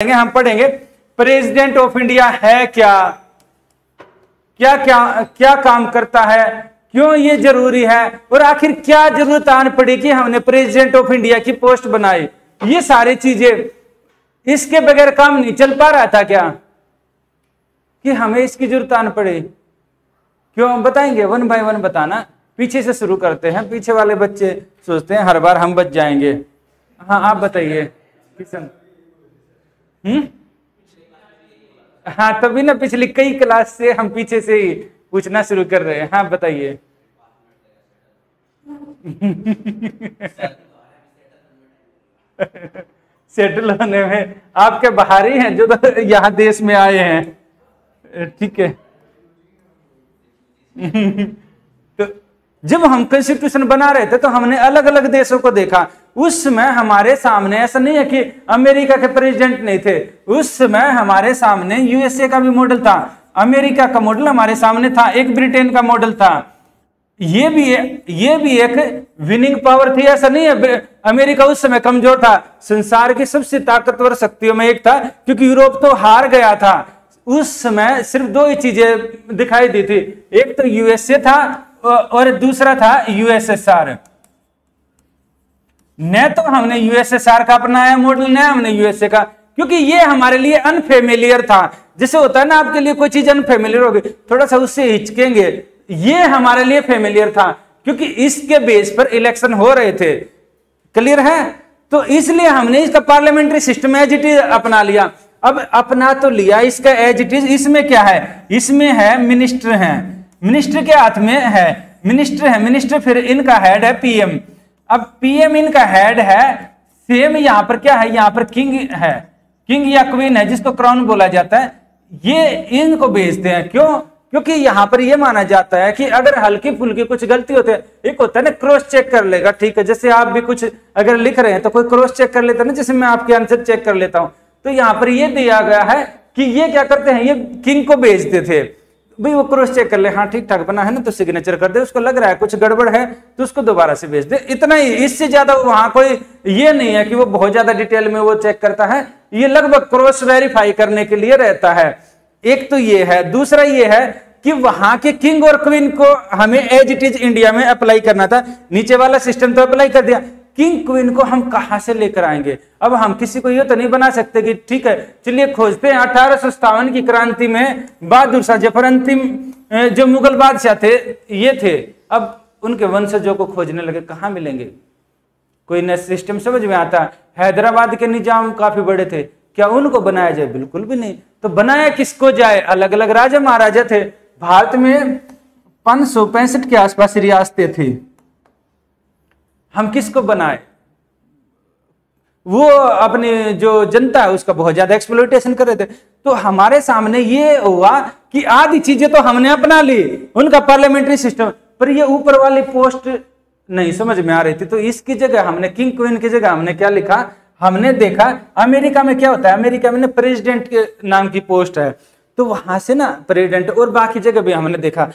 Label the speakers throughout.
Speaker 1: हम पढ़ेंगे president of India है क्या, क्या क्या क्या काम करता है, क्यों ये जरूरी है और आखिर क्या जरूरत आन पड़ी कि हमने प्रेसिडेंट ऑफ इंडिया की पोस्ट बनाई। ये सारी चीजें, इसके बगैर काम नहीं चल पा रहा था क्या कि हमें इसकी जरूरत आन पड़ी। क्यों बताएंगे, वन बाय वन बताना। पीछे से शुरू करते हैं, पीछे वाले बच्चे सोचते हैं हर बार हम बच जाएंगे। हाँ आप बताइए किशन। हाँ तभी ना पिछली कई क्लास से हम पीछे से ही पूछना शुरू कर रहे हैं। हाँ बताइए। सेटल होने में आपके बाहरी हैं जो तो यहाँ देश में आए हैं, ठीक है। तो जब हम कॉन्स्टिट्यूशन बना रहे थे तो हमने अलग अलग देशों को देखा। उस समय हमारे सामने ऐसा नहीं है कि अमेरिका के प्रेसिडेंट नहीं थे, उस समय हमारे सामने यूएसए का भी मॉडल था, अमेरिका का मॉडल हमारे सामने था, एक ब्रिटेन का मॉडल था। ये भी एक विनिंग पावर थी। ऐसा नहीं है अमेरिका उस समय कमजोर था, संसार की सबसे ताकतवर शक्तियों में एक था, क्योंकि यूरोप तो हार गया था। उस समय सिर्फ दो ही चीजें दिखाई दी थी, एक तो यूएसए था और दूसरा था यूएसएसआर। न तो हमने यूएसएसआर का अपनाया मॉडल, न हमने यूएसए का, क्योंकि ये हमारे लिए अनफेमिलियर था। जैसे होता है ना आपके लिए कोई चीज अनफेमिलियर होगी, थोड़ा सा उससे हिचकेंगे। ये हमारे लिए फेमिलियर था क्योंकि इसके बेस पर इलेक्शन हो रहे थे। क्लियर है? तो इसलिए हमने इसका parliamentary system as it is अपना लिया। अब अपना तो लिया इसका एज इट इज, इसमें क्या है, इसमें है मिनिस्टर है, मिनिस्टर के हाथ में है, मिनिस्टर है, मिनिस्टर फिर इनका हेड है पीएम। अब पीएम इनका हेड है, सेम यहां पर क्या है, यहां पर किंग है, किंग या क्वीन है जिसको क्राउन बोला जाता है। ये इनको भेजते हैं, क्यों? क्योंकि यहां पर यह माना जाता है कि अगर हल्की फुल्की कुछ गलती होती है, एक होता है ना क्रॉस चेक कर लेगा, ठीक है, जैसे आप भी कुछ अगर लिख रहे हैं तो कोई क्रॉस चेक कर लेता है ना, जैसे मैं आपके आंसर चेक कर लेता हूं। तो यहां पर यह दिया गया है कि ये क्या करते हैं, ये किंग को भेजते थे भाई, वो क्रॉस चेक कर ले, हाँ ठीक ठाक बना है ना तो सिग्नेचर कर दे, उसको लग रहा है कुछ गड़बड़ है तो उसको दोबारा से भेज दे, इतना ही। इससे ज्यादा वहां कोई ये नहीं है कि वो बहुत ज्यादा डिटेल में वो चेक करता है, ये लगभग क्रॉस वेरीफाई करने के लिए रहता है। एक तो ये है, दूसरा ये है कि वहां के किंग और क्वीन को हमें एज इट इज इंडिया में अप्लाई करना था। नीचे वाला सिस्टम तो अप्लाई कर दिया, किंग क्वीन को हम कहां से लेकर आएंगे? अब हम किसी को ये तो नहीं बना सकते कि ठीक है चलिए खोजते हैं 1857 की क्रांति में बहादुर शाह जफर अंतिम जो मुगल बादशाह थे ये थे, अब उनके वंशजों को खोजने लगे, कहां मिलेंगे? कोई नया सिस्टम समझ में आता? हैदराबाद के निजाम काफी बड़े थे, क्या उनको बनाया जाए? बिल्कुल भी नहीं। तो बनाया किसको जाए? अलग अलग राजा महाराजा थे। भारत में 565 के आसपास रियासतें थी, हम किसको बनाए? वो अपनी जो जनता है उसका बहुत ज्यादा एक्सप्लॉयटेशन कर रहे थे। तो हमारे सामने ये हुआ कि आधी चीजें तो हमने अपना ली, उनका पार्लियामेंट्री सिस्टम, पर ये ऊपर वाली पोस्ट नहीं समझ में आ रही थी। तो इसकी जगह हमने किंग क्वीन की जगह हमने क्या लिखा, हमने देखा अमेरिका में क्या होता है, अमेरिका में प्रेसिडेंट के नाम की पोस्ट है, तो वहां से ना प्रेसिडेंट, और बाकी जगह भी हमने देखा।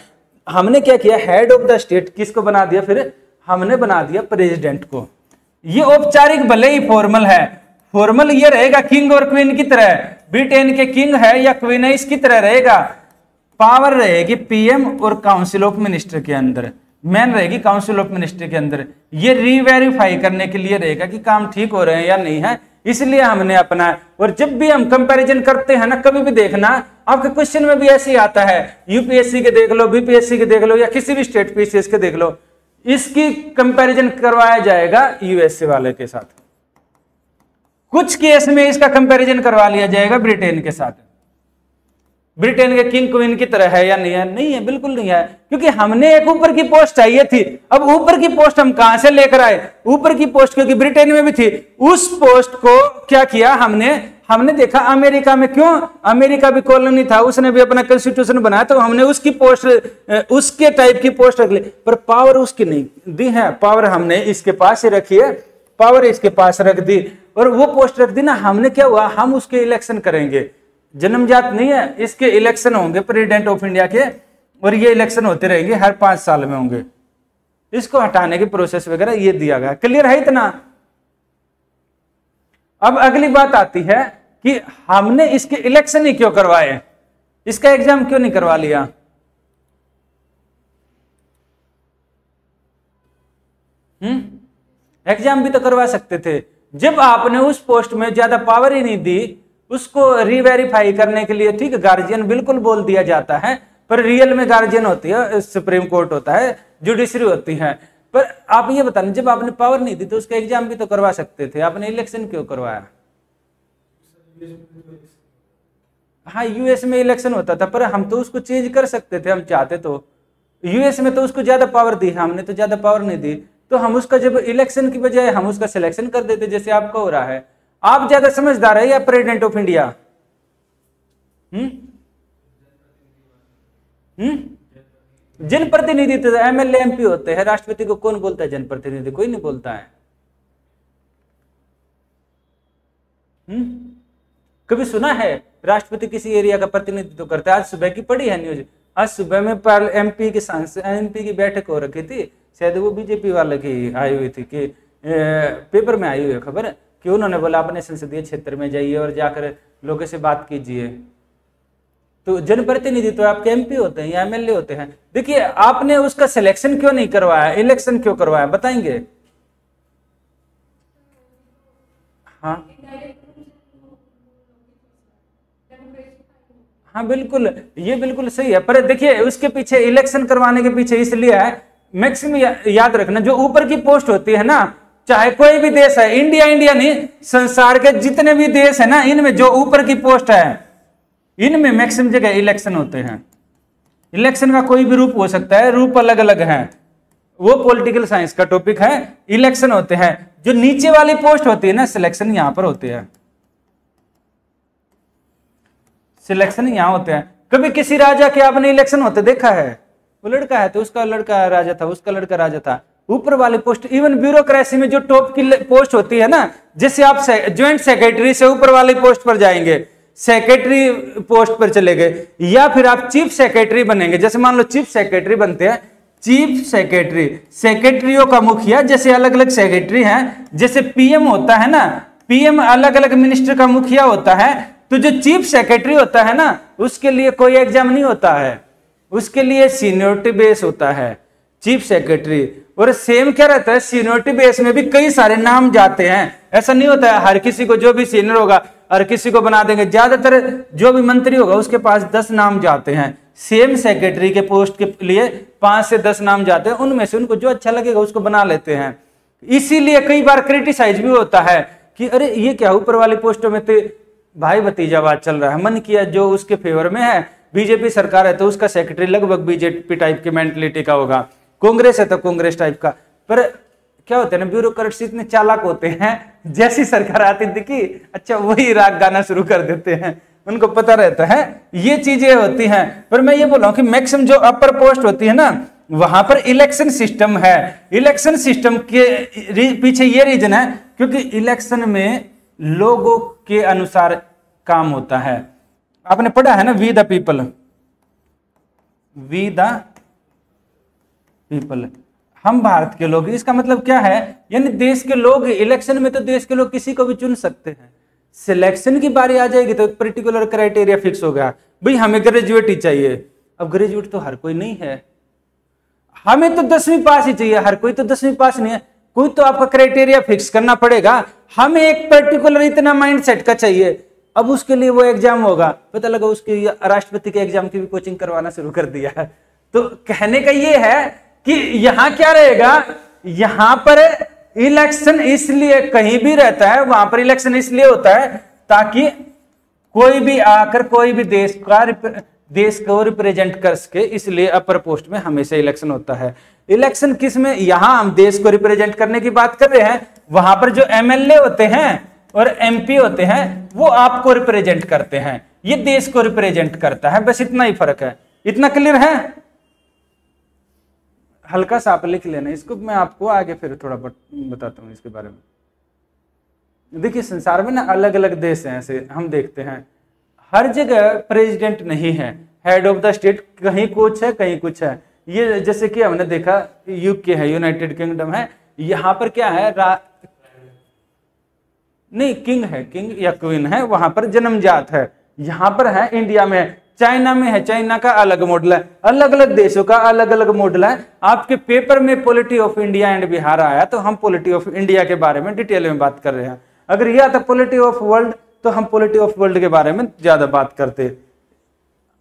Speaker 1: हमने क्या किया, हेड ऑफ द स्टेट किसको बना दिया, फिर हमने बना दिया प्रेसिडेंट को। ये औपचारिक भले ही फॉर्मल है, फॉर्मल ये रहेगा किंग और क्वीन की तरह, ब्रिटेन के किंग है या क्वीन है इसकी तरह रहेगा। पावर रहेगी पीएम और काउंसिल ऑफ मिनिस्टर के अंदर, मैन रहेगी काउंसिल ऑफ मिनिस्टर के अंदर। ये रीवेरीफाई करने के लिए रहेगा कि काम ठीक हो रहे हैं या नहीं है, इसलिए हमने अपना। और जब भी हम कंपैरिजन करते हैं ना, कभी भी देखना आपके क्वेश्चन में भी ऐसे ही आता है, यूपीएससी के देख लो, बीपीएससी के देख लो, या किसी भी स्टेट पीसीएस के देख लो, इसकी कंपैरिजन करवाया जाएगा यूएसए वाले के साथ। कुछ केस में इसका कंपैरिजन करवा लिया जाएगा ब्रिटेन के साथ, ब्रिटेन के किंग क्वीन की तरह है या नहीं है? नहीं है, बिल्कुल नहीं है, क्योंकि हमने एक ऊपर की पोस्ट चाहिए थी। अब ऊपर की पोस्ट हम कहां से लेकर आए? ऊपर की पोस्ट क्योंकि ब्रिटेन में भी थी, उस पोस्ट को क्या किया हमने देखा अमेरिका में, क्यों? अमेरिका भी कॉलोनी था, उसने भी अपना कॉन्स्टिट्यूशन बनाया, तो हमने उसकी पोस्ट, उसके टाइप की पोस्ट रख ली, पर पावर उसकी नहीं दी है। पावर हमने इसके पास ही रखी है, पावर इसके पास रख दी, और वो पोस्ट रख दी ना, हमने क्या हुआ, हम उसके इलेक्शन करेंगे। जन्मजात नहीं है, इसके इलेक्शन होंगे प्रेसिडेंट ऑफ इंडिया के, और ये इलेक्शन होते रहेंगे, हर 5 साल में होंगे। इसको हटाने की प्रोसेस वगैरह ये दिया गया। क्लियर है इतना? अब अगली बात आती है कि हमने इसके इलेक्शन ही क्यों करवाए, इसका एग्जाम क्यों नहीं करवा लिया। एग्जाम भी तो करवा सकते थे। जब आपने उस पोस्ट में ज्यादा पावर ही नहीं दी, उसको रीवेरीफाई करने के लिए, ठीक है गार्जियन बिल्कुल बोल दिया जाता है, पर रियल में गार्जियन होती है, सुप्रीम कोर्ट होता है, जुडिशरी होती है। पर आप ये बताना, जब आपने पावर नहीं दी तो उसका एग्जाम भी तो करवा सकते थे, आपने इलेक्शन क्यों करवाया। हाँ यूएस में इलेक्शन होता था, पर हम तो उसको चेंज कर सकते थे, हम चाहते तो। यूएस में तो उसको ज्यादा पावर दी, हमने तो ज्यादा पावर नहीं दी, तो हम उसका जब इलेक्शन की बजाय हम उसका सिलेक्शन कर देते, जैसे आपका हो रहा है। आप ज्यादा समझदार है या प्रेसिडेंट ऑफ इंडिया। जनप्रतिनिधि तो एमएलए एमपी होते हैं, राष्ट्रपति को कौन बोलता है जनप्रतिनिधि, कोई नहीं बोलता है। कभी सुना है राष्ट्रपति किसी एरिया का प्रतिनिधित्व करता है। आज सुबह की पढ़ी है न्यूज, आज सुबह में एमपी के सांसद, एमपी की बैठक हो रखी थी, शायद वो बीजेपी वाले की आई हुई थी, कि पेपर में आई हुई है खबर कि उन्होंने बोला अपने संसदीय क्षेत्र में जाइए और जाकर लोगों से बात कीजिए। तो जनप्रतिनिधि तो आपके एमपी होते हैं या एमएलए होते हैं। देखिए आपने उसका सिलेक्शन क्यों नहीं करवाया, इलेक्शन क्यों करवाया, बताएंगे। हाँ हाँ बिल्कुल, ये बिल्कुल सही है, पर देखिए उसके पीछे इलेक्शन करवाने के पीछे इसलिए है, मैक्सिमम याद रखना, जो ऊपर की पोस्ट होती है ना, चाहे कोई भी देश है, इंडिया नहीं, संसार के जितने भी देश है ना, इनमें जो ऊपर की पोस्ट है, इनमें मैक्सिमम जगह इलेक्शन होते हैं। इलेक्शन का कोई भी रूप हो सकता है, रूप अलग अलग है, वो पॉलिटिकल साइंस का टॉपिक है। इलेक्शन होते हैं, जो नीचे वाली पोस्ट होती है ना, सिलेक्शन यहां पर होते हैं, सिलेक्शन यहां होते हैं। कभी किसी राजा के आपने इलेक्शन होते देखा है, वो लड़का है तो उसका लड़का राजा था, उसका लड़का राजा था। ऊपर वाली पोस्ट, इवन ब्यूरोक्रेसी में जो टॉप की पोस्ट होती है ना, जैसे आप ज्वाइंट सेक्रेटरी से ऊपर वाली पोस्ट पर जाएंगे, सेक्रेटरी पोस्ट पर चले गए, या फिर आप चीफ सेक्रेटरी बनेंगे। जैसे मान लो चीफ सेक्रेटरी बनते हैं, चीफ सेक्रेटरी, सेक्रेटरियों का मुखिया, जैसे अलग अलग सेक्रेटरी हैं, जैसे पीएम होता है ना, पीएम अलग अलग मिनिस्टर का मुखिया होता है, तो जो चीफ सेक्रेटरी होता है ना, उसके लिए कोई एग्जाम नहीं होता है, उसके लिए सीनियरिटी बेस होता है चीफ सेक्रेटरी। और सेम क्या रहता है, सीनियरिटी बेस में भी कई सारे नाम जाते हैं, ऐसा नहीं होता है हर किसी को, जो भी सीनियर होगा हर किसी को बना देंगे। ज्यादातर जो भी मंत्री होगा उसके पास 10 नाम जाते हैं, सेम सेक्रेटरी के पोस्ट के लिए 5 से 10 नाम जाते हैं, उनमें से उनको जो अच्छा लगेगा उसको बना लेते हैं। इसीलिए कई बार क्रिटिसाइज भी होता है कि अरे ये क्या ऊपर वाली पोस्टों में तो भाई भतीजावाद चल रहा है। मन किया जो उसके फेवर में है, बीजेपी सरकार है तो उसका सेक्रेटरी लगभग बीजेपी टाइप की मेंटलिटी का होगा, कांग्रेस है तो कांग्रेस टाइप का। पर क्या होता है ना, ब्यूरोक्रेट्स इतने चालाक होते हैं, जैसी सरकार आती दिखी अच्छा वही राग गाना शुरू कर देते हैं, उनको पता रहता है ये चीजें होती हैं। पर मैं ये बोल रहा हूं कि मैक्सिमम जो अपर पोस्ट होती है ना, वहां पर इलेक्शन सिस्टम है। इलेक्शन सिस्टम के पीछे ये रीजन है क्योंकि इलेक्शन में लोगों के अनुसार काम होता है। आपने पढ़ा है ना, we the people, we the people, हम भारत के लोग। इसका मतलब क्या है, यानी देश के लोग, इलेक्शन में तो देश के लोग किसी को भी चुन सकते हैं। सिलेक्शन की बारी आ जाएगी तो पर्टिकुलर क्राइटेरिया फिक्स हो गया, भाई हमें ग्रेजुएट ही चाहिए। अब ग्रेजुएट तो हर कोई नहीं है, हमें तो 10वीं पास ही चाहिए, हर कोई तो 10वीं पास नहीं है, कोई तो आपका क्राइटेरिया फिक्स करना पड़ेगा। हमें एक पर्टिकुलर इतना माइंडसेट का चाहिए, अब उसके लिए वो एग्जाम होगा। पता लगा उसके राष्ट्रपति के एग्जाम की भी कोचिंग करवाना शुरू कर दिया है। तो कहने का ये है कि यहां क्या रहेगा, यहां पर इलेक्शन इसलिए कहीं भी रहता है, वहां पर इलेक्शन इसलिए होता है ताकि कोई भी आकर कोई भी देश को रिप्रेजेंट कर सके, इसलिए अपर पोस्ट में हमेशा इलेक्शन होता है। इलेक्शन किस में, यहां हम देश को रिप्रेजेंट करने की बात कर रहे हैं, वहां पर जो एमएलए होते हैं और एमपी होते हैं वो आपको रिप्रेजेंट करते हैं, ये देश को रिप्रेजेंट करता है, बस इतना ही फर्क है। इतना क्लियर है, हल्का सा आप लिख लेना इसको, मैं आपको आगे फिर थोड़ा बताता हूं इसके बारे में। देखिए संसार में ना अलग अलग देश हैं, ऐसे हम देखते हैं, हर जगह प्रेसिडेंट नहीं है, हेड ऑफ द स्टेट कहीं कुछ है कहीं कुछ है। ये जैसे कि हमने देखा यूके है, यूनाइटेड किंगडम है, यहां पर क्या है नहीं, किंग है, किंग या क्वीन है, वहां पर जन्मजात है। यहां पर है इंडिया में है, चाइना में है, चाइना का अलग मॉडल है, अलग अलग देशों का अलग अलग मॉडल है। आपके पेपर में polity of India and Bihar आया तो हम पॉलिटी ऑफ इंडिया के बारे में डिटेल में बात कर रहे हैं। अगर यह आता पॉलिटी ऑफ वर्ल्ड तो हम पॉलिटी ऑफ वर्ल्ड के बारे में ज्यादा बात करते।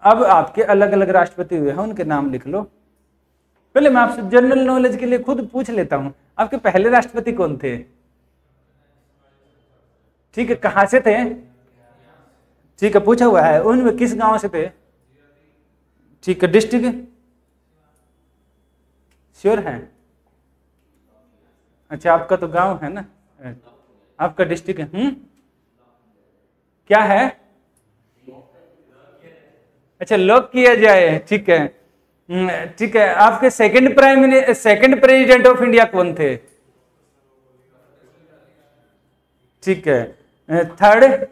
Speaker 1: अब आपके अलग अलग राष्ट्रपति हुए हैं, उनके नाम लिख लो। पहले मैं आपसे जनरल नॉलेज के लिए खुद पूछ लेता हूं, आपके पहले राष्ट्रपति कौन थे? ठीक है, कहां से थे? ठीक है, पूछा हुआ है, उनमें किस गांव से थे? ठीक है, डिस्ट्रिक्ट श्योर है? अच्छा, आपका तो गांव है ना, आपका डिस्ट्रिक्ट है। क्या है? अच्छा, लॉक किया जाए, ठीक है। ठीक है, आपके सेकंड प्रेसिडेंट ऑफ इंडिया कौन थे? ठीक है, थर्ड?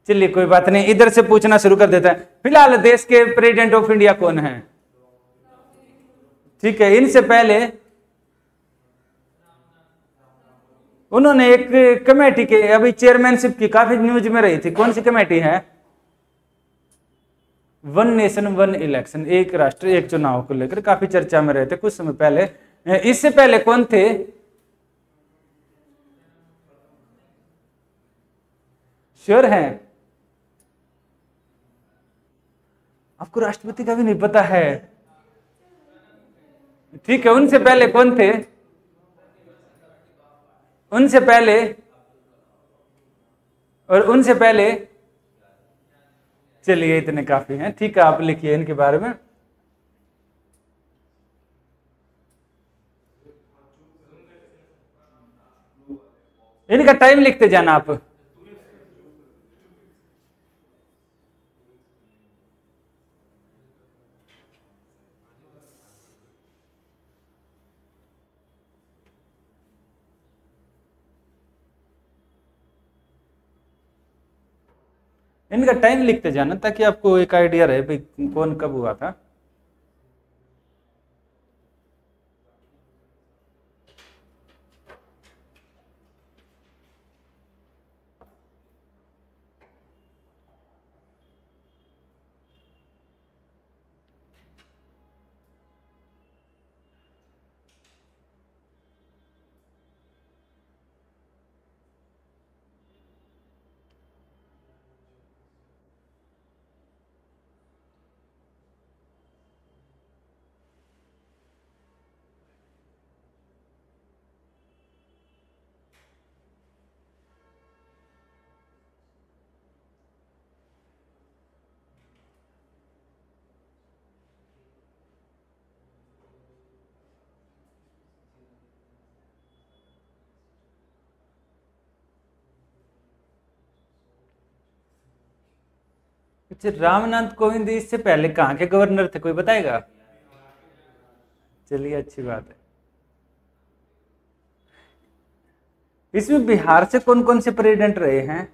Speaker 1: चलिए कोई बात नहीं, इधर से पूछना शुरू कर देता है। फिलहाल देश के प्रेसिडेंट ऑफ इंडिया कौन है? ठीक है, इनसे पहले उन्होंने एक कमेटी के अभी चेयरमैनशिप की, काफी न्यूज में रही थी, कौन सी कमेटी है? वन नेशन वन इलेक्शन, एक राष्ट्र एक चुनाव को लेकर काफी चर्चा में रहे थे कुछ समय पहले। इससे पहले कौन थे? श्योर है? आपको राष्ट्रपति का भी नहीं पता है? ठीक है, उनसे पहले कौन थे? उनसे पहले और उनसे पहले, चलिए इतने काफी हैं। ठीक है, आप लिखिए इनके बारे में। इनका टाइम लिखते जाना आप। इनका टाइम लिखते जाना ताकि आपको एक आइडिया रहे भाई कौन कब हुआ था। अच्छा, रामनाथ कोविंद इससे पहले कहाँ के गवर्नर थे, कोई बताएगा? चलिए अच्छी बात है। इसमें बिहार से कौन कौन से प्रेसिडेंट रहे हैं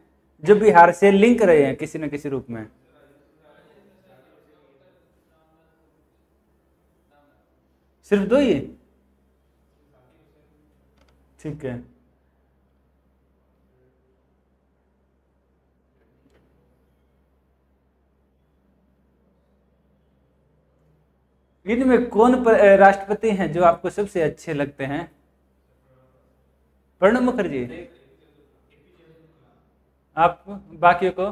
Speaker 1: जो बिहार से लिंक रहे हैं किसी न किसी रूप में? सिर्फ दो ही? ठीक है, इनमें कौन राष्ट्रपति हैं जो आपको सबसे अच्छे लगते हैं? प्रणब मुखर्जी? आप बाकियों को?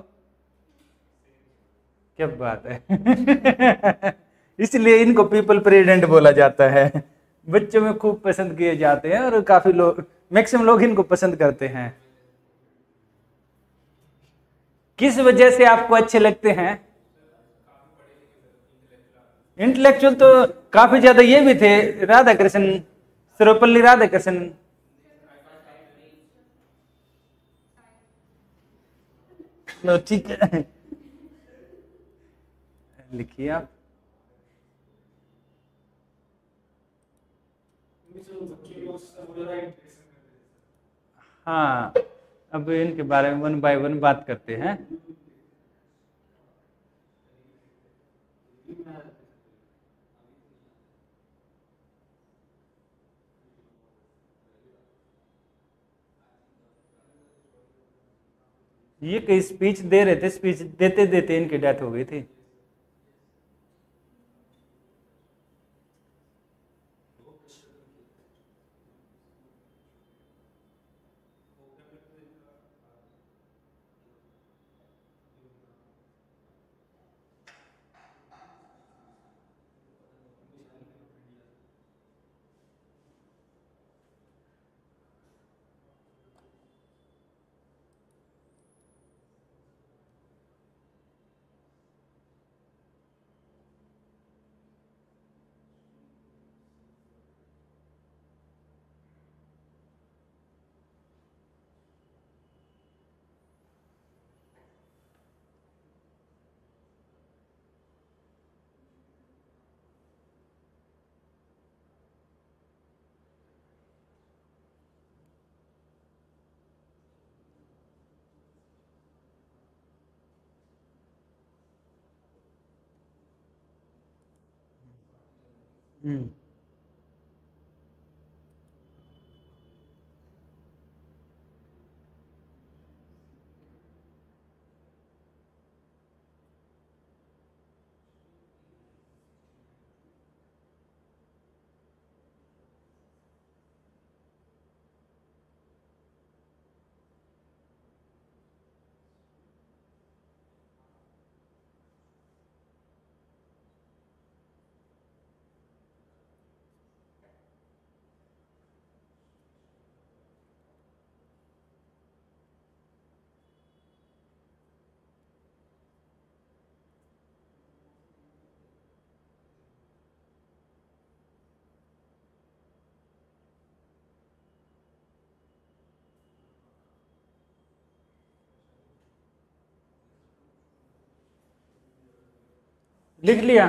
Speaker 1: क्या बात है। इसलिए इनको पीपल प्रेसिडेंट बोला जाता है। बच्चों में खूब पसंद किए जाते हैं और काफी लोग, मैक्सिमम लोग इनको पसंद करते हैं। किस वजह से आपको अच्छे लगते हैं? इंटेलेक्चुअल तो काफी ज्यादा ये भी थे, राधा कृष्ण, सर्वपल्ली राधा कृष्ण। ठीक है, लिखिए आप। हाँ, अब इनके बारे में वन बाय वन बात करते हैं। ये कई स्पीच दे रहे थे, स्पीच देते देते इनकी डेथ हो गई थी। हम्म। लिख लिया।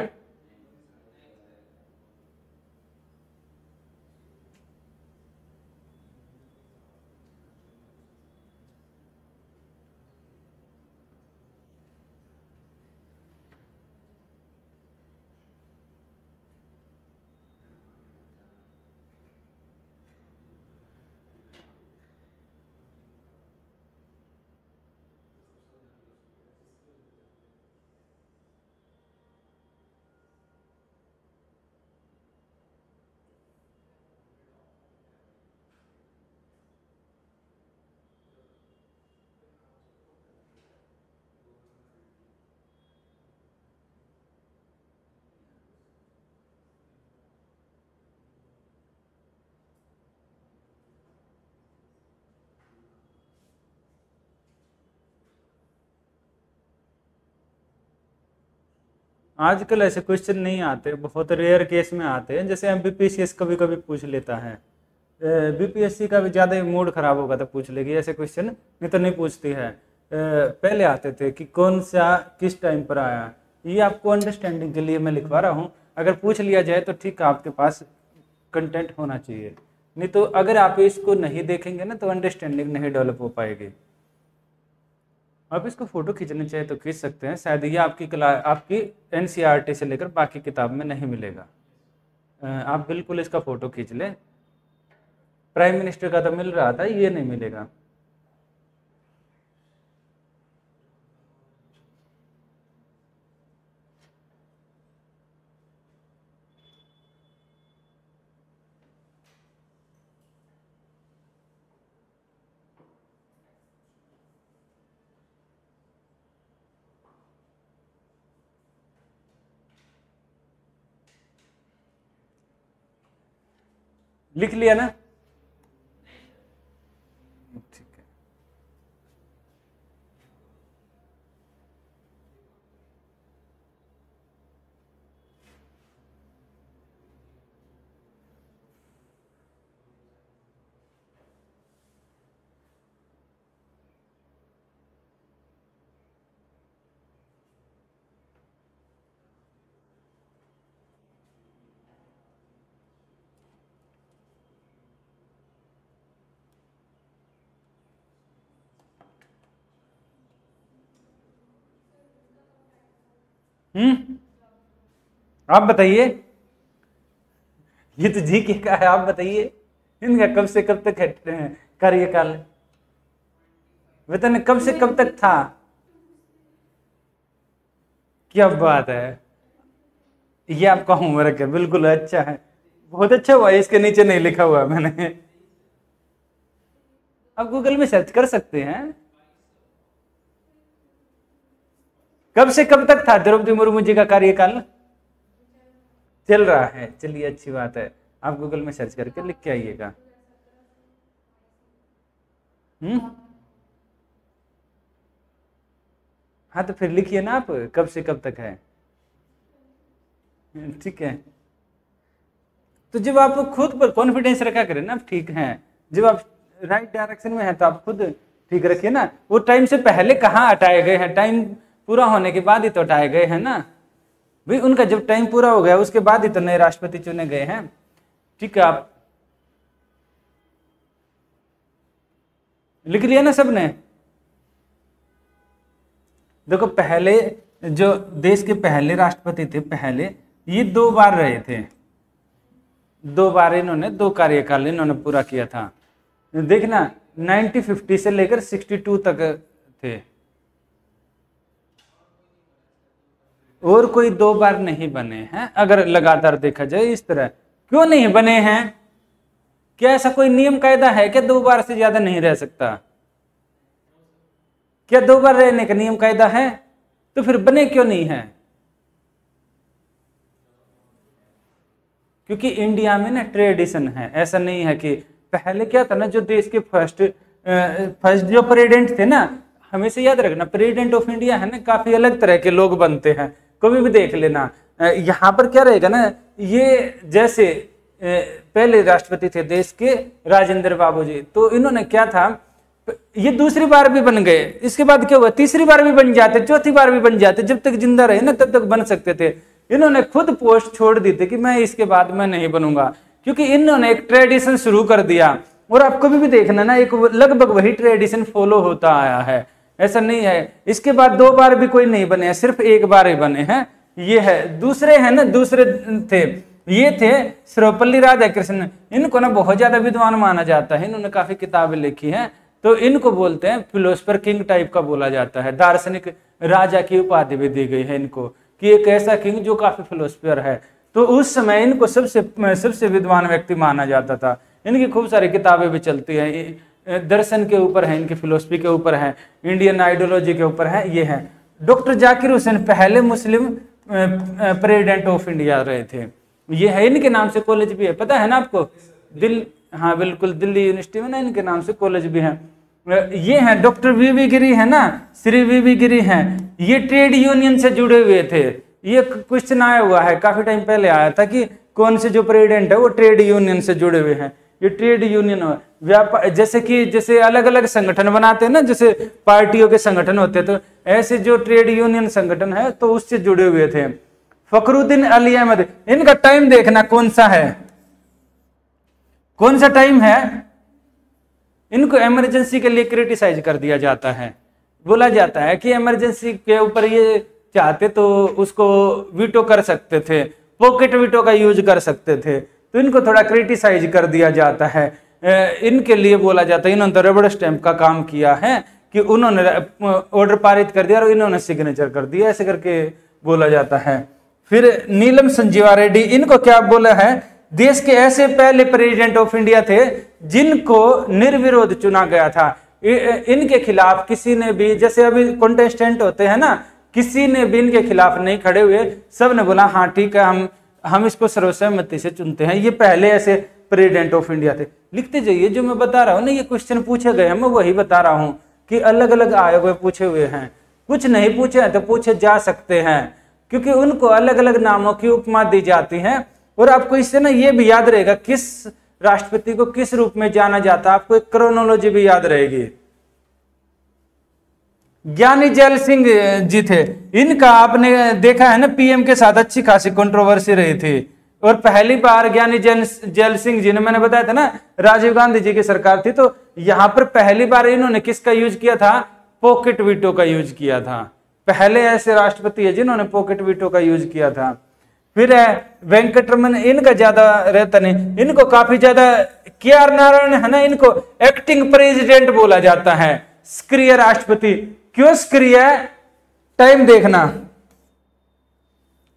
Speaker 1: आजकल ऐसे क्वेश्चन नहीं आते, बहुत रेयर केस में आते हैं। जैसे बीपीएससी कभी कभी पूछ लेता है, बीपीएससी का भी ज़्यादा ही मूड खराब होगा तो पूछ लेगी ऐसे क्वेश्चन, नहीं तो नहीं पूछती है। पहले आते थे कि कौन सा किस टाइम पर आया, ये आपको अंडरस्टैंडिंग के लिए मैं लिखवा रहा हूँ। अगर पूछ लिया जाए तो ठीक है, आपके पास कंटेंट होना चाहिए, नहीं तो अगर आप इसको नहीं देखेंगे ना तो अंडरस्टैंडिंग नहीं डेवलप हो पाएगी। आप इसको फोटो खींचना चाहे तो खींच सकते हैं, शायद ये आपकी क्लास आपकी एनसीईआरटी से लेकर बाकी किताब में नहीं मिलेगा। आप बिल्कुल इसका फोटो खींच लें। प्राइम मिनिस्टर का तो मिल रहा था, ये नहीं मिलेगा। लिख लिया ना? ठीक है। आप बताइए, ये तो जी के का है, आप बताइए इनका कब से कब तक कार्यकाल है? वेतन कब से कब तक था? क्या बात है, ये आपका होमवर्क है, बिल्कुल अच्छा है, बहुत अच्छा हुआ। इसके नीचे नहीं लिखा हुआ मैंने, आप गूगल में सर्च कर सकते हैं। कब से कब तक था द्रौपदी मुर्मू जी का कार्यकाल? चल रहा है, चलिए अच्छी बात है, आप गूगल में सर्च करके लिख के आइएगा। हाँ तो फिर लिखिए ना आप, कब से कब तक है, ठीक है। तो जब आप खुद पर कॉन्फिडेंस रखा करें ना, ठीक है, जब आप राइट डायरेक्शन में हैं तो आप खुद ठीक रखिए ना। वो टाइम से पहले कहाँ हटाए गए हैं, टाइम पूरा होने के बाद ही तो हटाए गए हैं ना भाई। उनका जब टाइम पूरा हो गया उसके बाद ही तो नए राष्ट्रपति चुने गए हैं, ठीक है। आप लिख लिया ना सबने? देखो पहले जो देश के पहले राष्ट्रपति थे, पहले ये 2 बार रहे थे, 2 बार इन्होंने 2 कार्यकाल इन्होंने पूरा किया था। देखना 1950 से लेकर 62 तक थे, और कोई 2 बार नहीं बने हैं। अगर लगातार देखा जाए इस तरह, क्यों नहीं बने हैं? क्या ऐसा कोई नियम कायदा है कि 2 बार से ज्यादा नहीं रह सकता? क्या 2 बार रहने का नियम कायदा है? तो फिर बने क्यों नहीं है? क्योंकि इंडिया में ना ट्रेडिशन है, ऐसा नहीं है कि पहले क्या था ना, जो देश के फर्स्ट जो प्रेसिडेंट थे ना, हमेशा याद रखना प्रेसिडेंट ऑफ इंडिया है ना, काफी अलग तरह के लोग बनते हैं, कभी भी देख लेना। यहाँ पर क्या रहेगा ना, ये जैसे पहले राष्ट्रपति थे देश के राजेंद्र बाबू जी, तो इन्होंने क्या था, ये दूसरी बार भी बन गए, इसके बाद क्या हुआ, तीसरी बार भी बन जाते, चौथी बार भी बन जाते, जब तक जिंदा रहे ना तब तक बन सकते थे। इन्होंने खुद पोस्ट छोड़ दी थी कि मैं इसके बाद मैं नहीं बनूंगा, क्योंकि इन्होंने एक ट्रेडिशन शुरू कर दिया। और आप कभी भी देखना ना, एक लगभग वही ट्रेडिशन फॉलो होता आया है, ऐसा नहीं है। इसके बाद 2 बार भी कोई नहीं बने हैं, सिर्फ 1 बार ही बने हैं। ये है, दूसरे हैं ना, दूसरे थे, ये थे सर्वपल्ली राधाकृष्णन। इनको ना बहुत ज्यादा विद्वान माना जाता है, इन्होंने काफी किताबें लिखी हैं, तो इनको बोलते हैं फिलोसफर किंग टाइप का बोला जाता है। दार्शनिक राजा की उपाधि भी दी गई है इनको, कि एक ऐसा किंग जो काफी फिलोसफर है। तो उस समय इनको सबसे विद्वान व्यक्ति माना जाता था। इनकी खूब सारी किताबें भी चलती हैं, दर्शन के ऊपर है, इनकी फिलोसफी के ऊपर है, इंडियन आइडियोलॉजी के ऊपर है। ये है डॉक्टर जाकिर हुसैन, पहले मुस्लिम प्रेसिडेंट ऑफ इंडिया रहे थे। ये है, इनके नाम से कॉलेज भी है, पता है ना आपको? हाँ बिल्कुल, दिल्ली यूनिवर्सिटी में ना इनके नाम से कॉलेज भी है। ये है डॉक्टर वीवी गिरी है ना, श्री वीवी गिरी हैं, ये ट्रेड यूनियन से जुड़े हुए थे। ये क्वेश्चन आया हुआ है, काफी टाइम पहले आया था कि कौन से जो प्रेसिडेंट है वो ट्रेड यूनियन से जुड़े हुए हैं। ये ट्रेड यूनियन व्यापार, जैसे अलग अलग संगठन बनाते हैं ना, जैसे पार्टियों के संगठन होते हैं, तो ऐसे जो ट्रेड यूनियन संगठन है तो उससे जुड़े हुए थे। फखरुद्दीन अली अहमद, इनका टाइम देखना कौन सा है, कौन सा टाइम है। इनको इमरजेंसी के लिए क्रिटिसाइज कर दिया जाता है, बोला जाता है कि इमरजेंसी के ऊपर ये चाहते तो उसको वीटो कर सकते थे, पॉकेट वीटो का यूज कर सकते थे, तो इनको थोड़ा क्रिटिसाइज कर दिया जाता है। इनके लिए बोला जाता है इन्होंने तो रबड़ स्टैंप का काम किया है, कि उन्होंने ऑर्डर पारित कर दिया और इन्होंने सिग्नेचर कर दिया, ऐसे करके बोला जाता है। फिर नीलम संजीवा रेड्डी, इनको क्या बोला है, देश के ऐसे पहले प्रेसिडेंट ऑफ इंडिया थे जिनको निर्विरोध चुना गया था। इनके खिलाफ किसी ने भी, जैसे अभी कॉन्टेस्टेंट होते हैं ना, किसी ने भी इनके खिलाफ नहीं खड़े हुए, सब ने बोला हाँ ठीक है, हम इसको सर्वसम्मति से चुनते हैं। ये पहले ऐसे प्रेसिडेंट ऑफ इंडिया थे। लिखते जाइए, जो मैं बता रहा हूँ ना, ये क्वेश्चन पूछे गए हैं, मैं वही बता रहा हूँ कि अलग अलग आयोग में पूछे हुए हैं, कुछ नहीं पूछे हैं तो पूछे जा सकते हैं, क्योंकि उनको अलग अलग नामों की उपमा दी जाती है। और आपको इससे ना ये भी याद रहेगा किस राष्ट्रपति को किस रूप में जाना जाता है, आपको एक क्रोनोलॉजी भी याद रहेगी। ज्ञानी जैल सिंह जी थे, इनका आपने देखा है ना, पीएम के साथ अच्छी खासी कंट्रोवर्सी रही थी। और पहली बार ज्ञानी जैल सिंह जी ने, मैंने बताया था ना, राजीव गांधी जी की सरकार थी, तो यहां पर पहली बार इन्होंने किसका यूज किया था, पॉकेट वीटो का यूज किया था। पहले ऐसे राष्ट्रपति है जिन्होंने पॉकेट वीटो का यूज किया था। फिर वेंकटरमन, इनका ज्यादा रहता नहीं, इनको काफी ज्यादा, के आर नारायण है ना, इनको एक्टिंग प्रेसिडेंट बोला जाता है। सक्रिय राष्ट्रपति। क्यों सक्रिय? टाइम देखना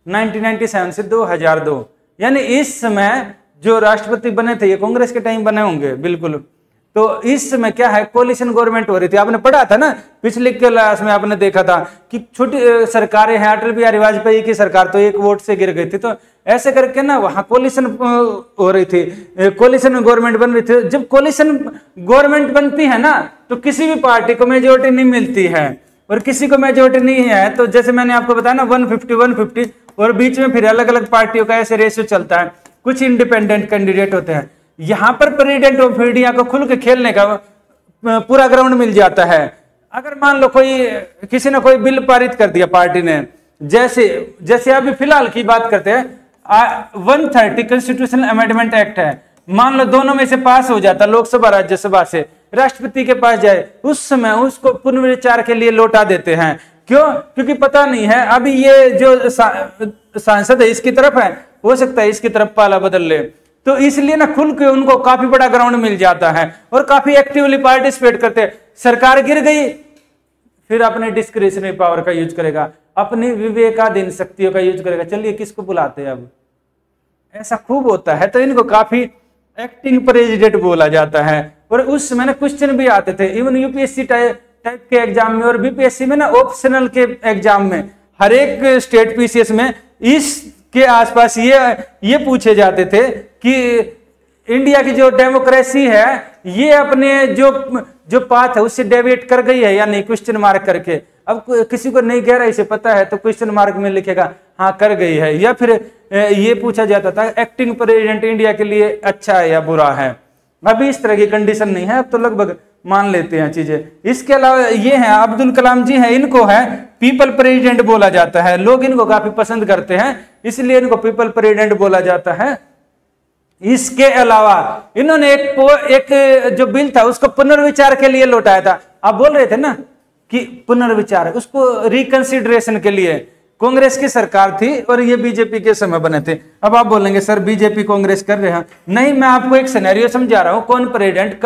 Speaker 1: 1997 से 2002, यानी इस समय जो राष्ट्रपति बने थे ये कांग्रेस के टाइम बने होंगे बिल्कुल। तो इस समय क्या है, कोलिशन गवर्नमेंट हो रही थी। आपने पढ़ा था ना पिछले क्लास में, आपने देखा था कि छोटी सरकारें हैं। अटल बिहारी वाजपेयी की सरकार तो एक वोट से गिर गई थी, तो ऐसे करके ना वहां कोलिशन हो रही थी, कोलिशन गवर्नमेंट बन रही थी। जब कोलिशन गवर्नमेंट बनती है ना तो किसी भी पार्टी को मेजोरिटी नहीं मिलती है, और किसी को मेजोरिटी नहीं है तो जैसे मैंने आपको बताया ना 150 और बीच में फिर अलग अलग पार्टियों का ऐसे रेशियो चलता है, कुछ इंडिपेंडेंट कैंडिडेट होते हैं। यहां पर प्रेसिडेंट ऑफ इंडिया को खुल के खेलने का पूरा ग्राउंड मिल जाता है। अगर मान लो किसी ने कोई बिल पारित कर दिया पार्टी ने, जैसे अभी फिलहाल की बात करते हैं 130 कॉन्स्टिट्यूशनल अमेंडमेंट एक्ट है, मान लो दोनों में से पास हो जाता, लोकसभा राज्यसभा से राष्ट्रपति के पास जाए, उस समय उसको पुनर्विचार के लिए लौटा देते हैं। क्यों? क्योंकि पता नहीं है अभी ये जो सांसद है इसकी तरफ है, हो सकता है इसकी तरफ पाला बदल ले, तो इसलिए ना खुल के उनको काफी बड़ा ग्राउंड मिल जाता है और काफी एक्टिवली पार्टिसिपेट करते हैं। सरकार गिर गई, फिर अपने डिस्क्रिशनरी पावर का यूज करेगा, अपनी विवेकाधीन शक्तियों का यूज करेगा। चलिए किसको बुलाते हैं अब, ऐसा खूब होता है। तो इनको काफी एक्टिंग प्रेसिडेंट बोला जाता है। और उस समय ना क्वेश्चन भी आते थे इवन यूपीएससी टाइप के एग्जाम में और बीपीएससी में ना ऑप्शनल के एग्जाम में, हर एक स्टेट पीसीएस में इसके आसपास ये पूछे जाते थे कि इंडिया की जो डेमोक्रेसी है ये अपने जो पाथ है उससे डेविएट कर गई है या नहीं, क्वेश्चन मार्क करके। अब किसी को नहीं गहराई से पता है तो क्वेश्चन मार्क में लिखेगा हाँ कर गई है। या फिर ये पूछा जाता था एक्टिंग प्रेसिडेंट इंडिया के लिए अच्छा है या बुरा है। अभी इस तरह की कंडीशन नहीं है, अब तो लगभग मान लेते हैं चीजें। इसके अलावा ये है अब्दुल कलाम जी हैं, इनको है पीपल प्रेसिडेंट बोला जाता है। लोग इनको काफी पसंद करते हैं इसलिए इनको पीपल प्रेसिडेंट बोला जाता है। इसके अलावा इन्होंने एक जो बिल था उसको पुनर्विचार के लिए लौटाया था। आप बोल रहे थे ना कि पुनर्विचार, उसको रिकंसिडरेशन के लिए कांग्रेस की सरकार थी और ये बीजेपी के समय बने थे। अब आप बोलेंगे सर बीजेपी कांग्रेस कर रहे हैं, नहीं मैं आपको एक सिनेरियो समझा रहा हूं कौन प्रेसिडेंट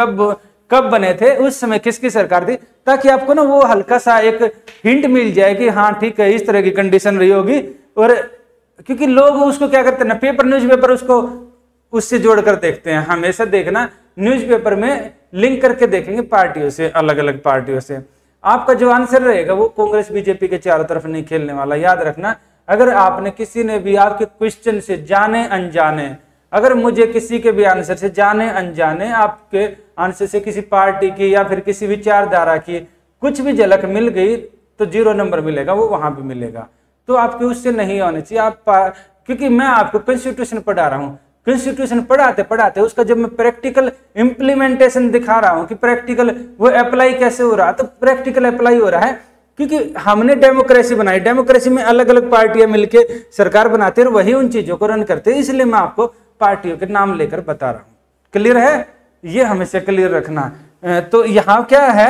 Speaker 1: कब बने थे, उस समय किसकी सरकार थी, ताकि आपको ना वो हल्का सा एक हिंट मिल जाए कि हाँ ठीक है इस तरह की कंडीशन रही होगी। और क्योंकि लोग उसको क्या करते हैं ना, पेपर न्यूज़पेपर उसको उससे जोड़कर देखते हैं। हमेशा देखना न्यूज़पेपर में लिंक करके देखेंगे पार्टियों से, अलग अलग पार्टियों से। आपका जो आंसर रहेगा वो कांग्रेस बीजेपी के चारों तरफ नहीं खेलने वाला, याद रखना। अगर आपने किसी ने भी आपके क्वेश्चन से जाने अनजाने, अगर मुझे किसी के भी आंसर से जाने अनजाने आपके आंसर से किसी पार्टी की या फिर किसी विचारधारा की कुछ भी झलक मिल गई तो 0 नंबर मिलेगा, वो वहां भी मिलेगा। तो आपके उससे नहीं होने चाहिए। क्योंकि मैं आपको कॉन्स्टिट्यूशन पढ़ा रहा हूँ, कॉन्स्टिट्यूशन पढ़ाते पढ़ाते उसका जब मैं प्रैक्टिकल इंप्लीमेंटेशन दिखा रहा हूं कि प्रैक्टिकल वो अप्लाई कैसे हो रहा है, तो प्रैक्टिकल अप्लाई हो रहा है क्योंकि हमने डेमोक्रेसी बनाई। डेमोक्रेसी में अलग अलग पार्टियां मिलके सरकार बनाते हैं और वही उन चीजों को रन करते हैं। इसलिए मैं आपको पार्टियों के नाम लेकर बता रहा हूं। क्लियर है, ये हमेशा क्लियर रखना। तो यहाँ क्या है,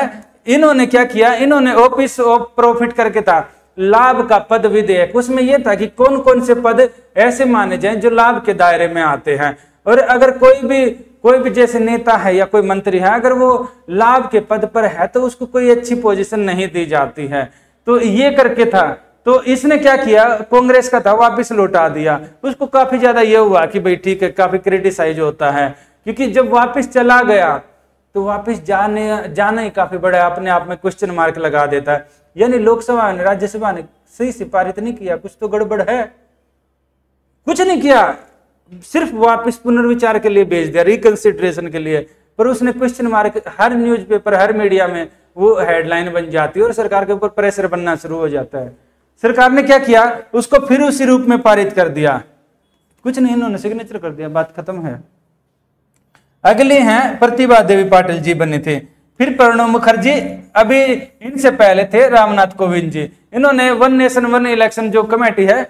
Speaker 1: इन्होंने क्या किया, इन्होंने ऑफिस ऑफ प्रॉफिट करके था लाभ का पद विधेयक। उसमें यह था कि कौन कौन से पद ऐसे माने जाएं जो लाभ के दायरे में आते हैं। और अगर कोई भी जैसे नेता है या कोई मंत्री है, अगर वो लाभ के पद पर है तो उसको कोई अच्छी पोजीशन नहीं दी जाती है। तो ये करके था। तो इसने क्या किया, कांग्रेस का था वापिस लौटा दिया। उसको काफी ज्यादा ये हुआ कि भाई ठीक है, काफी क्रिटिसाइज होता है क्योंकि जब वापिस चला गया तो वापिस जाना ही काफी बड़ा अपने आप में क्वेश्चन मार्क लगा देता है। यानी लोकसभा ने राज्यसभा ने सही से पारित नहीं किया, कुछ तो गड़बड़ है। कुछ नहीं किया, सिर्फ वापस पुनर्विचार के लिए भेज दिया, रिकंसिडरेशन के लिए। पर उसने क्वेश्चन मार्क, हर न्यूज़पेपर हर मीडिया में वो हेडलाइन बन जाती है और सरकार के ऊपर प्रेशर बनना शुरू हो जाता है। सरकार ने क्या किया, उसको फिर उसी रूप में पारित कर दिया। कुछ नहीं, इन्होंने सिग्नेचर कर दिया, बात खत्म है। अगले हैं प्रतिभा देवी पाटिल जी बने थे, फिर प्रणब मुखर्जी, अभी इनसे पहले थे रामनाथ कोविंद जी। इन्होंने वन नेशन वन इलेक्शन जो कमेटी है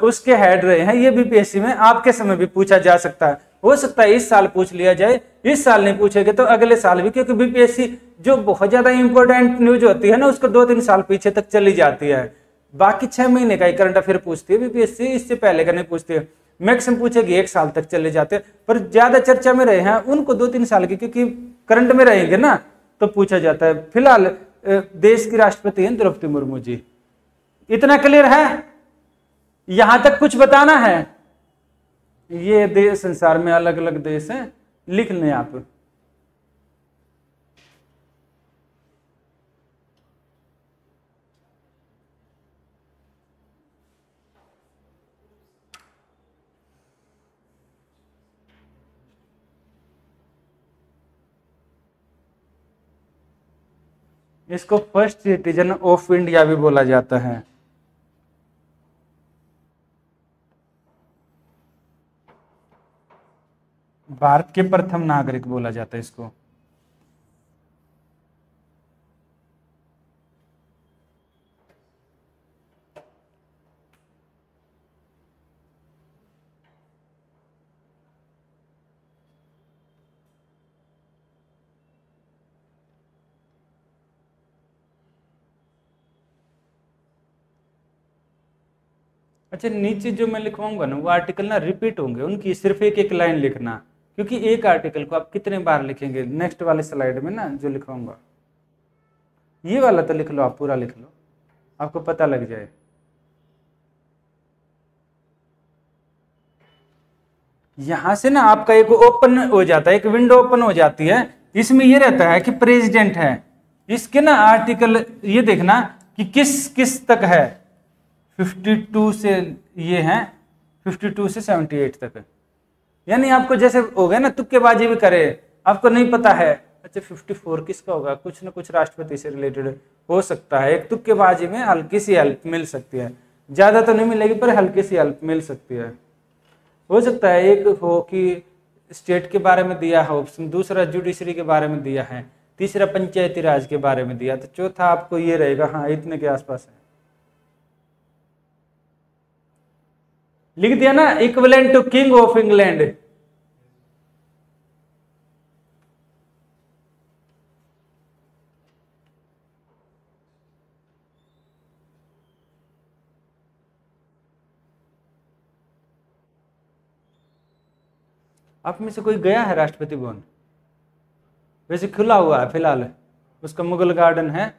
Speaker 1: उसके हेड रहे हैं। ये बीपीएससी में आपके समय भी पूछा जा सकता है, हो सकता है इस साल पूछ लिया जाए। इस साल नहीं पूछेगा तो अगले साल भी, क्योंकि बीपीएससी जो बहुत ज्यादा इंपॉर्टेंट न्यूज होती है ना उसको 2-3 साल पीछे तक चली जाती है। बाकी 6 महीने का ही करंट अफेयर पूछती है बीपीएससी, इससे पहले का नहीं पूछती है। मैक्सिमम पूछेगी 1 साल तक चले जाते हैं, पर ज्यादा चर्चा में रहे हैं उनको 2-3 साल की, क्योंकि करंट में रहेंगे ना तो पूछा जाता है। फिलहाल देश की राष्ट्रपति हैं द्रौपदी मुर्मू जी। इतना क्लियर है? यहां तक कुछ बताना है? ये देश, संसार में अलग अलग देश हैं, लिख लें आप। इसको फर्स्ट सिटीजन ऑफ इंडिया भी बोला जाता है। भारत के प्रथम नागरिक बोला जाता है इसको। अच्छा, नीचे जो मैं लिखवाऊंगा ना वो आर्टिकल ना रिपीट होंगे, उनकी सिर्फ एक एक लाइन लिखना, क्योंकि एक आर्टिकल को आप कितने बार लिखेंगे। नेक्स्ट वाले स्लाइड में ना जो लिखवाऊंगा, ये वाला तो लिख लो, आप पूरा लिख लो, आपको पता लग जाए। यहां से ना आपका एक ओपन हो जाता है, एक विंडो ओपन हो जाती है। इसमें ये रहता है कि प्रेसिडेंट है, इसके ना आर्टिकल ये देखना कि किस किस तक है। 52 से ये हैं 52 से 78 तक। यानी आपको जैसे हो गया ना तुक्केबाजी भी करे, आपको नहीं पता है, अच्छा 54 किसका होगा, कुछ ना कुछ राष्ट्रपति से रिलेटेड हो सकता है। एक तुक्केबाजी में हल्की सी हेल्प मिल सकती है, ज्यादा तो नहीं मिलेगी पर हल्की सी हेल्प मिल सकती है। हो सकता है एक हो कि स्टेट के बारे में दिया है ऑप्शन, दूसरा जुडिशरी के बारे में दिया है, तीसरा पंचायती राज के बारे में दिया, तो चौथा आपको ये रहेगा, हाँ इतने के आसपास है। लिख दिया ना, equivalent to king of England. आप में से कोई गया है राष्ट्रपति भवन? वैसे खुला हुआ है फिलहाल, उसका मुगल गार्डन है,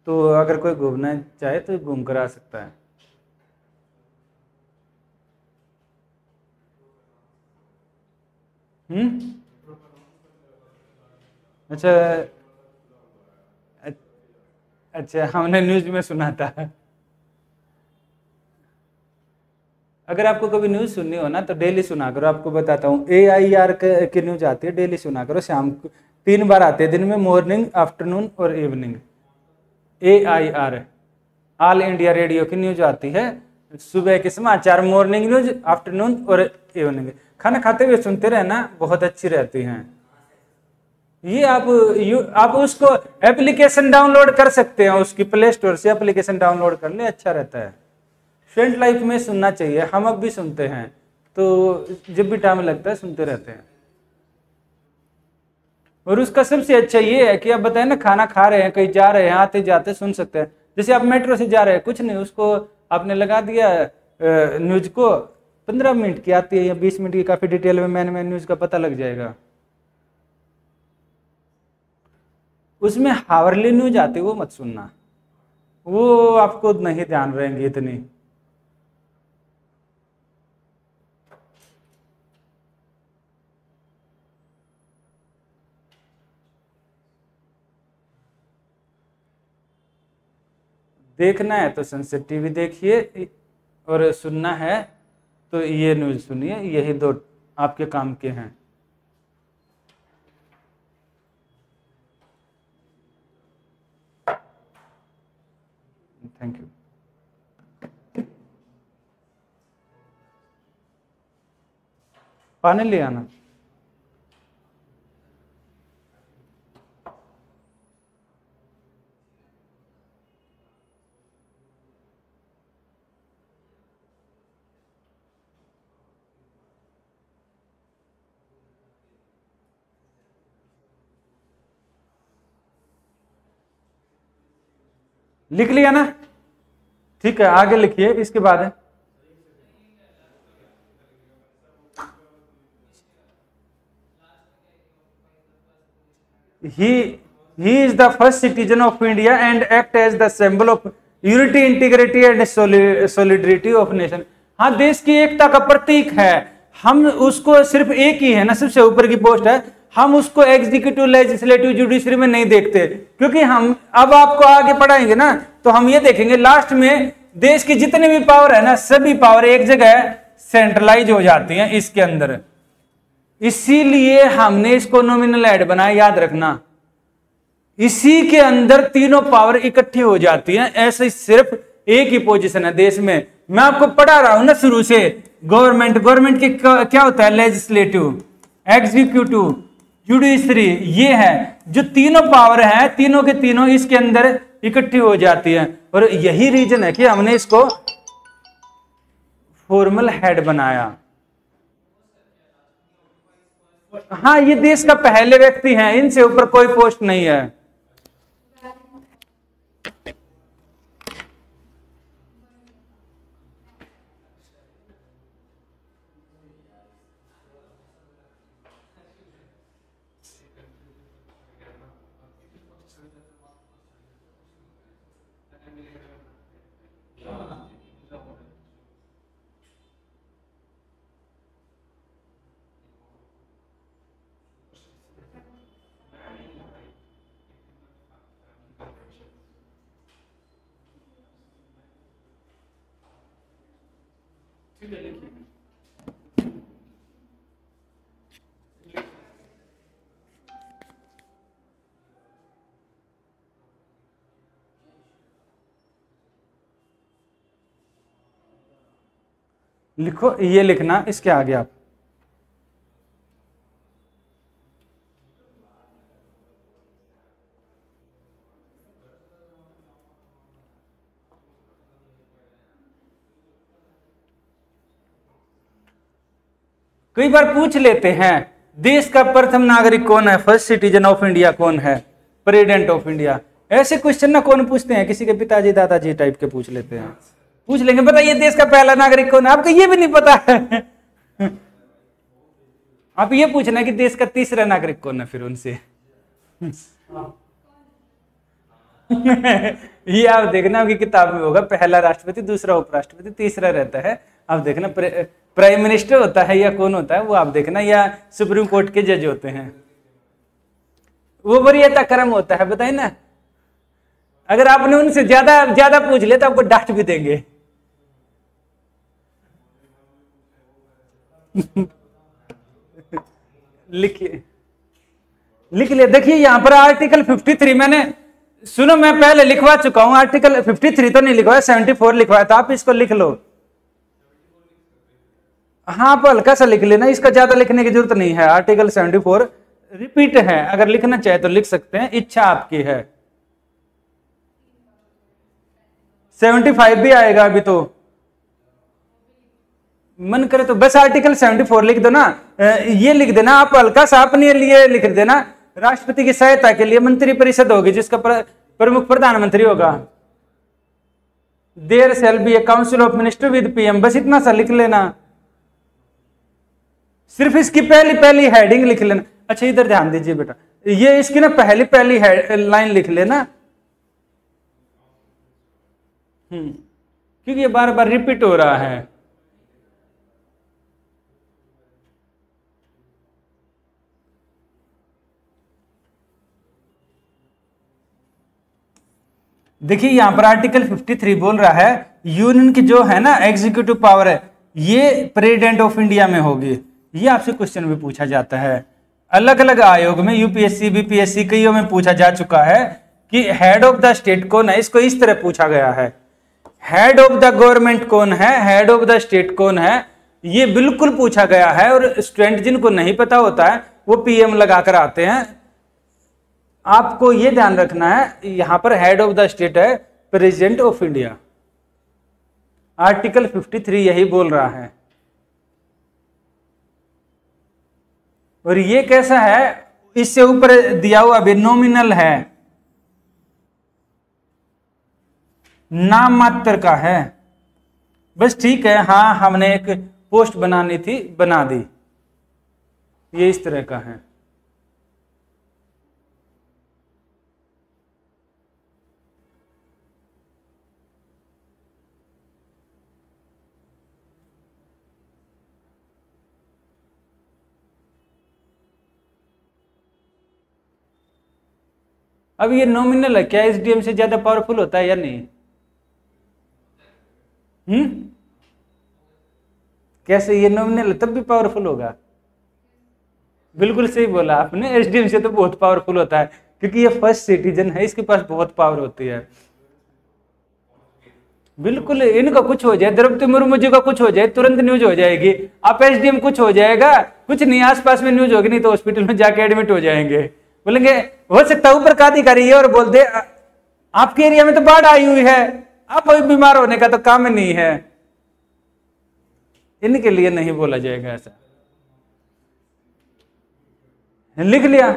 Speaker 1: तो अगर कोई घूमना चाहे तो घूम कर आ सकता है। अच्छा अच्छा, हमने न्यूज में सुना था। अगर आपको कभी न्यूज सुननी हो ना तो डेली सुना करो, आपको बताता हूँ। AIR की न्यूज आती है, डेली सुना करो, शाम को 3 बार आते हैं दिन में, मॉर्निंग, आफ्टरनून और evening. AIR all India radio की न्यूज आती है, सुबह के समाचार, मॉर्निंग न्यूज, आफ्टरनून और इवनिंग। खाना खाते हुए सुनते रहना, बहुत अच्छी रहती हैं ये। आप उसको एप्लीकेशन डाउनलोड कर सकते हैं, उसकी प्ले स्टोर से एप्लीकेशन डाउनलोड कर ले, अच्छा रहता है। स्टूडेंट लाइफ में सुनना चाहिए, हम अब भी सुनते हैं, तो जब भी टाइम लगता है सुनते रहते हैं। और उसका सबसे अच्छा ये है कि आप बताए ना, खाना खा रहे हैं, कहीं जा रहे हैं, आते जाते सुन सकते हैं। जैसे आप मेट्रो से जा रहे हैं, कुछ नहीं, उसको आपने लगा दिया न्यूज को, 15 मिनट की आती है या 20 मिनट की, काफी डिटेल में मैंने न्यूज का पता लग जाएगा। उसमें हावरली न्यूज आती है, वो मत सुनना, वो आपको नहीं ध्यान रहेंगी इतनी। देखना है तो सनसेट टीवी देखिए, और सुनना है तो ये न्यूज सुनिए, यही 2 आपके काम के हैं। Thank you. पानी ले आना। लिख लिया ना? ठीक है, आगे लिखिए इसके बाद है। he is the first citizen of India and act as the symbol of unity, integrity and solidarity of nation। हाँ, देश की एकता का प्रतीक है। हम उसको सिर्फ एक ही है ना, सबसे ऊपर की पोस्ट है, हम उसको एग्जीक्यूटिव, लेजिस्लेटिव, जुडिशरी में नहीं देखते, क्योंकि हम अब आपको आगे पढ़ाएंगे ना तो हम ये देखेंगे लास्ट में देश की जितनी भी पावर है ना, सभी पावर एक जगह सेंट्रलाइज हो जाती हैं इसके अंदर। इसीलिए हमने इसको नॉमिनल हेड बनाया, याद रखना। इसी के अंदर तीनों पावर इकट्ठी हो जाती हैं, ऐसे सिर्फ एक ही पोजीशन है देश में। मैं आपको पढ़ा रहा हूं ना शुरू से, गवर्नमेंट की क्या होता है, लेजिस्लेटिव, एग्जीक्यूटिव, जुडिशरी, ये है जो तीनों पावर है, तीनों के तीनों इसके अंदर इकट्ठी हो जाती है। और यही रीजन है कि हमने इसको फॉर्मल हेड बनाया। हाँ, ये देश का पहले व्यक्ति हैं, इनसे ऊपर कोई पोस्ट नहीं है। लिखो, ये लिखना इसके आगे आप। कई बार पूछ लेते हैं देश का प्रथम नागरिक कौन है, फर्स्ट सिटीजन ऑफ इंडिया कौन है, प्रेसिडेंट ऑफ इंडिया। ऐसे क्वेश्चन ना कौन पूछते हैं, किसी के पिताजी दादाजी टाइप के पूछ लेते हैं। पूछ लेंगे बताइए देश का पहला नागरिक कौन है, आपको ये भी नहीं पता है। आप ये पूछना है कि देश का तीसरा नागरिक कौन है, फिर उनसे ये आप देखना आपकी किताब में होगा, पहला राष्ट्रपति, दूसरा उपराष्ट्रपति, तीसरा रहता है। आप देखना प्राइम मिनिस्टर होता है या कौन होता है वो आप देखना, या सुप्रीम कोर्ट के जज होते हैं, वो वरीयता क्रम होता है, बताइए ना। अगर आपने उनसे ज्यादा पूछ लिया तो आपको डांट भी देंगे। लिखिए, लिख लिया। देखिए यहां पर आर्टिकल 53 मैंने, सुनो मैं पहले लिखवा चुका हूं, आर्टिकल 53 तो नहीं लिखवाया, 74 लिखवाया था, आप इसको लिख लो। हाँ, आप हल्का सा लिख लेना, इसका ज्यादा लिखने की जरूरत नहीं है। आर्टिकल 74 रिपीट है, अगर लिखना चाहे तो लिख सकते हैं, इच्छा आपकी है। 75 भी आएगा अभी तो, मन करे तो बस आर्टिकल 74 लिख दो ना। ये लिख देना आप हल्का सा अपने लिए लिख देना, राष्ट्रपति की सहायता के लिए मंत्री परिषद होगी जिसका प्रमुख प्रधानमंत्री होगा। There shall be a council of minister with PM, बस इतना सा लिख लेना। सिर्फ इसकी पहली हेडिंग लिख लेना। अच्छा इधर ध्यान दीजिए बेटा, ये इसकी ना पहली लाइन लिख लेना, क्योंकि ये बार बार रिपीट हो रहा है। देखिए यहां पर आर्टिकल 53 बोल रहा है यूनियन की जो है ना एग्जीक्यूटिव पावर है, ये प्रेसिडेंट ऑफ इंडिया में होगी। ये आपसे क्वेश्चन भी पूछा जाता है, अलग अलग आयोग में, यूपीएससी, बीपीएससी, कईयों में पूछा जा चुका है कि हेड ऑफ द स्टेट कौन है। इसको इस तरह पूछा गया है, हेड ऑफ द गवर्नमेंट कौन है, हेड ऑफ द स्टेट कौन है, ये बिल्कुल पूछा गया है। और स्टूडेंट जिनको नहीं पता होता है वो पीएम लगाकर आते हैं। आपको ये ध्यान रखना है, यहां पर हेड ऑफ द स्टेट है प्रेसिडेंट ऑफ इंडिया। आर्टिकल 53 यही बोल रहा है। और ये कैसा है, इससे ऊपर दिया हुआ भी नॉमिनल है, नाम मात्र का है, बस ठीक है। हाँ, हमने एक पोस्ट बनानी थी, बना दी, ये इस तरह का है। अब ये नॉमिनल है, क्या एसडीएम से ज्यादा पावरफुल होता है या नहीं? कैसे? ये नॉमिनल है तब भी पावरफुल होगा? बिल्कुल सही बोला आपने, एसडीएम से तो बहुत पावरफुल होता है, क्योंकि ये फर्स्ट सिटीजन है, इसके पास बहुत पावर होती है। बिल्कुल, इनका कुछ हो जाए, द्रौपदी मुर्मू जी का कुछ हो जाए, तुरंत न्यूज हो जाएगी। आप एसडीएम कुछ हो जाएगा, कुछ नहीं, आसपास में न्यूज होगी, नहीं तो हॉस्पिटल में जाके एडमिट हो जाएंगे। बोलेंगे हो सकता है ऊपर का अधिकारी है और बोल दे आपके एरिया में तो बाढ़ आई हुई है, आप अभी बीमार होने का तो काम नहीं है। इनके लिए नहीं बोला जाएगा ऐसा। लिख लिया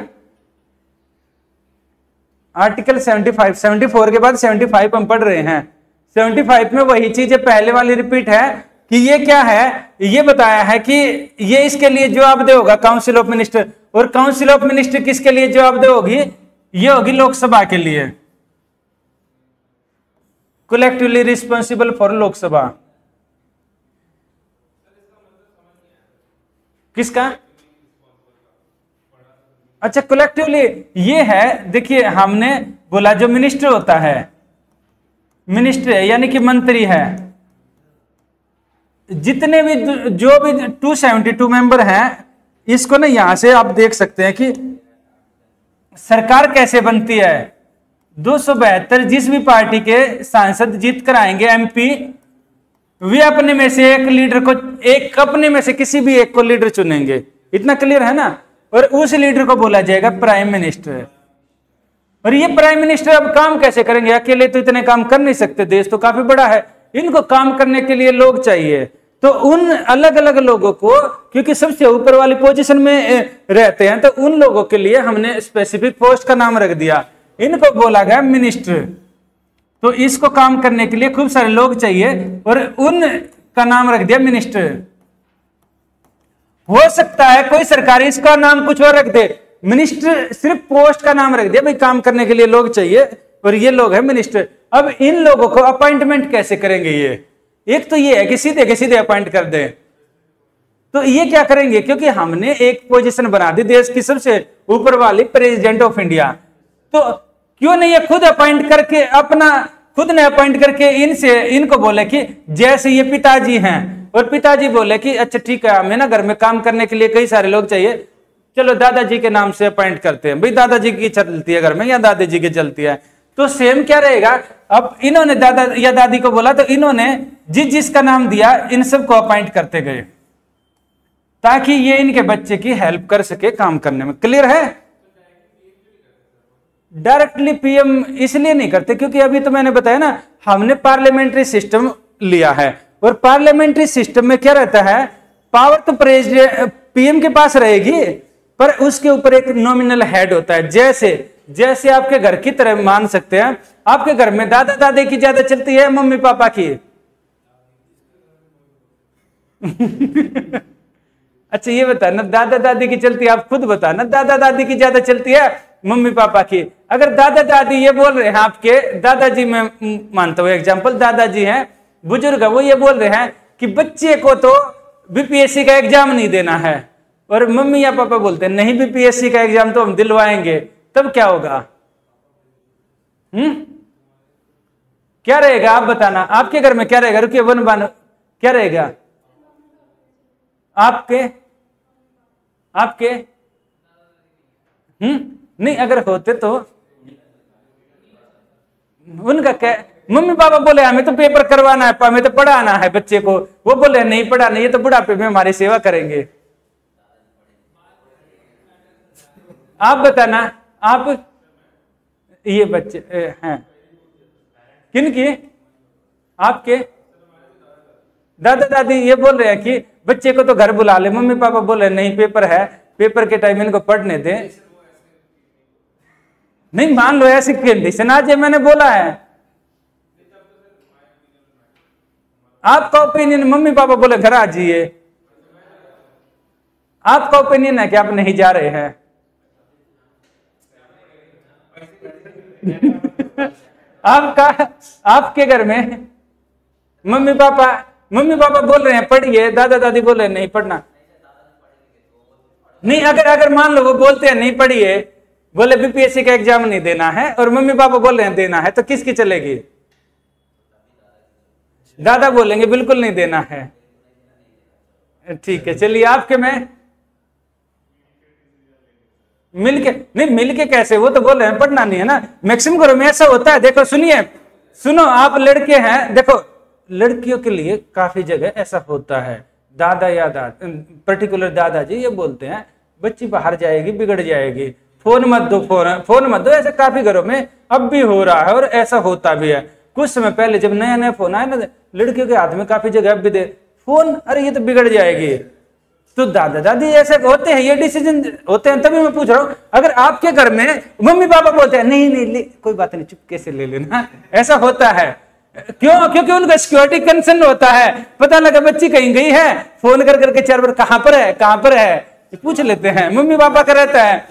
Speaker 1: आर्टिकल 75, 74 के बाद 75 हम पढ़ रहे हैं। 75 में वही चीजें पहले वाली रिपीट है कि ये क्या है, ये बताया है कि ये इसके लिए जवाबदेह होगा काउंसिल ऑफ मिनिस्टर, और काउंसिल ऑफ मिनिस्टर किसके लिए जवाबदेह होगी? ये होगी लोकसभा के लिए, कलेक्टिवली रिस्पॉन्सिबल फॉर लोकसभा। किसका? अच्छा, कलेक्टिवली ये है, देखिए हमने बोला जो मिनिस्टर होता है, मिनिस्टर है यानी कि मंत्री है, जितने भी जो भी 272 मेंबर हैं, इसको ना यहां से आप देख सकते हैं कि सरकार कैसे बनती है। 272 जिस भी पार्टी के सांसद जीत कर आएंगे, एमपी, वे अपने में से एक लीडर को, एक अपने में से किसी भी एक को लीडर चुनेंगे। इतना क्लियर है ना? और उस लीडर को बोला जाएगा प्राइम मिनिस्टर। और ये प्राइम मिनिस्टर अब काम कैसे करेंगे? अकेले तो इतने काम कर नहीं सकते, देश तो काफी बड़ा है, इनको काम करने के लिए लोग चाहिए। तो उन अलग अलग लोगों को, क्योंकि सबसे ऊपर वाली पोजीशन में रहते हैं, तो उन लोगों के लिए हमने स्पेसिफिक पोस्ट का नाम रख दिया, इनको बोला गया मिनिस्टर। तो इसको काम करने के लिए खूब सारे लोग चाहिए और उन का नाम रख दिया मिनिस्टर। हो सकता है कोई सरकार इसका नाम कुछ और रख दे, मिनिस्टर सिर्फ पोस्ट का नाम रख दिया, भाई काम करने के लिए लोग चाहिए और ये लोग है मिनिस्टर। अब इन लोगों को अपॉइंटमेंट कैसे करेंगे? ये एक तो ये है कि सीधे के सीधे अपॉइंट कर दें, तो ये क्या करेंगे? क्योंकि हमने एक पोजीशन बना दी देश की सबसे ऊपर वाली, प्रेसिडेंट ऑफ इंडिया, तो क्यों नहीं ये खुद अपॉइंट करके, अपना खुद ने अपॉइंट करके इनसे, इनको बोले कि जैसे ये पिताजी हैं और पिताजी बोले कि अच्छा ठीक है, हमें ना घर में काम करने के लिए कई सारे लोग चाहिए, चलो दादाजी के नाम से अपॉइंट करते हैं, भाई दादाजी की चलती है घर में या दादाजी की चलती है। तो सेम क्या रहेगा, अब इन्होंने दादा या दादी को बोला तो इन्होंने जिस जिसका नाम दिया इन सबको अपॉइंट करते गए, ताकि ये इनके बच्चे की हेल्प कर सके काम करने में। क्लियर है? डायरेक्टली पीएम इसलिए नहीं करते क्योंकि अभी तो मैंने बताया ना, हमने पार्लियामेंट्री सिस्टम लिया है, और पार्लियामेंट्री सिस्टम में क्या रहता है, पावर तो प्रेसिडेंट पीएम के पास रहेगी, पर उसके ऊपर एक नॉमिनल हेड होता है। जैसे आपके घर की तरह मान सकते हैं, आपके घर में दादा दादी की ज्यादा चलती है, मम्मी पापा की? अच्छा ये बताना, दादा दादी की चलती है, आप खुद बताना, दादा दादी की ज्यादा चलती है मम्मी पापा की? अगर दादा दादी ये बोल रहे हैं, आपके दादाजी, मैं मानता हूं एग्जाम्पल, दादाजी हैं, बुजुर्ग है, वो ये बोल रहे हैं कि बच्चे को तो बीपीएससी का एग्जाम नहीं देना है, और मम्मी या पापा बोलते हैं नहीं बीपीएससी का एग्जाम तो हम दिलवाएंगे, तब क्या होगा? क्या रहेगा आप बताना, आपके घर में क्या रहेगा? रुकिए, वन बान क्या रहेगा आपके नहीं, अगर होते तो उनका क्या? मम्मी पापा बोले हमें तो पेपर करवाना है, हमें तो पढ़ाना है बच्चे को, वो बोले नहीं पढ़ाना, ये तो बुढ़ापे में हमारी सेवा करेंगे। आप बताना, आप ये बच्चे हैं किनकी? आपके दादा दादी ये बोल रहे हैं कि बच्चे को तो घर बुला ले, मम्मी पापा बोल रहे नहीं पेपर है, पेपर के टाइम इनको पढ़ने दें। नहीं, मान लो ऐसी कंडीशन आज ये मैंने बोला है, आपका ओपिनियन, मम्मी पापा बोले घर आ जाइए, आपका ओपिनियन है कि आप नहीं जा रहे हैं। आपके घर में मम्मी पापा बोल रहे हैं पढ़िए, दादा दादी बोल रहे हैं नहीं पढ़ना। नहीं, अगर मान लो वो बोलते हैं नहीं पढ़िए, बोले बीपीएससी का एग्जाम नहीं देना है और मम्मी पापा बोल रहे हैं देना है, तो किसकी चलेगी? दादा बोलेंगे बिल्कुल नहीं देना है। ठीक है, चलिए आपके में मिलके नहीं, मिलके कैसे, वो तो बोल रहे हैं पढ़ना नहीं है ना। मैक्सिमम घरों में ऐसा होता है। देखो सुनिए, सुनो, आप लड़के हैं, देखो लड़कियों के लिए काफी जगह ऐसा होता है, दादा या पर्टिकुलर दादाजी ये बोलते हैं बच्ची बाहर जाएगी बिगड़ जाएगी, फोन मत दो, फोन मत दो। ऐसे काफी घरों में अब भी हो रहा है और ऐसा होता भी है। कुछ समय पहले जब नया नया फोन आया ना, लड़कियों के हाथ में काफी जगह अब भी दे फोन, अरे ये तो बिगड़ जाएगी। तो दादा दादी ऐसे होते हैं, ये डिसीजन होते हैं। तभी मैं पूछ रहा हूं, अगर आपके घर में मम्मी पापा बोलते हैं नहीं नहीं कोई बात नहीं चुपके से ले लेना, ऐसा होता है क्यों? क्योंकि उनका सिक्योरिटी कंसर्न होता है। पता लगा बच्ची कहीं गई है, फोन कर करके 4 बार कहां पर है, कहां पर है, पूछ लेते हैं। मम्मी पापा का रहता है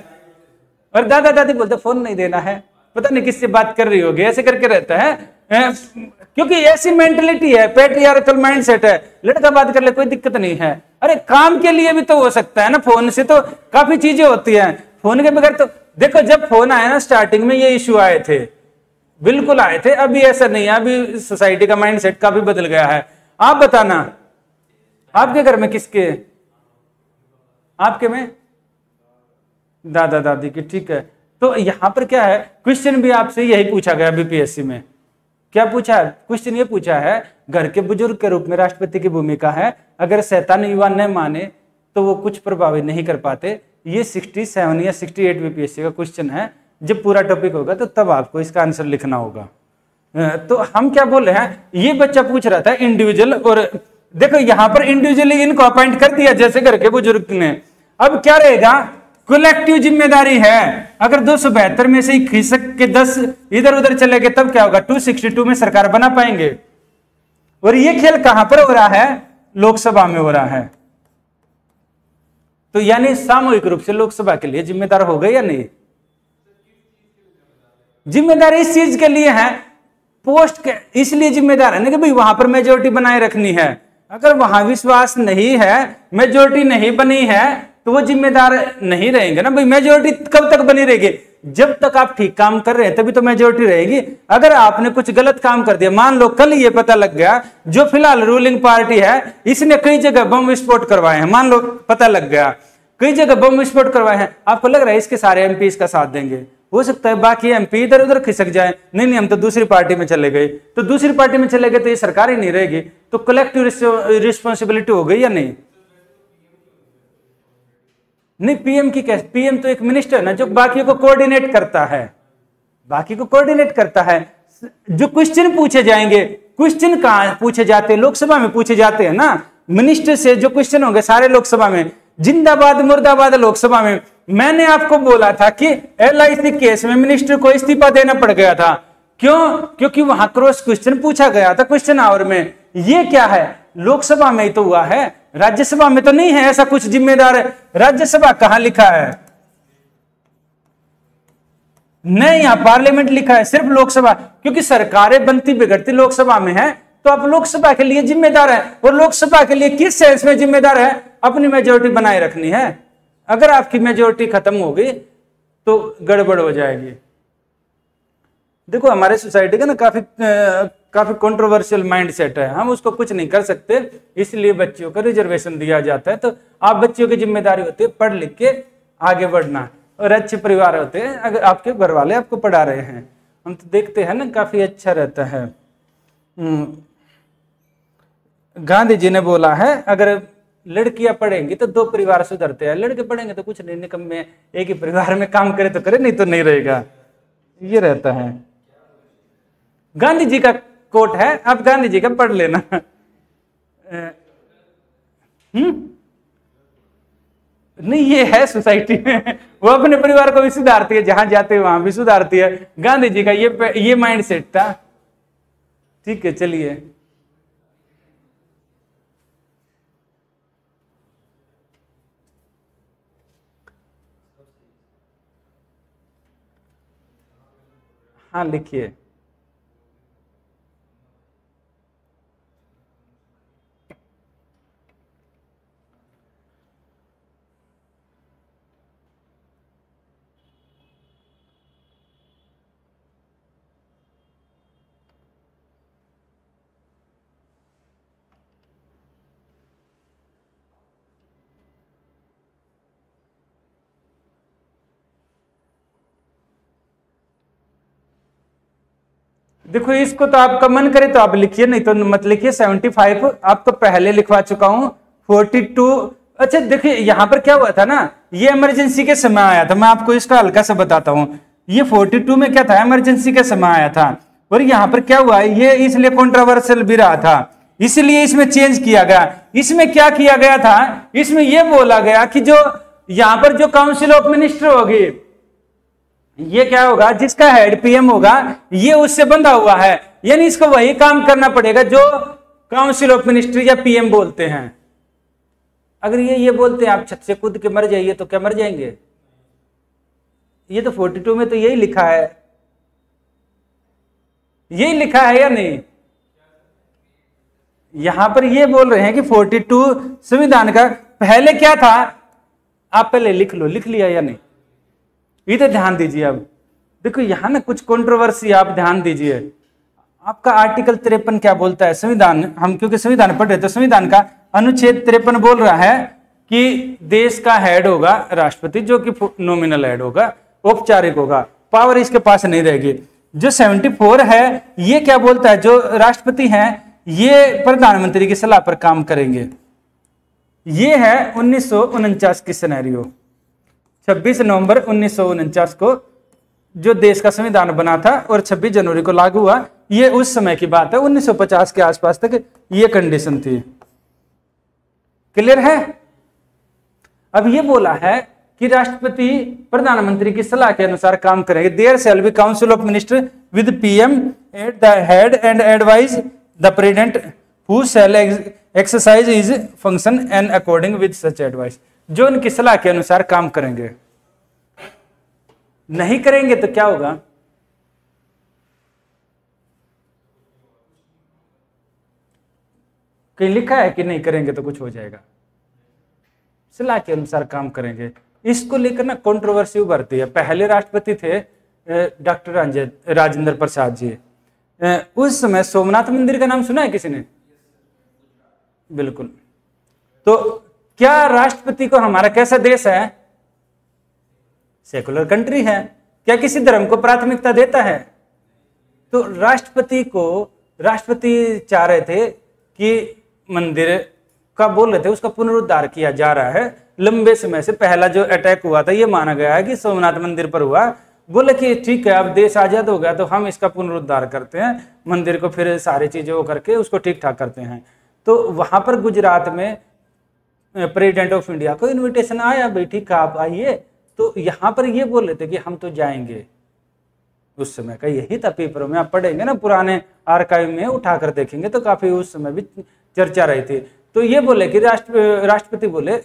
Speaker 1: और दादा दादी बोलते फोन नहीं देना है, पता नहीं किससे बात कर रही होगी, ऐसे करके रहता है। क्योंकि ऐसी मेंटेलिटी है, पैट्रियार्कल माइंडसेट है, लड़का बात कर ले कोई दिक्कत नहीं है। अरे काम के लिए भी तो हो सकता है ना, फोन से तो काफी चीजें होती हैं, फोन के बगैर तो। देखो जब फोन आया ना, स्टार्टिंग में ये इश्यू आए थे, बिल्कुल आए थे, अभी ऐसा नहीं है, अभी सोसाइटी का माइंडसेट काफी बदल गया है। आप बताना आपके घर में किसके, आपके में दादा दादी की, ठीक है। तो यहां पर क्या है, क्वेश्चन भी आपसे यही पूछा गया बीपीएससी में। क्या पूछा है क्वेश्चन? ये पूछा है घर के बुजुर्ग के रूप में राष्ट्रपति की भूमिका है, अगर शैतान युवा न माने तो वो कुछ प्रभावित नहीं कर पाते। ये 67 या 68 बीपीएससी का क्वेश्चन है। जब पूरा टॉपिक होगा तो तब आपको इसका आंसर लिखना होगा। तो हम क्या बोल रहे हैं, ये बच्चा पूछ रहा था इंडिविजुअल, और देखो यहां पर इंडिविजुअली इनको अपॉइंट कर दिया जैसे घर के बुजुर्ग ने। अब क्या रहेगा, कलेक्टिव जिम्मेदारी है। अगर 272 में से ही खिसक के 10 इधर उधर चले गए तब क्या होगा, 262 में सरकार बना पाएंगे। और ये खेल कहां पर हो रहा है, लोकसभा में हो रहा है। तो यानी सामूहिक रूप से लोकसभा के लिए जिम्मेदार हो गए या नहीं? जिम्मेदार इस चीज के लिए है, पोस्ट के इसलिए जिम्मेदार है ना कि भाई वहां पर मेजोरिटी बनाए रखनी है। अगर वहां विश्वास नहीं है, मेजोरिटी नहीं बनी है, तो वो जिम्मेदार नहीं रहेंगे ना भाई। मेजोरिटी कब तक बनी रहेगी, जब तक आप ठीक काम कर रहे हैं तभी तो मेजोरिटी रहेगी। अगर आपने कुछ गलत काम कर दिया, मान लो कल ये पता लग गया जो फिलहाल रूलिंग पार्टी है इसने कई जगह बम विस्फोट करवाए हैं, मान लो पता लग गया कई जगह बम विस्फोट करवाए हैं, आपको लग रहा है इसके सारे एमपी इसका साथ देंगे? हो सकता है बाकी एमपी इधर उधर खिसक जाए, नहीं नहीं हम तो दूसरी पार्टी में चले गए, तो दूसरी पार्टी में चले गए तो ये सरकार ही नहीं रहेगी। तो कलेक्टिव रिस्पॉन्सिबिलिटी हो गई या नहीं? नहीं, पीएम की कैसे, पीएम तो एक मिनिस्टर है ना जो बाकी को कोऑर्डिनेट करता है, बाकी को कोऑर्डिनेट करता है। जो क्वेश्चन पूछे जाएंगे, क्वेश्चन कहां पूछे जाते हैं, लोकसभा में पूछे जाते हैं ना। मिनिस्टर से जो क्वेश्चन होंगे सारे लोकसभा में, जिंदाबाद मुर्दाबाद लोकसभा में। मैंने आपको बोला था कि एलआईसी केस में मिनिस्टर को इस्तीफा देना पड़ गया था, क्यों? क्योंकि वहां क्रॉस क्वेश्चन पूछा गया था क्वेश्चन आवर में। ये क्या है, लोकसभा में ही तो हुआ है, राज्यसभा में तो नहीं है ऐसा कुछ जिम्मेदार है। राज्यसभा कहां लिखा है? नहीं, यहां पार्लियामेंट लिखा है, सिर्फ लोकसभा। क्योंकि सरकारें बनती बिगड़ती लोकसभा में है, तो आप लोकसभा के लिए जिम्मेदार है। और लोकसभा के लिए किस सेंस में जिम्मेदार है, अपनी मेजोरिटी बनाए रखनी है। अगर आपकी मेजोरिटी खत्म होगी तो गड़बड़ हो जाएगी। देखो हमारे सोसाइटी का ना काफी कंट्रोवर्शियल माइंडसेट है, हम उसको कुछ नहीं कर सकते, इसलिए बच्चियों को रिजर्वेशन दिया जाता है। तो आप बच्चियों की जिम्मेदारी होती है पढ़ लिख के आगे बढ़ना, और अच्छे परिवार होते हैं अगर आपके घर वाले आपको पढ़ा रहे हैं। हम तो देखते हैं ना काफी अच्छा रहता है। गांधी जी ने बोला है अगर लड़कियां पढ़ेंगी तो 2 परिवार सुधरते हैं, लड़के पढ़ेंगे तो कुछ नहीं, निकम्मे एक ही परिवार में काम करे तो करे, नहीं तो नहीं रहेगा। ये रहता है, गांधी जी का कोट है, आप गांधी जी का पढ़ लेना। नहीं, ये है सोसाइटी में, वो अपने परिवार को भी सुधारती है, जहां जाते हैं वहां भी सुधारती है। गांधी जी का ये माइंडसेट था। ठीक है, चलिए हाँ लिखिए। देखो इसको तो आपका मन करे तो आप लिखिए, नहीं तो मत लिखिए। 75 आपको पहले लिखवा चुका हूं। 42, अच्छा देखिए यहां पर क्या हुआ था ना, ये इमरजेंसी के समय आया था। मैं आपको इसका हल्का सा बताता हूं। ये 42 में क्या था, इमरजेंसी के समय आया था। और यहां पर क्या हुआ, ये इसलिए कंट्रोवर्शियल भी रहा था, इसलिए इसमें चेंज किया गया। इसमें क्या किया गया था, इसमें यह बोला गया कि जो यहां पर जो काउंसिल ऑफ मिनिस्टर होगी, ये क्या होगा, जिसका हेड पीएम होगा, ये उससे बंधा हुआ है, यानी इसको वही काम करना पड़ेगा जो काउंसिल ऑफ मिनिस्टर या पीएम बोलते हैं। अगर ये बोलते हैं आप छत से कूद के मर जाइए, तो क्या मर जाएंगे? ये तो 42 में तो यही लिखा है, यही लिखा है या नहीं? यहां पर ये बोल रहे हैं कि 42 संविधान का पहले क्या था, आप पहले लिख लो, लिख लिया या नहीं? इधर ध्यान दीजिए। अब देखो यहां ना कुछ कंट्रोवर्सी, आप ध्यान दीजिए। आपका आर्टिकल 53 क्या बोलता है, संविधान, हम क्योंकि संविधान पढ़ रहे तो संविधान का अनुच्छेद 53 बोल रहा है कि देश का हेड होगा राष्ट्रपति, जो कि नॉमिनल हेड होगा, औपचारिक होगा, पावर इसके पास नहीं रहेगी। जो 74 है ये क्या बोलता है, जो राष्ट्रपति हैं ये प्रधानमंत्री की सलाह पर काम करेंगे। ये है 1949 की सिनेरियो। 26 नवंबर 1949 को जो देश का संविधान बना था और 26 जनवरी को लागू हुआ, ये उस समय की बात है। 1950 के आसपास तक ये कंडीशन थी। क्लियर है? अब ये बोला है कि राष्ट्रपति प्रधानमंत्री की सलाह के अनुसार काम करेंगे। There shall be council of minister with PM at the head and advise the president who shall exercise his function and according with such advice. जो उनकी सलाह के अनुसार काम करेंगे। नहीं करेंगे तो क्या होगा? कहीं लिखा है कि नहीं करेंगे तो कुछ हो जाएगा? सलाह के अनुसार काम करेंगे। इसको लेकर ना कंट्रोवर्सी उभरती है। पहले राष्ट्रपति थे डॉक्टर राजेंद्र प्रसाद जी। उस समय सोमनाथ मंदिर का नाम सुना है किसी ने? बिल्कुल। तो क्या राष्ट्रपति को, हमारा कैसा देश है, सेकुलर कंट्री है, क्या किसी धर्म को प्राथमिकता देता है? तो राष्ट्रपति चाह रहे थे कि मंदिर का बोल रहे थे उसका पुनरुद्धार किया जा रहा है। लंबे समय से पहला जो अटैक हुआ था ये माना गया है कि सोमनाथ मंदिर पर हुआ। बोले कि ठीक है अब देश आजाद हो गया तो हम इसका पुनरुद्धार करते हैं, मंदिर को फिर सारी चीजें वो करके उसको ठीक ठाक करते हैं। तो वहां पर गुजरात में प्रेसिडेंट ऑफ इंडिया को इनविटेशन आया, भाई ठीक है आप आइए। तो यहाँ पर ये बोल रहे थे कि हम तो जाएंगे। उस समय का यही था, पेपरों में आप पढ़ेंगे ना, पुराने आर्काइव में उठाकर देखेंगे तो काफी उस समय भी चर्चा रही थी। तो ये बोले कि राष्ट्रपति बोले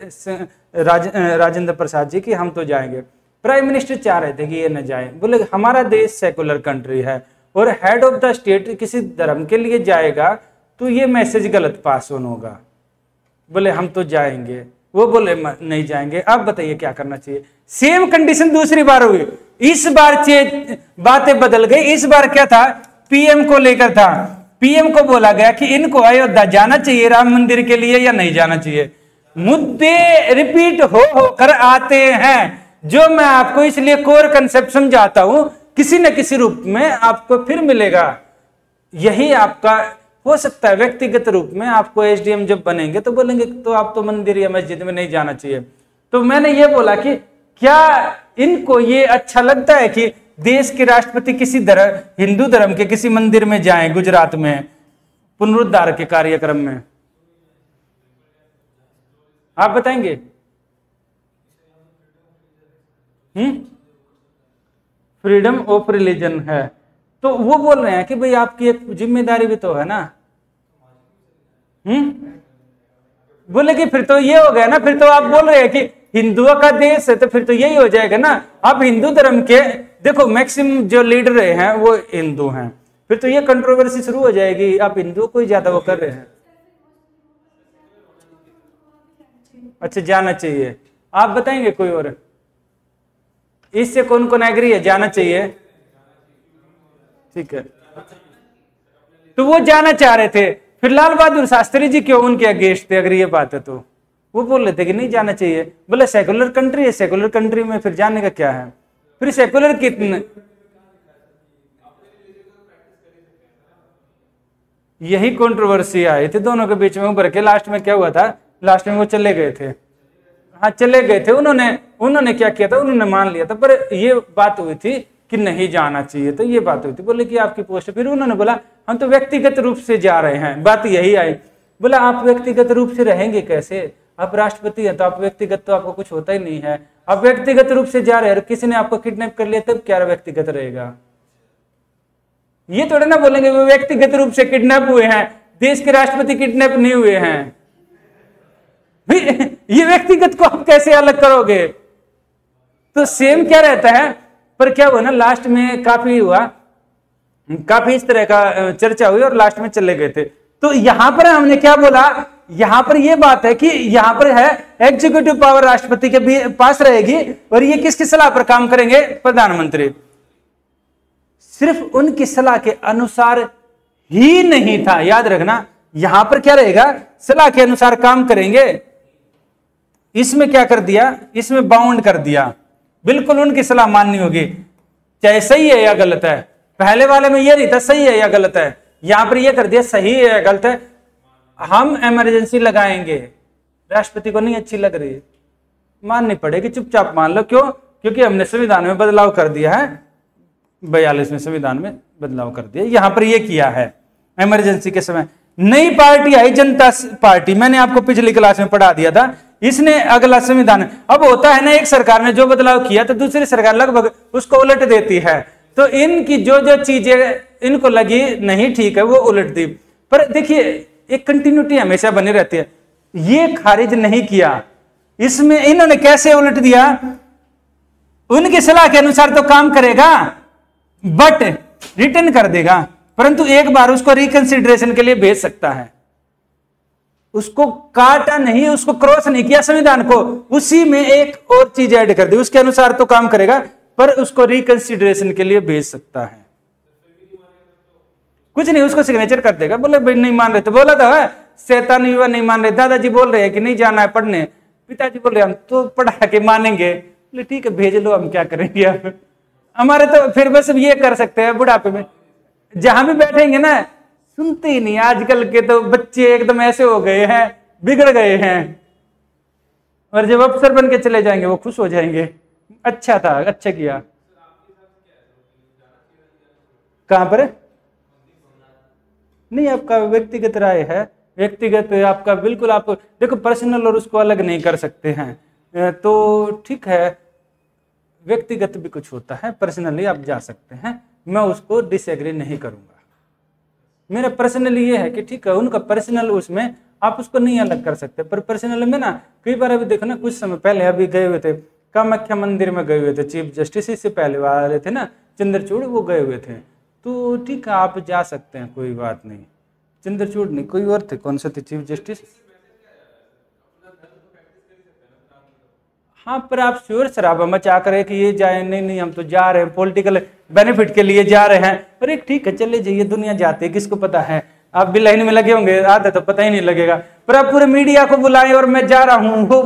Speaker 1: राजेंद्र प्रसाद जी कि हम तो जाएंगे। प्राइम मिनिस्टर चाह रहे थे कि ये न जाए। बोले हमारा देश सेकुलर कंट्री है और हेड ऑफ द स्टेट किसी धर्म के लिए जाएगा तो ये मैसेज गलत पास ऑन होगा। बोले हम तो जाएंगे। वो बोले नहीं जाएंगे। अब बताइए क्या करना चाहिए? सेम कंडीशन दूसरी बार हुई। इस बार बातें बदल गई। इस बार क्या था, पीएम को लेकर था। पीएम को बोला गया कि इनको अयोध्या जाना चाहिए राम मंदिर के लिए या नहीं जाना चाहिए। मुद्दे रिपीट हो कर आते हैं, जो मैं आपको इसलिए कोर कंसेप्ट समझाता हूं, किसी न किसी रूप में आपको फिर मिलेगा। यही आपका हो सकता है व्यक्तिगत रूप में आपको एसडीएम जब बनेंगे तो बोलेंगे तो आप तो मंदिर या मस्जिद में नहीं जाना चाहिए। तो मैंने ये बोला कि क्या इनको ये अच्छा लगता है कि देश के राष्ट्रपति किसी हिंदू धर्म के किसी मंदिर में जाएं गुजरात में पुनरुद्धार के कार्यक्रम में? आप बताएंगे? फ्रीडम ऑफ रिलीजन है। तो वो बोल रहे हैं कि भाई आपकी एक जिम्मेदारी भी तो है ना। बोले कि फिर तो ये हो गया ना, फिर तो आप बोल रहे हैं कि हिंदुओं का देश है तो फिर तो यही हो जाएगा ना। अब हिंदू धर्म के देखो मैक्सिमम जो लीडर रहे हैं वो हिंदू हैं, फिर तो ये कंट्रोवर्सी शुरू हो जाएगी। आप हिंदुओं को ही ज्यादा वो कर रहे हैं। अच्छा जाना चाहिए। आप बताएंगे कोई और? इससे कौन कौन एग्री है जाना चाहिए? ठीक है। तो वो जाना चाह रहे थे, फिर लाल बहादुर शास्त्री जी क्यों उनके अगेंस्ट थे? अगर ये बात है तो वो बोल रहे थे कि नहीं जाना चाहिए। बोले सेकुलर कंट्री है, सेकुलर कंट्री में फिर जाने का क्या है? फिर सेकुलर कितने यही कंट्रोवर्सी आई थी दोनों के बीच में उभर के। लास्ट में क्या हुआ था, लास्ट में वो चले गए थे। हाँ चले गए थे, उन्होंने क्या किया था, उन्होंने मान लिया था, पर ये बात हुई थी कि नहीं जाना चाहिए, तो ये बात हुई थी। बोले कि आपकी पोस्ट, फिर उन्होंने बोला हम तो व्यक्तिगत रूप से जा रहे हैं, बात यही आई। बोला आप व्यक्तिगत रूप से रहेंगे कैसे, आप राष्ट्रपति हैं तो आप व्यक्तिगत, तो आपको कुछ होता ही नहीं है, आप व्यक्तिगत रूप से जा रहे हैं, किसी ने आपको किडनैप कर लिया तब क्या व्यक्तिगत रहेगा। ये थोड़ा ना बोलेंगे वो व्यक्तिगत रूप से किडनैप हुए हैं, देश के राष्ट्रपति किडनैप नहीं हुए हैं। ये व्यक्तिगत को आप कैसे अलग करोगे। तो सेम क्या रहता है, पर क्या हुआ ना, लास्ट में काफी हुआ, काफी इस तरह का चर्चा हुई और लास्ट में चले गए थे। तो यहां पर हमने क्या बोला, यहां पर यह बात है कि यहां पर है एग्जीक्यूटिव पावर राष्ट्रपति के पास रहेगी, और ये किसकी सलाह पर काम करेंगे, प्रधानमंत्री। सिर्फ उनकी सलाह के अनुसार ही नहीं था, याद रखना, यहां पर क्या रहेगा, सलाह के अनुसार काम करेंगे। इसमें क्या कर दिया, इसमें बाउंड कर दिया, बिल्कुल उनकी सलाह माननी होगी, चाहे सही है या गलत है। पहले वाले में यह नहीं था सही है या गलत है, यहां पर यह कर दिया सही है या गलत है। हम इमरजेंसी लगाएंगे, राष्ट्रपति को नहीं अच्छी लग रही, माननी पड़ेगी, चुपचाप मान लो। क्यों, क्योंकि हमने संविधान में बदलाव कर दिया है, 42वें संविधान में बदलाव कर दिया, यहां पर यह किया है। इमरजेंसी के समय नई पार्टी आई, जनता पार्टी, मैंने आपको पिछली क्लास में पढ़ा दिया था, इसने अगला संविधान, अब होता है ना, एक सरकार ने जो बदलाव किया तो दूसरी सरकार लगभग उसको उलट देती है। तो इनकी जो जो चीजें इनको लगी नहीं ठीक है वो उलट दी। पर देखिए एक कंटिन्यूटी हमेशा बनी रहती है, ये खारिज नहीं किया, इसमें इन्होंने कैसे उलट दिया, उनकी सलाह के अनुसार तो काम करेगा बट रिटर्न कर देगा, परंतु एक बार उसको रिकंसिडरेशन के लिए भेज सकता है। उसको काटा नहीं, उसको क्रॉस नहीं किया संविधान को, उसी में एक और चीज ऐड कर दी, उसके अनुसार तो काम करेगा पर उसको रिकंसिडरेशन के लिए भेज सकता है। कुछ नहीं, उसको सिग्नेचर कर देगा। बोले भाई नहीं मान रहे, तो बोला था शैतान युवा नहीं मान रहे, दादाजी बोल रहे हैं कि नहीं जाना है पढ़ने, पिताजी बोल रहे हम तो पढ़ा के मानेंगे। बोले ठीक है भेज लो, हम क्या करेंगे अब, हमारे तो फिर बस ये कर सकते हैं बुढ़ापे में, जहां भी बैठेंगे ना सुनते ही नहीं। आजकल के तो बच्चे एकदम ऐसे हो गए हैं, बिगड़ गए हैं, और जब अफसर बन के चले जाएंगे वो खुश हो जाएंगे, अच्छा था, अच्छा किया। कहां पर नहीं, आपका व्यक्तिगत राय है, व्यक्तिगत आपका बिल्कुल, आप देखो पर्सनल और उसको अलग नहीं कर सकते हैं, तो ठीक है, व्यक्तिगत भी कुछ होता है, पर्सनली आप जा सकते हैं, मैं उसको डिसएग्री नहीं करूंगा। मेरा पर्सनली ये है कि ठीक है, उनका पर्सनल उसमें आप उसको नहीं अलग कर सकते, पर पर्सनल में ना कई बार अभी देखो ना, कुछ समय पहले अभी गए हुए थे कामाख्या मंदिर में, गए हुए थे चीफ जस्टिस, इससे पहले वाले थे ना चंद्रचूड़, वो गए हुए थे, तो ठीक है आप जा सकते हैं, कोई बात नहीं। चंद्रचूड़ नहीं, कोई और थे, कौन से थे चीफ जस्टिस, हाँ, पर आप शोर शराबा मचा करे कि ये जाए, नहीं नहीं हम तो जा रहे हैं पॉलिटिकल बेनिफिट के लिए जा रहे हैं, अरे ठीक है चले जाइए, दुनिया जाती है, किसको पता है, आप भी लाइन में लगे होंगे, आते तो पता ही नहीं लगेगा, पर आप पूरे मीडिया को बुलाएं और मैं जा रहा हूं, वो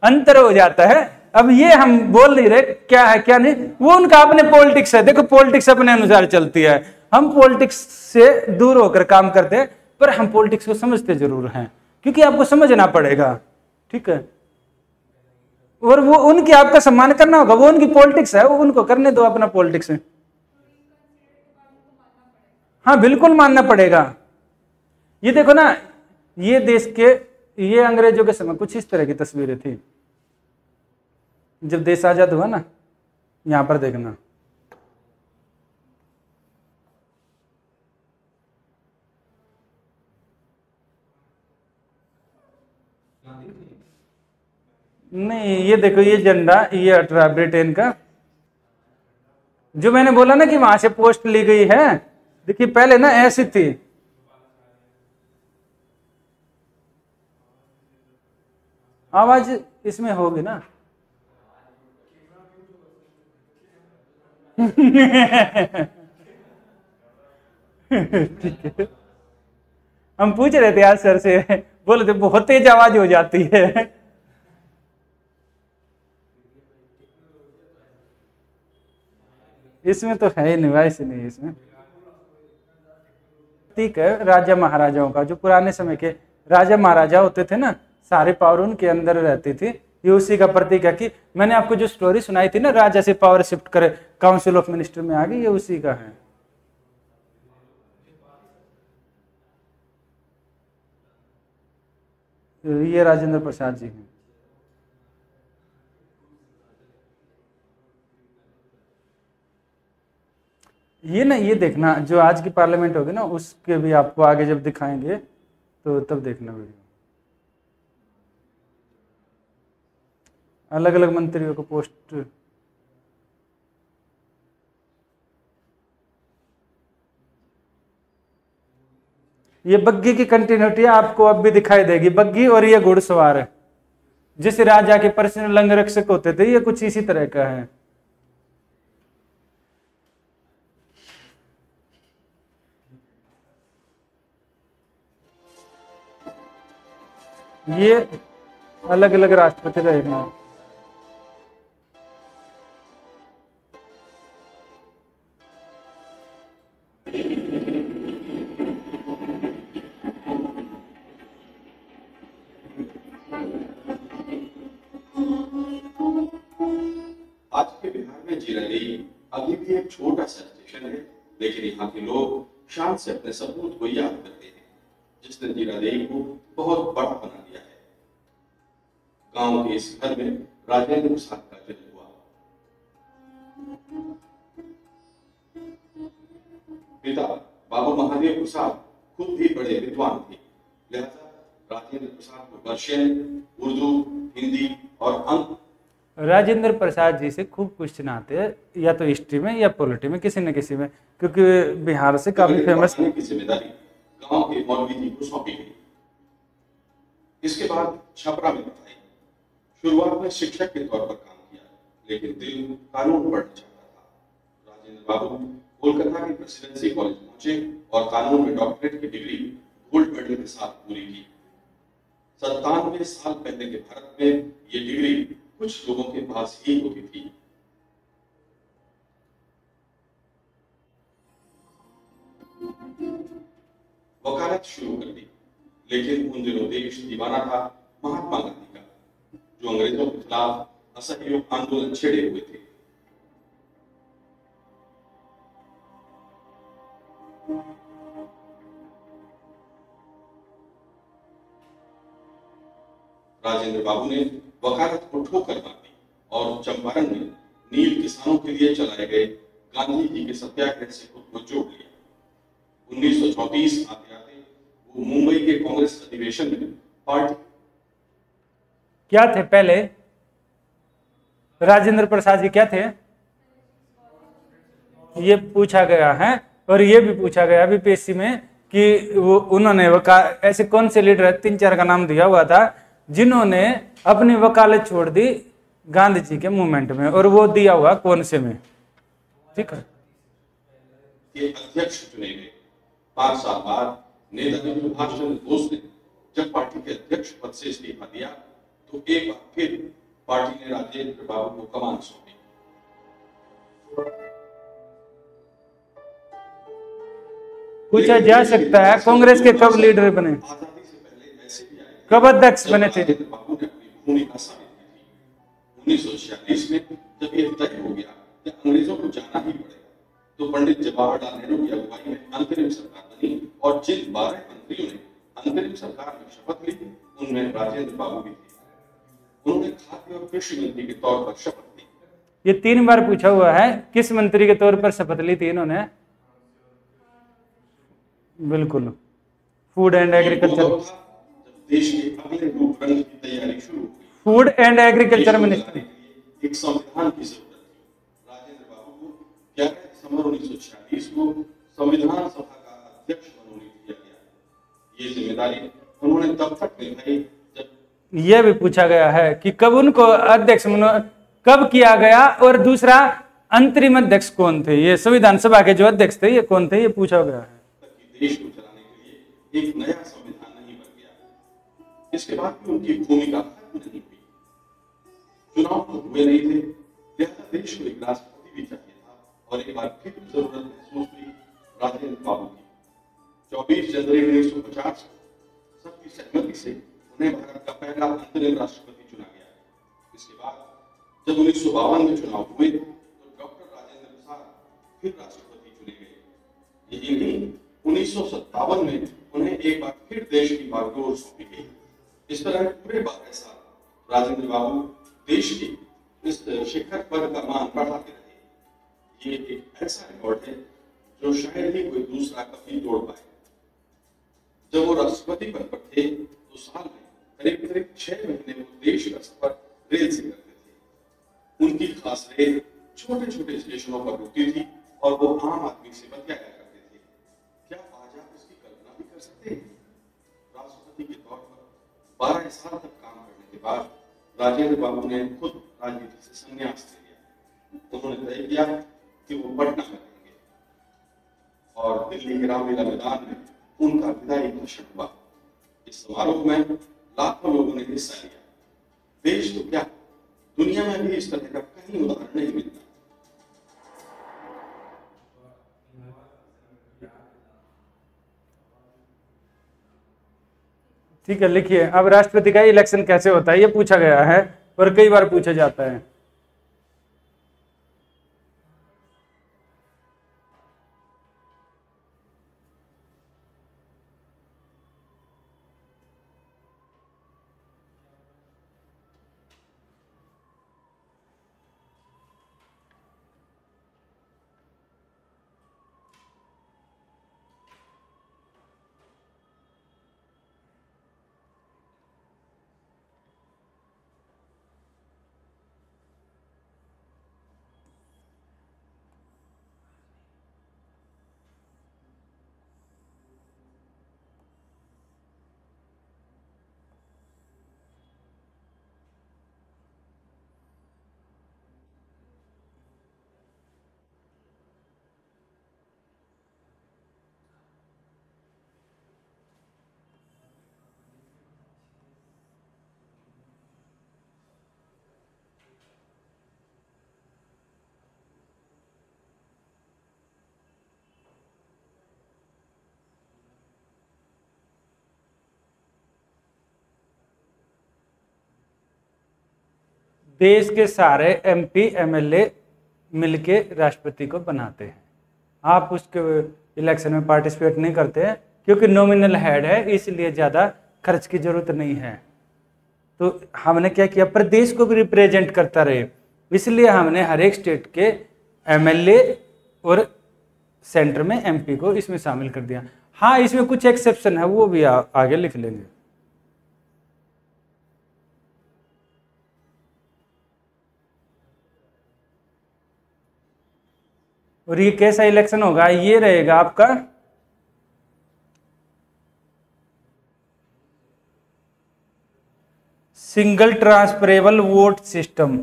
Speaker 1: अंतर हो जाता है। अब ये हम बोल नहीं रहे क्या है क्या नहीं, वो उनका अपने पॉलिटिक्स है, देखो पॉलिटिक्स अपने अनुसार चलती है, हम पॉलिटिक्स से दूर होकर काम करते हैं, पर हम पॉलिटिक्स को समझते जरूर हैं, क्योंकि आपको समझना पड़ेगा, ठीक है, और वो उनकी आपका सम्मान करना होगा, वो उनकी पॉलिटिक्स है, वो उनको करने दो अपना पॉलिटिक्स में। हाँ बिल्कुल मानना पड़ेगा। ये देखो ना, ये देश के, ये अंग्रेजों के समय कुछ इस तरह की तस्वीरें थी, जब देश आजाद हुआ ना, यहां पर देखना, नहीं ये देखो, ये झंडा ये हट रहा ब्रिटेन का, जो मैंने बोला ना कि वहां से पोस्ट ली गई है, देखिए पहले ना ऐसी थी, आवाज इसमें होगी ना ठीक है, हम पूछ रहे थे आज सर से, बोले थे बहुत तेज आवाज हो जाती है, इसमें तो है ही नहीं, वैसे नहीं इसमें, प्रतीक है राजा महाराजाओं का। जो पुराने समय के राजा महाराजा होते थे ना, सारे पावर उनके अंदर रहती थी। ये उसी का प्रतीक है कि मैंने आपको जो स्टोरी सुनाई थी ना, राजा से पावर शिफ्ट करे, काउंसिल ऑफ मिनिस्टर में आ गई, ये उसी का है। ये राजेंद्र प्रसाद जी हैं। ये ना, ये देखना जो आज की पार्लियामेंट होगी ना, उसके भी आपको आगे जब दिखाएंगे तो तब देखना वीडियो। अलग अलग मंत्रियों को पोस्ट, ये बग्घी की कंटिन्यूटी आपको अब भी दिखाई देगी। बग्घी और ये घुड़सवार है, जैसे राजा के पर्सनल अंगरक्षक होते थे, ये कुछ इसी तरह का है। ये अलग अलग राष्ट्रपति रहे हैं।
Speaker 2: आज के बिहार में जीरादेई अभी भी एक छोटा सा स्टेशन है, लेकिन यहाँ के लोग शान से अपने सपूत को याद करते हैं, जिसने जीरादेई को बहुत बड़ा बना दिया है। गांव के इस घर में राजेंद्र प्रसाद का जन्म हुआ। पिता बाबू महादेव प्रसाद खुद भी बड़े विद्वान थे, लिहाजा राजेंद्र प्रसाद को पर्शियन, उर्दू, हिंदी और अंक।
Speaker 1: राजेंद्र प्रसाद जी से खूब क्वेश्चन आते हैं, या तो हिस्ट्री में या पॉलिटी में, किसी न किसी में, क्योंकि बिहार से काफी फेमस
Speaker 2: की जिम्मेदारी गांव के मौलवी जी को सौंपी गई। इसके बाद छपरा में पढ़ाई। शुरुआत में शिक्षक के तौर पर काम किया, लेकिन दिल कानून पढ़ना चाहता था। राजेंद्र बाबू कोलकाता के प्रेसिडेंसी कॉलेज पहुंचे और कानून में डॉक्टरेट की डिग्री गोल्ड मेडल के साथ पूरी की। 97 साल पहले के भारत में ये डिग्री कुछ लोगों के पास ही होती थी। वकालत शुरू कर दी, लेकिन उन दिनों देश दीवाना था महात्मा गांधी का, जो अंग्रेजों के खिलाफ असहयोग आंदोलन छेड़े हुए थे। राजेंद्र बाबू ने वकालत को ठोकर मार दी और चंपारण में नील किसानों के लिए चलाए गए गांधी जी के सत्याग्रह से खुद को जोड़ लिया। 1934 आते आते वो मुंबई के कांग्रेस अधिवेशन में पार्टी
Speaker 1: क्या थे पहले, राजेंद्र प्रसाद जी क्या थे, ये पूछा गया है। और ये भी पूछा गया अभी पीएससी में कि वो उन्होंने ऐसे कौन से लीडर, 3-4 का नाम दिया हुआ था, जिन्होंने अपनी वकालत छोड़ दी गांधी जी के मूवमेंट में, और वो दिया हुआ कौन से में, ठीक है।
Speaker 2: के अध्यक्ष चुने गए। 5 साल बाद नेताजी सुभाष चंद्र बोस ने जब पार्टी के अध्यक्ष पद से इस्तीफा दिया, तो एक बार फिर पार्टी ने राजेंद्र बाबू को कमान सौंपी।
Speaker 1: पूछा जा सकता है कांग्रेस के कब लीडर बने,
Speaker 2: आजादी से पहले ऐसे भी आए,
Speaker 1: कब अध्यक्ष बने थे।
Speaker 2: बाबू ने अपनी भूमिका साबित की थी। 1946 में जब ये तय हो गया कि अंग्रेजों को जाना ही पड़ेगा, तो पंडित जवाहरलाल नेहरू की अगुवाई में अंतरिम सरकार बनी और जिन 12 मंत्रियों ने अंतरिम सरकार में शपथ ली, उनमें राजेंद्र बाबू भी थे। उन्होंने खाद्य और कृषि मंत्री के तौर पर शपथ ली।
Speaker 1: ये 3 बार पूछा हुआ है, किस मंत्री के तौर पर शपथ ली थी इन्होंने। बिल्कुल, फूड एंड एग्रीकल्चर,
Speaker 2: देश के अगले रूप रंग की तैयारी शुरू हुई।
Speaker 1: फूड एंड एग्रीकल्चर मिनिस्टर,
Speaker 2: एक संविधान की जरूरत थी। राजेंद्र बाबू को 11 दिसंबर 1946 को संविधान सभा का अध्यक्ष मनोनीत किया गया। ये जिम्मेदारी उन्होंने तब तक निभाई जब,
Speaker 1: यह भी पूछा गया है कि कब उनको अध्यक्ष कब किया गया, और दूसरा अंतरिम अध्यक्ष कौन थे। ये संविधान सभा के जो अध्यक्ष थे ये कौन थे, ये पूछा गया है।
Speaker 2: देश को चलाने के लिए एक नया संविधान नहीं बन गया। इसके बाद भी उनकी भूमिका खत्म नहीं हुई। चुनाव तो हुए नहीं थे, लिहाजा देश को एक राष्ट्रपति भी चाहिए था, और एक बार फिर जरूरत महसूस हुई राजेंद्र बाबू की। 24 जनवरी 1950 सबकी सहमति से उन्हें भारत का पहला अंतरिम राष्ट्रपति चुना गया। इसके बाद जब 1952 में चुनाव हुए तो डॉक्टर राजेंद्र प्रसाद फिर राष्ट्रपति चुने गए। यही नहीं, 1957 में उन्हें एक बार फिर देश की बागडोर सौंपी गई। इस तरह पूरे 12 साल राजेंद्र बाबू देश के इस शिखर पद का मान बढ़ाते रहे। ये एक ऐसा रिकॉर्ड है जो शायद ही कोई दूसरा कभी तोड़ पाए। जब वो राष्ट्रपति पद पर थे तो साल में करीब 6 महीने वो देश का सफर रेल से करते थे। उनकी खास रेल छोटे छोटे स्टेशनों पर रुकती थी और वो आम आदमी से बतियाया करते थे। क्या आज आप इसकी कल्पना भी कर सकते हैं? राष्ट्रपति के तौर पर 12 साल तक काम करने के बाद राजेंद्र बाबू ने खुद राजनीति से संन्यास ले लिया। उन्होंने तय किया कि वो पटना में रहेंगे और दिल्ली के रामलीला मैदान में उनका विदाई भाषण हुआ। इस समारोह में लाखों लोगों ने हिस्सा लिया। देश तो क्या, दुनिया में भी इस तरह का कहीं उदाहरण नहीं मिलता।
Speaker 1: ठीक है, लिखिए। अब राष्ट्रपति का इलेक्शन कैसे होता है ये पूछा गया है और कई बार पूछा जाता है। देश के सारे एमपी एमएलए मिलके राष्ट्रपति को बनाते हैं। आप उसके इलेक्शन में पार्टिसिपेट नहीं करते हैं क्योंकि नॉमिनल हेड है, इसलिए ज़्यादा खर्च की जरूरत नहीं है। तो हमने क्या किया, प्रदेश को भी रिप्रेजेंट करता रहे, इसलिए हमने हर एक स्टेट के एमएलए और सेंटर में एमपी को इसमें शामिल कर दिया। हाँ, इसमें कुछ एक्सेप्शन है, वो भी आगे लिख लेंगे। और ये कैसा इलेक्शन होगा, ये रहेगा आपका सिंगल ट्रांसफरेबल वोट सिस्टम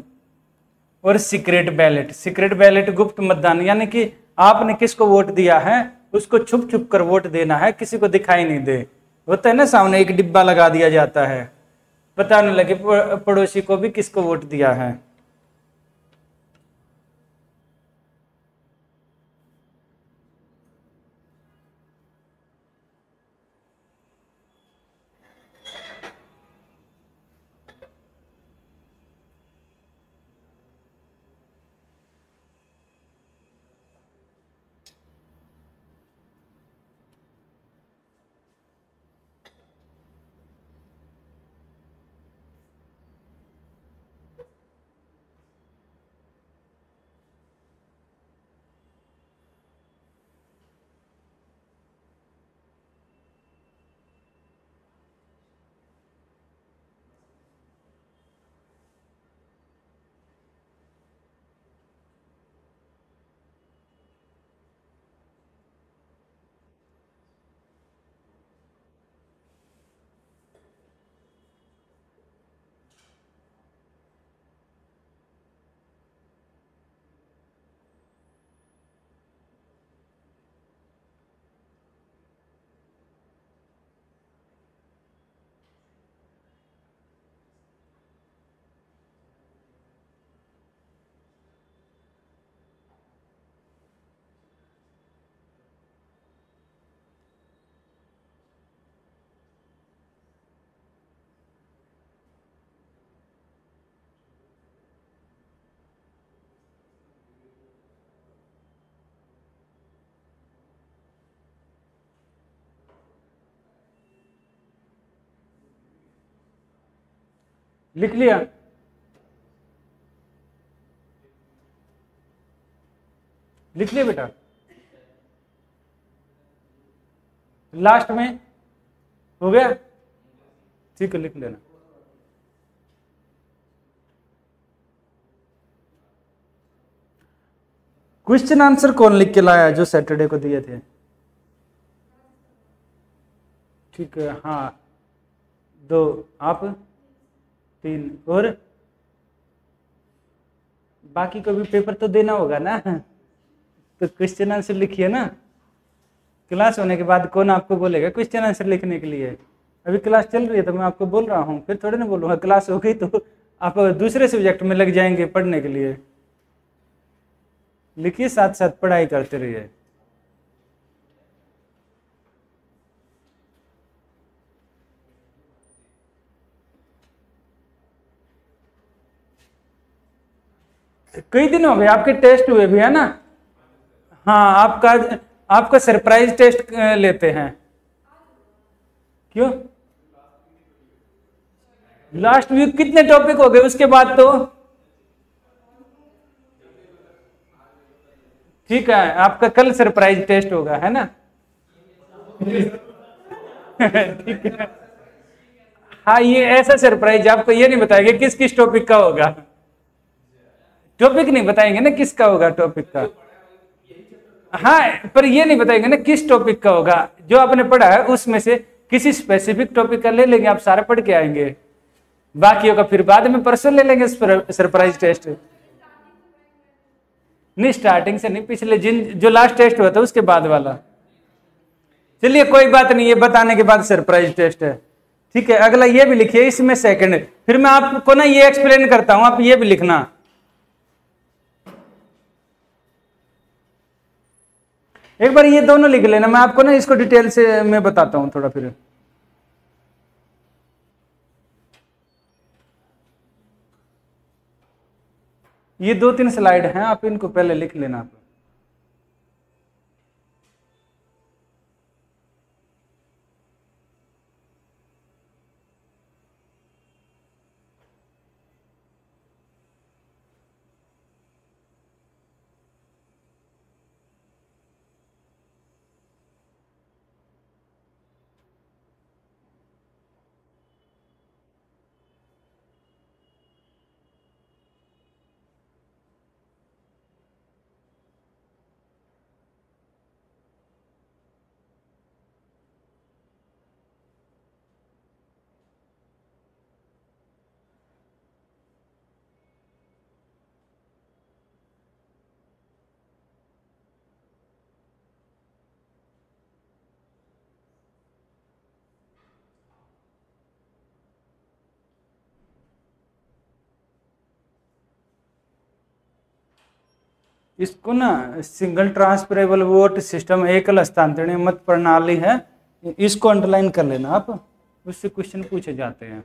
Speaker 1: और सीक्रेट बैलेट। सीक्रेट बैलेट गुप्त मतदान, यानी कि आपने किसको वोट दिया है उसको छुप छुप कर वोट देना है, किसी को दिखाई नहीं दे। होता है ना, सामने एक डिब्बा लगा दिया जाता है, पता नहीं लगे पड़ोसी को भी किसको वोट दिया है। लिख लिया? लिख लिया बेटा? लास्ट में हो गया? ठीक है, लिख लेना। क्वेश्चन आंसर कौन लिख के लाया जो सैटरडे को दिए थे? ठीक है, हाँ 2 आप, 3 और बाकी को भी पेपर तो देना होगा ना, तो क्वेश्चन आंसर लिखिए ना। क्लास होने के बाद कौन आपको बोलेगा क्वेश्चन आंसर लिखने के लिए? अभी क्लास चल रही है तो मैं आपको बोल रहा हूँ, फिर थोड़े ना बोलूँगा। क्लास हो गई तो आप दूसरे सब्जेक्ट में लग जाएंगे पढ़ने के लिए। लिखिए, साथ साथ पढ़ाई करते रहिए। कई दिन हो गए आपके टेस्ट हुए भी, है ना? हाँ, आपका सरप्राइज टेस्ट लेते हैं। क्यों? लास्ट वीक कितने टॉपिक हो गए उसके बाद तो? ठीक है, आपका कल सरप्राइज टेस्ट होगा, है ना? ठीक है। हाँ, ये ऐसा सरप्राइज आपको ये नहीं बताएंगे किस किस टॉपिक का होगा। टॉपिक नहीं बताएंगे ना किसका होगा टॉपिक का। हाँ, पर ये नहीं बताएंगे ना किस टॉपिक का होगा। जो आपने पढ़ा है उसमें से किसी स्पेसिफिक टॉपिक का ले लेंगे, आप सारा पढ़ के आएंगे। बाकियों का फिर बाद में परसों ले लेंगे सरप्राइज टेस्ट। नहीं, स्टार्टिंग से नहीं, पिछले जो लास्ट टेस्ट हुआ था उसके बाद वाला। चलिए कोई बात नहीं, ये बताने के बाद सरप्राइज टेस्ट है। ठीक है, अगला ये भी लिखिए, इसमें सेकंड। फिर मैं आपको ना ये एक्सप्लेन करता हूं, आप ये भी लिखना। एक बार ये दोनों लिख लेना, मैं आपको ना इसको डिटेल से मैं बताता हूं थोड़ा। फिर ये 2-3 स्लाइड हैं, आप इनको पहले लिख लेना। इसको ना सिंगल ट्रांसफरेबल वोट सिस्टम, एकल हस्तांतरणीय मत प्रणाली है, इसको अंडरलाइन कर लेना आप, उससे क्वेश्चन पूछे जाते हैं।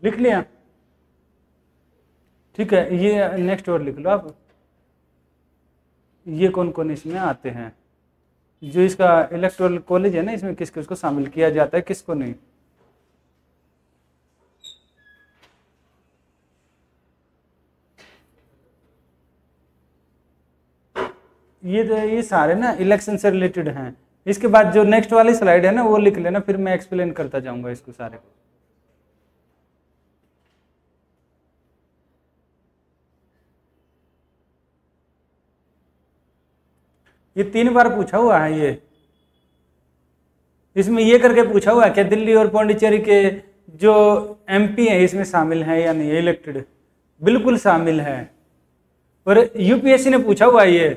Speaker 1: लिख लिया? ठीक है, ये नेक्स्ट और लिख लो आप। ये कौन कौन इसमें आते हैं? जो इसका इलेक्टोरल कॉलेज है ना, इसमें किस किसको शामिल किया जाता है, किसको नहीं? ये सारे ना इलेक्शन से रिलेटेड हैं। इसके बाद जो नेक्स्ट वाली स्लाइड है ना वो लिख लेना, फिर मैं एक्सप्लेन करता जाऊंगा इसको सारे को। ये 3 बार पूछा हुआ है ये, इसमें ये करके पूछा हुआ है क्या दिल्ली और पौंडीचेरी के जो एमपी हैं इसमें शामिल हैं या नहीं इलेक्टेड? बिल्कुल शामिल है। और यूपीएससी ने पूछा हुआ है ये।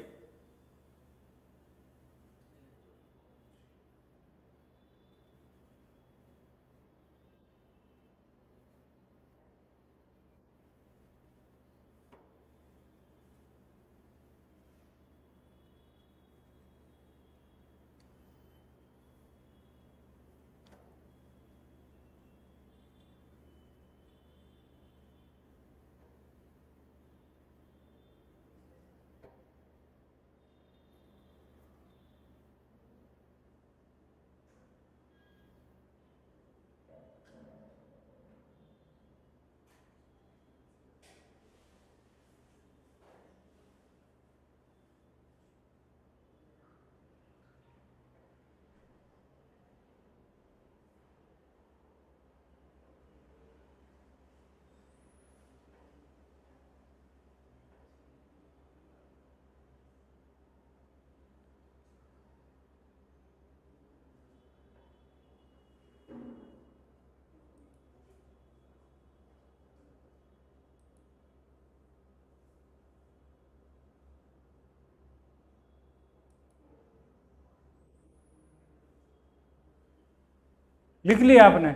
Speaker 1: लिख लिया आपने?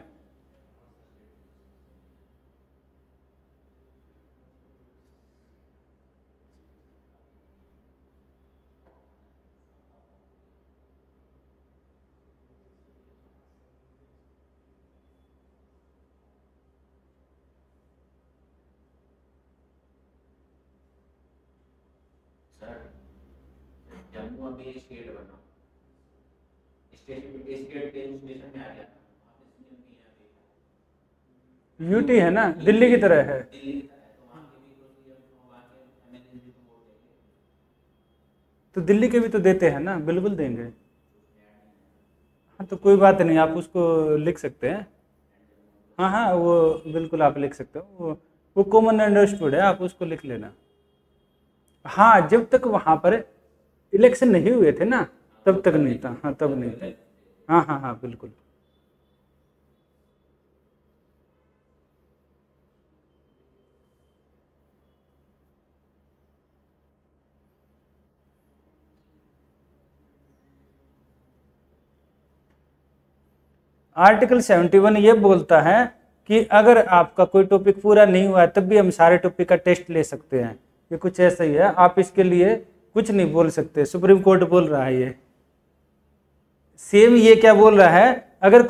Speaker 3: जम्मू अभी स्टेट बना, स्टेट के स्टेशन में आ गया,
Speaker 1: यूटी है ना, दिल्ली की तरह है।
Speaker 3: दिल्ली की तरह है, तो वहाँ के भी तो वहाँ के एमएलए भी तो वोट देंगे।
Speaker 1: तो दिल्ली के भी तो देते हैं ना, बिल्कुल देंगे। हाँ तो कोई बात नहीं, आप उसको लिख सकते हैं। हाँ हाँ, वो बिल्कुल आप लिख सकते हो, वो कॉमन अंडरस्टूड है, आप उसको लिख लेना। हाँ, जब तक वहाँ पर इलेक्शन नहीं हुए थे ना, तब तक नहीं था। हाँ तब नहीं था। हाँ हाँ हाँ बिल्कुल। आर्टिकल 71 ये बोलता है कि अगर आपका कोई टॉपिक पूरा नहीं हुआ है तब भी हम सारे टॉपिक का टेस्ट ले सकते हैं। ये कुछ ऐसा ही है, आप इसके लिए कुछ नहीं बोल सकते, सुप्रीम कोर्ट बोल रहा है ये। सेम ये क्या बोल रहा है, अगर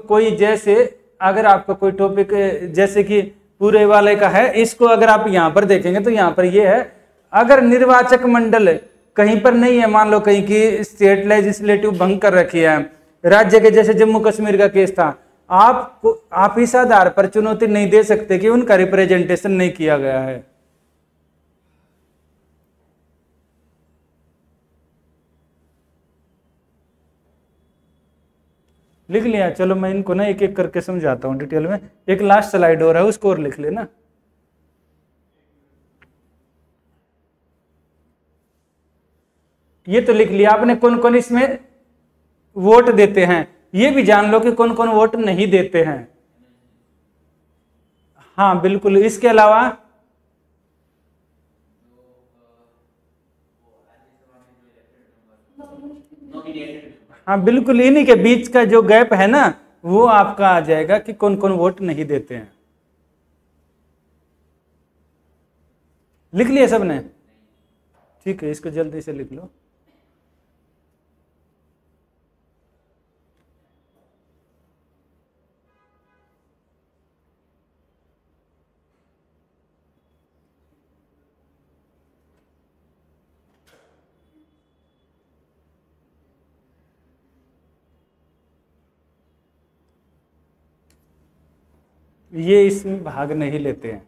Speaker 1: कोई जैसे अगर आपका कोई टॉपिक जैसे कि पूरे वाले का है, इसको अगर आप यहाँ पर देखेंगे तो यहाँ पर ये है, अगर निर्वाचक मंडल कहीं पर नहीं है, मान लो कहीं की स्टेट लेजिस्लेटिव भंग कर रखी है, राज्य के जैसे जम्मू कश्मीर का केस था, आप इस आधार पर चुनौती नहीं दे सकते कि उनका रिप्रेजेंटेशन नहीं किया गया है। लिख लिया? चलो मैं इनको ना एक एक करके समझाता हूँ डिटेल में। एक लास्ट स्लाइड हो रहा है, उसको और लिख लेना। ये तो लिख लिया आपने कौन कौन इसमें वोट देते हैं, ये भी जान लो कि कौन कौन वोट नहीं देते हैं। हाँ बिल्कुल, इसके अलावा हाँ बिल्कुल, इन्हीं के बीच का जो गैप है ना, वो आपका आ जाएगा कि कौन कौन वोट नहीं देते हैं। लिख लिया सबने? ठीक है, इसको जल्दी से लिख लो। ये इसमें भाग नहीं लेते हैं।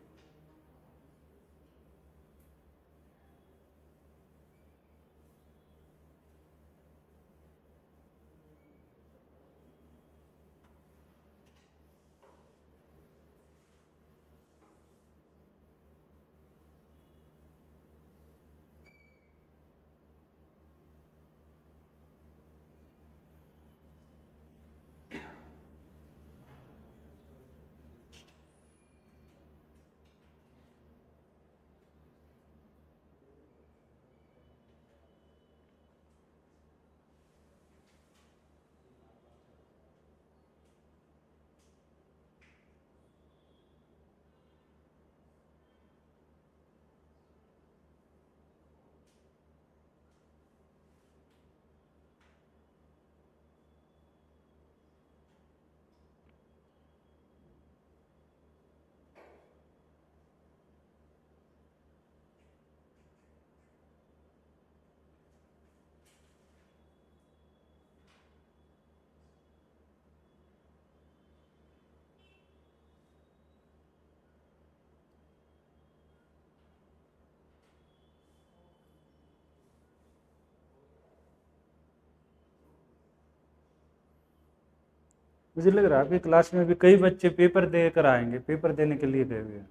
Speaker 1: मुझे लग रहा है आपकी क्लास में भी कई बच्चे पेपर देकर आएंगे, पेपर देने के लिए गए हुए हैं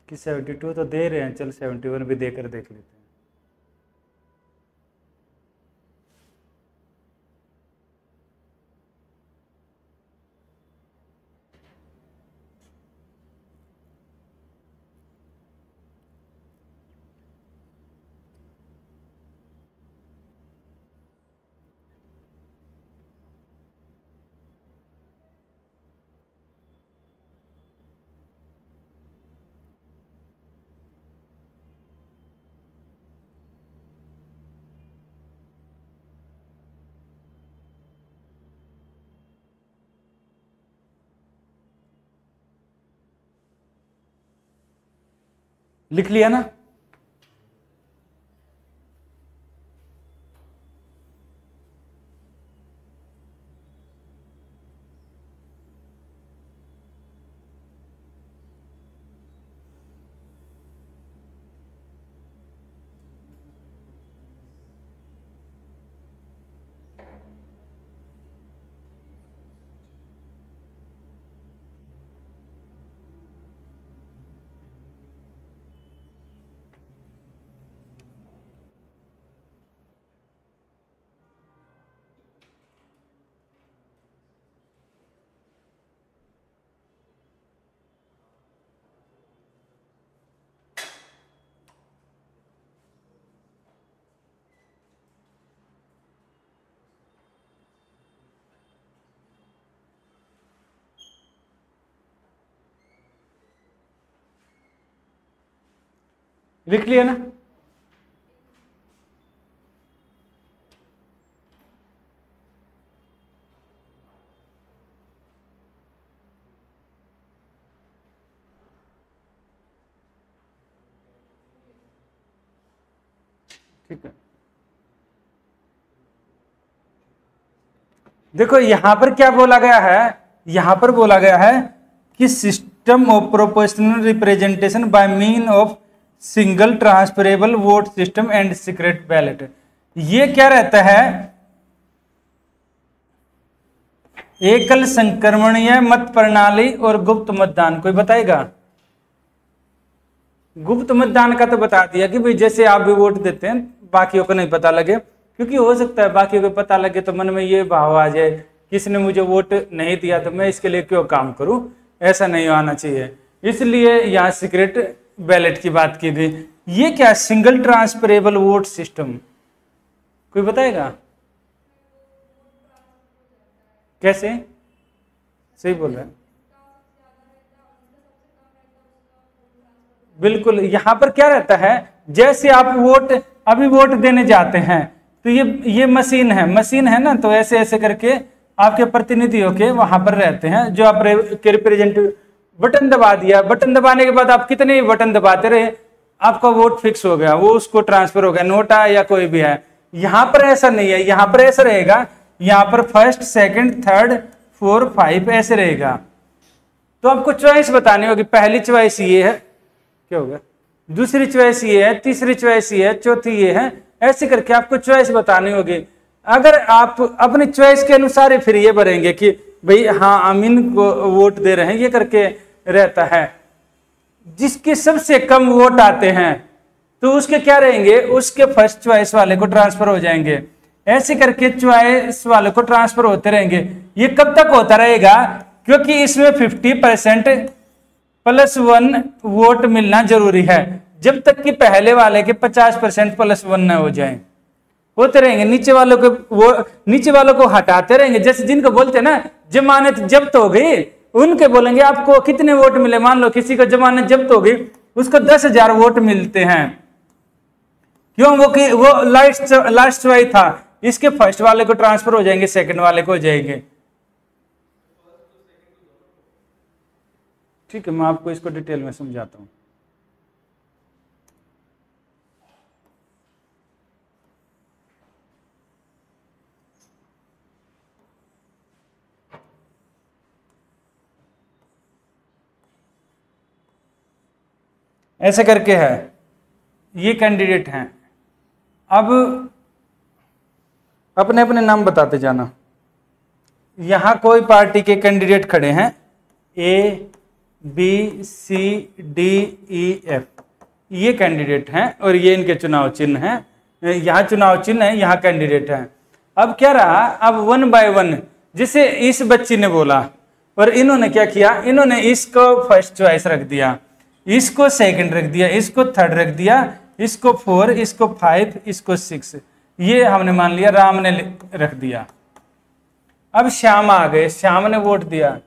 Speaker 1: कि 72 तो दे रहे हैं, चल 71 भी देकर देख लेते हैं। लिख लिया ना? लिख लिया ना? ठीक है, देखो यहां पर क्या बोला गया है, यहां पर बोला गया है कि system of proportional representation bye mean of single transferable vote system and secret ballot. ये क्या रहता है? एकल संक्रमणीय मत प्रणाली और गुप्त मतदान। कोई बताएगा? गुप्त मतदान का तो बता दिया कि भाई जैसे आप भी वोट देते हैं, बाकियों को नहीं पता लगे, क्योंकि हो सकता है बाकियों को पता लगे तो मन में ये भाव आ जाए, किसने मुझे वोट नहीं दिया तो मैं इसके लिए क्यों काम करूं। ऐसा नहीं आना चाहिए, इसलिए यहाँ सीक्रेट बैलेट की बात की गई। ये क्या? Single transferable vote system. कोई बताएगा कैसे? सही बोल रहे हैं, बिल्कुल। यहां पर क्या रहता है, जैसे आप अभी वोट देने जाते हैं तो ये मशीन है ना, तो ऐसे ऐसे करके आपके प्रतिनिधि होके वहां पर रहते हैं, जो आप के रिप्रेजेंटेटिव। बटन दबा दिया, बटन दबाने के बाद आप कितने बटन दबाते रहे, आपका वोट फिक्स हो गया, वो उसको ट्रांसफर हो गया, नोटा या कोई भी है। यहां पर ऐसा नहीं है, यहां पर ऐसा रहेगा, यहां पर फर्स्ट, सेकंड, थर्ड, 4, 5 ऐसे रहेगा। तो आपको चॉइस बतानी होगी, पहली चॉइस ये है, क्या होगा, दूसरी चॉइस ये है, तीसरी चॉइस ये है, चौथी ये है, ऐसे करके आपको चॉइस बतानी होगी। अगर आप अपनी चॉइस के अनुसार ही फिर ये भरेंगे कि भाई हाँ अमीन को वोट दे रहे हैं, ये करके रहता है। जिसके सबसे कम वोट आते हैं तो उसके क्या रहेंगे, उसके फर्स्ट चॉइस वाले को ट्रांसफर हो जाएंगे। ऐसे करके चॉइस वाले को ट्रांसफर होते रहेंगे। ये कब तक होता रहेगा? क्योंकि इसमें 50% +1 वोट मिलना जरूरी है, जब तक कि पहले वाले के 50% +1 न हो जाए। होते रहेंगे, नीचे वालों को हटाते रहेंगे। जैसे जिनको बोलते हैं ना जमानत जब्त हो गई, उनके बोलेंगे आपको कितने वोट मिले। मान लो किसी को जमानत जब्त हो गई, उसको 10,000 वोट मिलते हैं। क्यों? वो लास्ट चॉइस था, इसके फर्स्ट वाले को ट्रांसफर हो जाएंगे, सेकंड वाले को हो जाएंगे। ठीक है, मैं आपको इसको डिटेल में समझाता हूं। ऐसे करके है, ये कैंडिडेट हैं। अब अपने अपने नाम बताते जाना। यहां कोई पार्टी के कैंडिडेट खड़े हैं, ABCDEF, ये कैंडिडेट हैं और ये इनके चुनाव चिन्ह हैं। यहाँ चुनाव चिन्ह है, यहाँ कैंडिडेट हैं। अब क्या रहा, अब 1 बाय 1, जिसे इस बच्ची ने बोला और इन्होंने क्या किया, इन्होंने इसको फर्स्ट चॉइस रख दिया, इसको सेकंड रख दिया, इसको थर्ड रख दिया, इसको 4, इसको 5, इसको 6, ये हमने मान लिया राम ने रख दिया। अब श्याम आ गए, श्याम ने वोट दिया।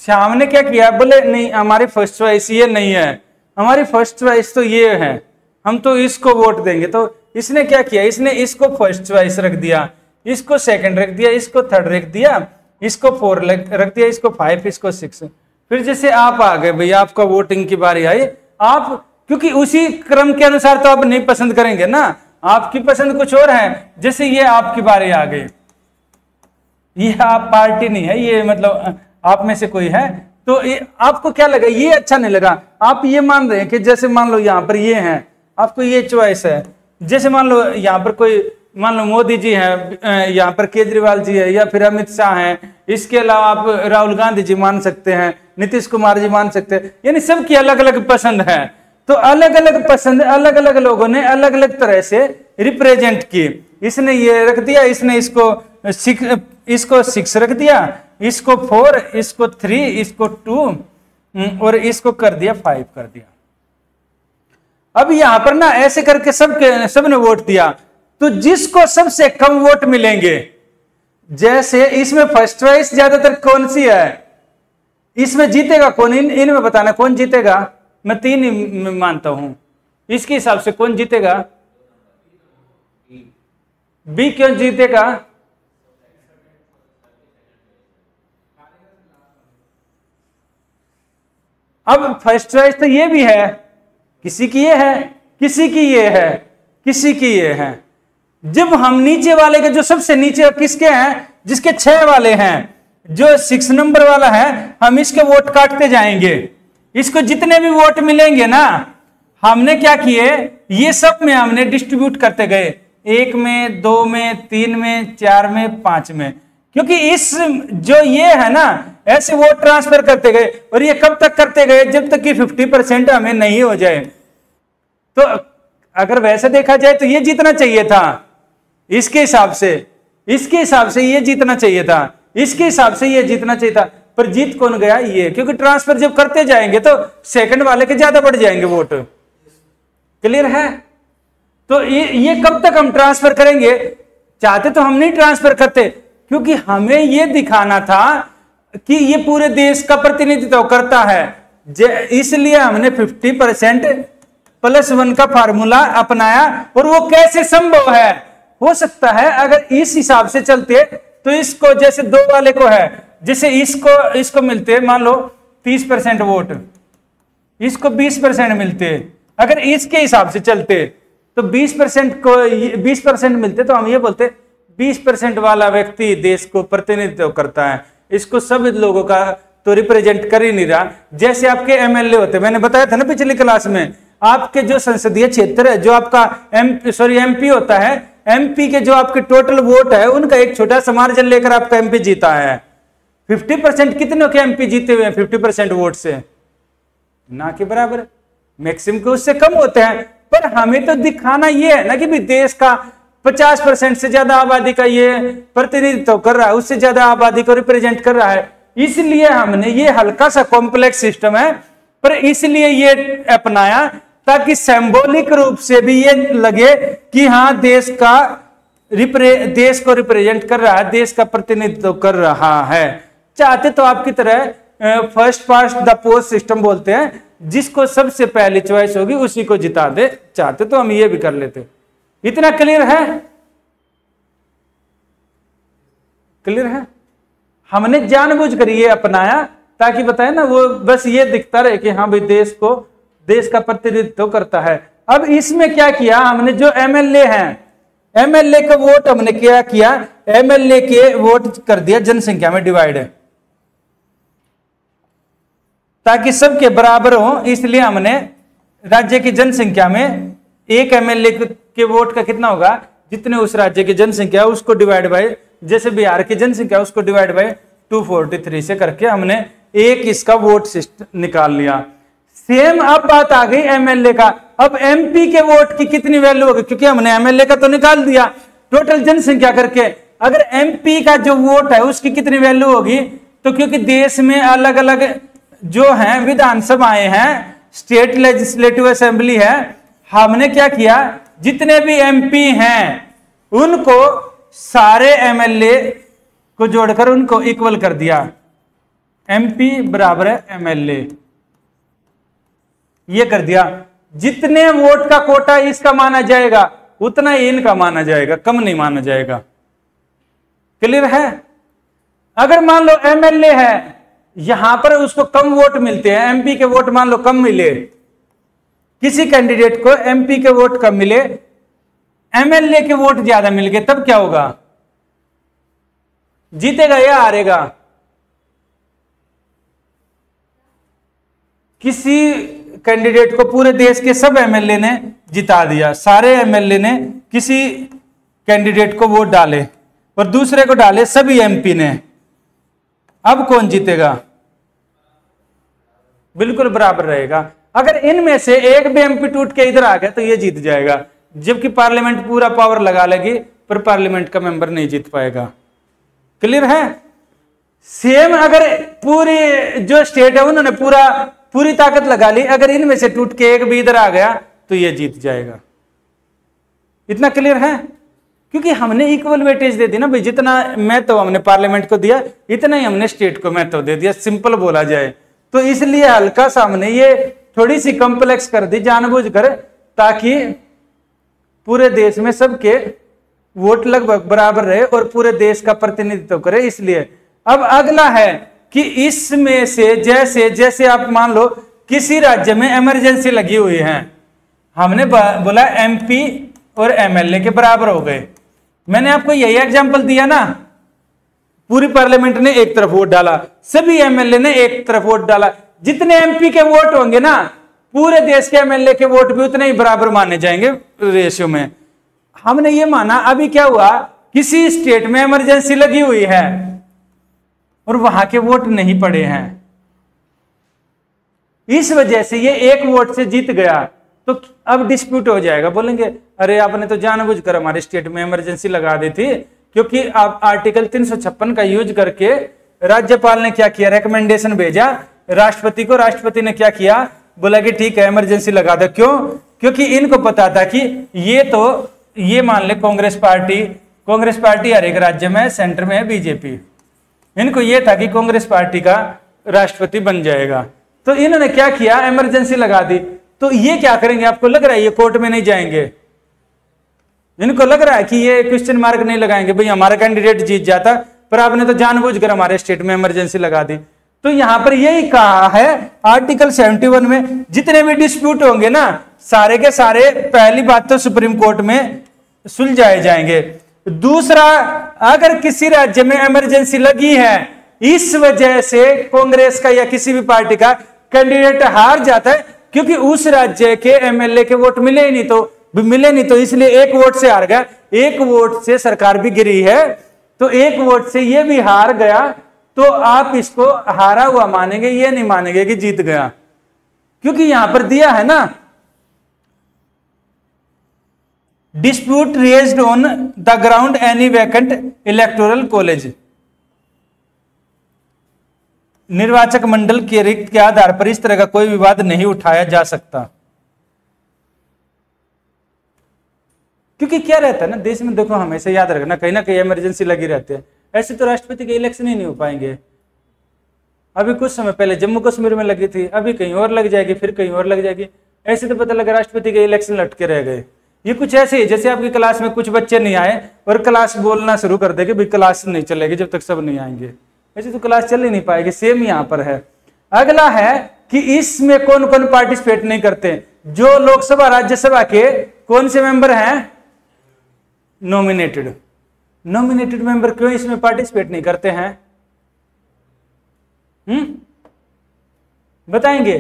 Speaker 1: श्याम ने क्या किया, बोले नहीं हमारी फर्स्ट चॉइस ये नहीं है, हमारी फर्स्ट चॉइस तो ये है, हम तो इसको वोट देंगे। तो इसने क्या किया, इसने इसको फर्स्ट चॉइस रख दिया, इसको सेकंड रख दिया, इसको थर्ड रख दिया, इसको 4 रख दिया, इसको 5, इसको 6। फिर जैसे आप आ गए, भैया आपका वोटिंग की बारी आई, आप क्योंकि उसी क्रम के अनुसार तो आप नहीं पसंद करेंगे ना, आपकी पसंद कुछ और है। जैसे ये आपकी बारी आ गई, ये आप पार्टी नहीं है, ये मतलब आप में से कोई है, तो ये आपको क्या लगा, ये अच्छा नहीं लगा, आप ये मान रहे हैं कि जैसे मान लो यहाँ पर ये है, आपको ये चॉइस है। जैसे मान लो यहाँ पर कोई, मान लो मोदी जी है, यहाँ पर केजरीवाल जी है, या फिर अमित शाह है, इसके अलावा आप राहुल गांधी जी मान सकते हैं, नीतीश कुमार जी मान सकते हैं, यानी सबकी अलग अलग पसंद है। तो अलग अलग पसंद अलग अलग लोगों ने अलग अलग तरह से रिप्रेजेंट की। इसने ये रख दिया, इसने इसको 6 रख दिया, इसको 4, इसको 3, इसको 2 और इसको कर दिया 5 कर दिया। अब यहां पर ना ऐसे करके सबने वोट दिया, तो जिसको सबसे कम वोट मिलेंगे, जैसे इसमें फर्स्ट चॉइस ज्यादातर कौन सी है, इसमें जीतेगा कौन, इनमें बताना कौन जीतेगा। मैं 3 ही मानता हूं, इसके हिसाब से कौन जीतेगा, बी क्यों जीतेगा, अब फर्स्ट चॉइस तो ये भी है, किसी की ये है, किसी की ये है, किसी की ये है। जब हम नीचे वाले के, जो सबसे नीचे किसके हैं, जिसके 6 वाले हैं, जो 6 नंबर वाला है, हम इसके वोट काटते जाएंगे। इसको जितने भी वोट मिलेंगे ना, हमने क्या किए, ये सब में हमने डिस्ट्रीब्यूट करते गए, 1 में, 2 में, 3 में, 4 में, 5 में, क्योंकि इस जो ये है ना, ऐसे वोट ट्रांसफर करते गए। और ये कब तक करते गए, जब तक कि 50% हमें नहीं हो जाए। तो अगर वैसे देखा जाए तो ये जीतना चाहिए था, इसके हिसाब से ये जीतना चाहिए था, इसके हिसाब से ये जीतना चाहिए था, पर जीत कौन गया, ये, क्योंकि ट्रांसफर जब करते जाएंगे तो सेकंड वाले के ज्यादा बढ़ जाएंगे वोट। क्लियर है। तो ये कब तक हम ट्रांसफर करेंगे, चाहते तो हम नहीं ट्रांसफर करते, क्योंकि हमें ये दिखाना था कि ये पूरे देश का प्रतिनिधित्व करता है, इसलिए हमने 50% +1 का फार्मूला अपनाया। और वो कैसे संभव है, हो सकता है अगर इस हिसाब से चलते तो इसको, जैसे 2 वाले को है, जैसे इसको मिलते मान लो 30% वोट, इसको 20% मिलते, अगर इसके हिसाब से चलते तो 20% को 20% मिलते, तो हम ये बोलते 20% वाला व्यक्ति देश को प्रतिनिधित्व करता है, इसको सब लोगों का तो रिप्रेजेंट कर ही नहीं रहा। जैसे आपके एमएलए होते, मैंने बताया था ना पिछली क्लास में, आपके जो संसदीय क्षेत्र है, जो आपका एमपी होता है, एमपी के जो आपके टोटल वोट है, उनका एक छोटा सा मार्जिन लेकर आपका एमपी जीता है। 50% कितने के एमपी जीते हुए हैं 50% वोट से, ना के बराबर, मैक्सिमम के उससे कम होते हैं। पर हमें तो दिखाना ये है ना कि भी देश का 50% से ज्यादा आबादी का ये प्रतिनिधित्व कर रहा है, उससे ज्यादा आबादी को रिप्रेजेंट कर रहा है, इसलिए हमने ये हल्का सा कॉम्प्लेक्स सिस्टम है, पर इसलिए ये अपनाया ताकि सिंबॉलिक रूप से भी ये लगे कि हाँ देश को रिप्रेजेंट कर रहा है, देश का प्रतिनिधित्व कर रहा है। चाहते तो आपकी तरह first past the post system बोलते हैं, जिसको सबसे पहली चॉइस होगी उसी को जिता दे, चाहते तो हम ये भी कर लेते। इतना क्लियर है, क्लियर है। हमने जानबूझकर ये अपनाया ताकि बताए ना, वो बस ये दिखता रहे कि हाँ भाई देश का प्रतिनिधित्व करता है। अब इसमें क्या किया हमने, जो एमएलए हैं, एमएलए का वोट हमने क्या किया, एमएलए के वोट कर दिया जनसंख्या में डिवाइड, ताकि सबके बराबर हो। इसलिए हमने राज्य की जनसंख्या में एक एमएलए के वोट का कितना होगा, जितने उस राज्य की जनसंख्या उसको डिवाइड बाय, जैसे बिहार की जनसंख्या उसको डिवाइड बाय 243 से करके हमने एक इसका वोट सिस्टम निकाल लिया। सेम अब बात आ गई एमएलए का। अब एमपी के वोट की कितनी वैल्यू होगी, क्योंकि हमने एमएलए का तो निकाल दिया टोटल जनसंख्या करके, अगर एमपी का जो वोट है उसकी कितनी वैल्यू होगी, तो क्योंकि देश में अलग अलग जो हैं विधानसभाएं हैं, स्टेट लेजिस्लेटिव असेंबली है, हमने क्या किया, जितने भी एमपी हैं उनको सारे एमएलए को जोड़कर उनको इक्वल कर दिया, एमपी बराबर है एमएलए, ये कर दिया। जितने वोट का कोटा इसका माना जाएगा उतना ही इनका माना जाएगा, कम नहीं माना जाएगा। क्लियर है। अगर मान लो एमएलए है, यहां पर उसको कम वोट मिलते हैं, एमपी के वोट मान लो कम मिले, किसी कैंडिडेट को एमपी के वोट कम मिले, एमएलए के वोट ज्यादा मिल गए, तब क्या होगा? जीतेगा या हारेगा? किसी कैंडिडेट को पूरे देश के सब एमएलए ने जिता दिया, सारे एमएलए ने किसी कैंडिडेट को वोट डाले और दूसरे को डाले सभी एमपी ने, अब कौन जीतेगा? बिल्कुल बराबर रहेगा। अगर इनमें से एक भी एमपी टूट के इधर आ गया तो ये जीत जाएगा, जबकि पार्लियामेंट पूरा पावर लगा लेगी पर पार्लियामेंट का मेंबर नहीं जीत पाएगा। क्लियर है? सेम अगर पूरी जो स्टेट है उन्होंने पूरी ताकत लगा ली, अगर इनमें से टूट के एक भी इधर आ गया तो ये जीत जाएगा। इतना क्लियर है? क्योंकि हमने इक्वल वेटेज दे दी ना भाई, जितना महत्व हमने पार्लियामेंट को दिया इतना ही हमने स्टेट को महत्व दे दिया, सिंपल बोला जाए तो। इसलिए हल्का सा हमने ये थोड़ी सी कॉम्प्लेक्स कर दी जानबूझकर, ताकि पूरे देश में सबके वोट लगभग बराबर रहे और पूरे देश का प्रतिनिधित्व करे। इसलिए अब अगला है कि इसमें से जैसे आप मान लो किसी राज्य में इमरजेंसी लगी हुई है, हमने बोला एमपी और एमएलए के बराबर हो गए। मैंने आपको यही एग्जांपल दिया ना, पूरी पार्लियामेंट ने एक तरफ वोट डाला, सभी एमएलए ने एक तरफ वोट डाला, जितने एमपी के वोट होंगे ना पूरे देश के एमएलए के वोट भी उतने ही बराबर माने जाएंगे रेशियो में। हमने ये माना, अभी क्या हुआ, किसी स्टेट में इमरजेंसी लगी हुई है और वहां के वोट नहीं पड़े हैं, इस वजह से ये एक वोट से जीत गया, तो अब डिस्प्यूट हो जाएगा। बोलेंगे अरे आपने तो जानबूझकर हमारे स्टेट में इमरजेंसी लगा दी थी, क्योंकि आप आर्टिकल 356 का यूज करके राज्यपाल ने क्या किया, रिकमेंडेशन भेजा राष्ट्रपति को, राष्ट्रपति ने क्या किया, बोला कि ठीक है इमरजेंसी लगा दो। क्यों? क्योंकि इनको पता था कि ये मान ले कांग्रेस पार्टी हर एक राज्य में, सेंटर में है बीजेपी, इनको ये था कि कांग्रेस पार्टी का राष्ट्रपति बन जाएगा, तो इन्होंने क्या किया, इमरजेंसी लगा दी। तो ये क्या करेंगे, आपको लग रहा है ये कोर्ट में नहीं जाएंगे? इनको लग रहा है कि ये क्वेश्चन मार्क नहीं लगाएंगे, भाई हमारा कैंडिडेट जीत जाता, पर आपने तो जानबूझकर हमारे स्टेट में इमरजेंसी लगा दी। तो यहां पर यही कहा है आर्टिकल 71 में, जितने भी डिस्प्यूट होंगे ना सारे के सारे पहली बात तो सुप्रीम कोर्ट में सुलझाए जाएंगे। दूसरा, अगर किसी राज्य में इमरजेंसी लगी है, इस वजह से कांग्रेस का या किसी भी पार्टी का कैंडिडेट हार जाता है, क्योंकि उस राज्य के एमएलए के वोट मिले नहीं, तो इसलिए एक वोट से हार गया, एक वोट से सरकार भी गिरी है, तो एक वोट से ये भी हार गया, तो आप इसको हारा हुआ मानेंगे, ये नहीं मानेंगे कि जीत गया, क्योंकि यहां पर दिया है ना dispute raised on the ground any vacant electoral college, निर्वाचक मंडल के रिक्त के आधार पर इस तरह का कोई विवाद नहीं उठाया जा सकता। क्योंकि क्या रहता है ना देश में, देखो हमेशा याद रखना कहीं ना कहीं इमरजेंसी लगी रहती है, ऐसे तो राष्ट्रपति के इलेक्शन ही नहीं हो पाएंगे। अभी कुछ समय पहले जम्मू कश्मीर में लगी थी, अभी कहीं और लग जाएगी, फिर कहीं और लग जाएगी, ऐसे तो पता लगा राष्ट्रपति के इलेक्शन लटके रह गए। ये कुछ ऐसे ही जैसे आपकी क्लास में कुछ बच्चे नहीं आए और क्लास बोलना शुरू कर देगी भाई क्लास नहीं चलेगी जब तक सब नहीं आएंगे, ऐसे तो क्लास चल ही नहीं पाएगी। सेम यहाँ पर है। अगला है कि इसमें कौन कौन पार्टिसिपेट नहीं करते, जो लोकसभा राज्यसभा के कौन से मेंबर हैं, नॉमिनेटेड मेंबर क्यों इसमें पार्टिसिपेट नहीं करते हैं, बताएंगे?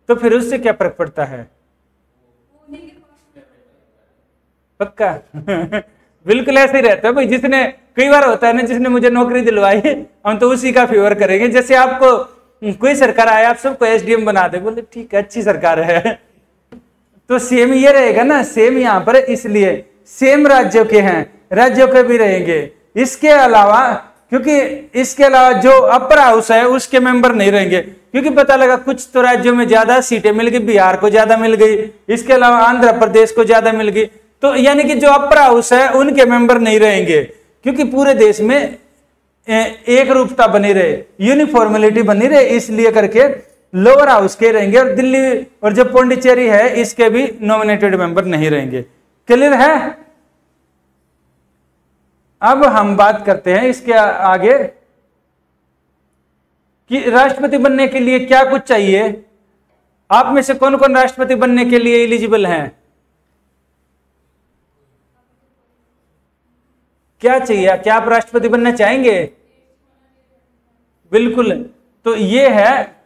Speaker 1: तो फिर उससे क्या फर्क पड़ता है? पक्का बिल्कुल ऐसे ही रहता है भाई। जिसने कई बार होता है ना, जिसने मुझे नौकरी दिलवाई हम तो उसी का फेवर करेंगे। जैसे आपको कोई सरकार आए, आप सबको एसडीएम बना दे, बोले ठीक है अच्छी सरकार है, तो सेम ये रहेगा ना, सेम यहाँ पर, इसलिए सेम राज्यों के हैं, राज्यों के भी रहेंगे। इसके अलावा क्योंकि इसके अलावा जो अपर हाउस है उसके मेंबर नहीं रहेंगे, क्योंकि पता लगा कुछ तो राज्यों में ज्यादा सीटें मिल गई, बिहार को ज्यादा मिल गई, इसके अलावा आंध्र प्रदेश को ज्यादा मिल गई, तो यानी कि जो अपर हाउस है उनके मेंबर नहीं रहेंगे, क्योंकि पूरे देश में एक रूपता बनी रहे, यूनिफॉर्मिलिटी बनी रहे, इसलिए करके लोअर हाउस के रहेंगे। और दिल्ली और जो पौंडीचेरी है इसके भी नॉमिनेटेड मेंबर नहीं रहेंगे। क्लियर है? अब हम बात करते हैं इसके आगे कि राष्ट्रपति बनने के लिए क्या कुछ चाहिए? आप में से कौन कौन राष्ट्रपति बनने के लिए एलिजिबल हैं? क्या चाहिए? क्या आप राष्ट्रपति बनना चाहेंगे? बिल्कुल। तो ये है,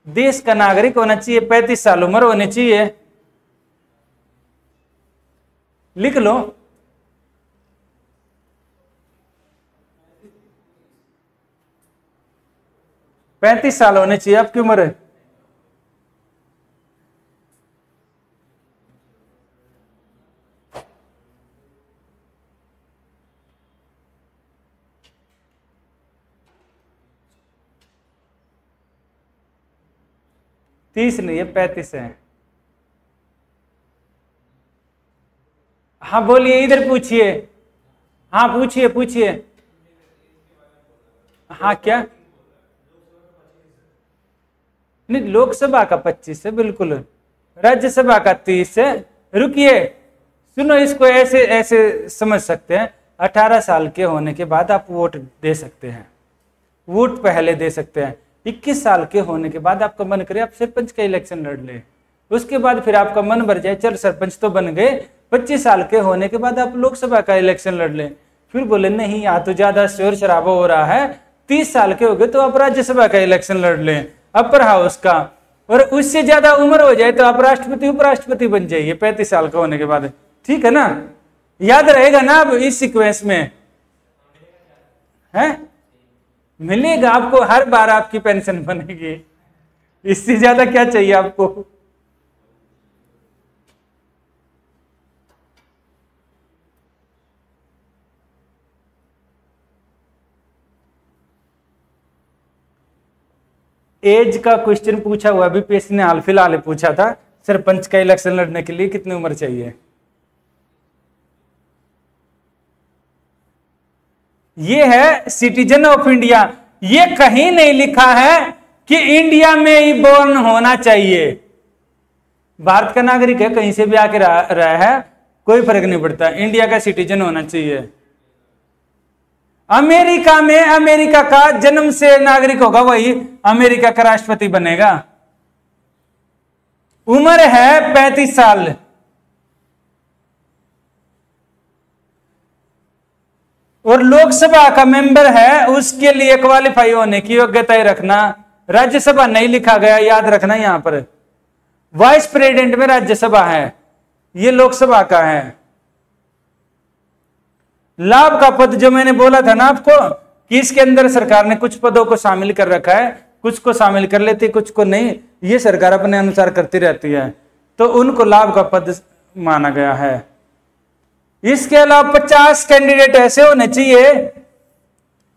Speaker 1: देश का नागरिक होना चाहिए, 35 साल उम्र होनी चाहिए। लिख लो। पैंतीस साल होने चाहिए आपकी उम्र। तीस नहीं है, 35 है। हाँ बोलिए, इधर पूछिए। हाँ पूछिए पूछिए। हाँ क्या? नहीं, लोकसभा का 25 है बिल्कुल, राज्यसभा का 30 है। रुकिए, सुनो, इसको ऐसे ऐसे समझ सकते हैं, 18 साल के होने के बाद आप वोट दे सकते हैं, वोट पहले दे सकते हैं। 21 साल के होने के बाद आपका मन करे आप सरपंच का इलेक्शन लड़ ले, उसके बाद फिर आपका मन भर जाए चल सरपंच तो बन गए, 25 साल के होने के बाद आप लोकसभा का इलेक्शन लड़ ले। फिर बोले नहीं यहाँ तो ज्यादा शोर शराबा हो रहा है, 30 साल के हो गए तो आप राज्यसभा का इलेक्शन लड़ लें, अपर हाउस का, और उससे ज्यादा उम्र हो जाए तो आप राष्ट्रपति उपराष्ट्रपति बन जाइए 35 साल का होने के बाद। ठीक है ना? याद रहेगा ना अब इस सीक्वेंस में? है मिलेगा आपको, हर बार आपकी पेंशन बनेगी, इससे ज्यादा क्या चाहिए आपको? एज का क्वेश्चन पूछा हुआ बीपीएससी ने हाल फिलहाल पूछा था, सरपंच का इलेक्शन लड़ने के लिए कितनी उम्र चाहिए? ये है सिटीजन ऑफ इंडिया। ये कहीं नहीं लिखा है कि इंडिया में ही बोर्न होना चाहिए। भारत का नागरिक है, कहीं से भी आके रहा है, कोई फर्क नहीं पड़ता, इंडिया का सिटीजन होना चाहिए। अमेरिका में अमेरिका का जन्म से नागरिक होगा, वही अमेरिका का राष्ट्रपति बनेगा। उम्र है 35 साल। और लोकसभा का मेंबर है, उसके लिए क्वालिफाई होने की योग्यता ही रखना। राज्यसभा नहीं लिखा गया, याद रखना। यहां पर वाइस प्रेसिडेंट में राज्यसभा है, ये लोकसभा का है। लाभ का पद जो मैंने बोला था ना आपको कि इसके अंदर सरकार ने कुछ पदों को शामिल कर रखा है, कुछ को शामिल कर लेती, कुछ को नहीं, ये सरकार अपने अनुसार करती रहती है, तो उनको लाभ का पद माना गया है। इसके अलावा 50 कैंडिडेट ऐसे होने चाहिए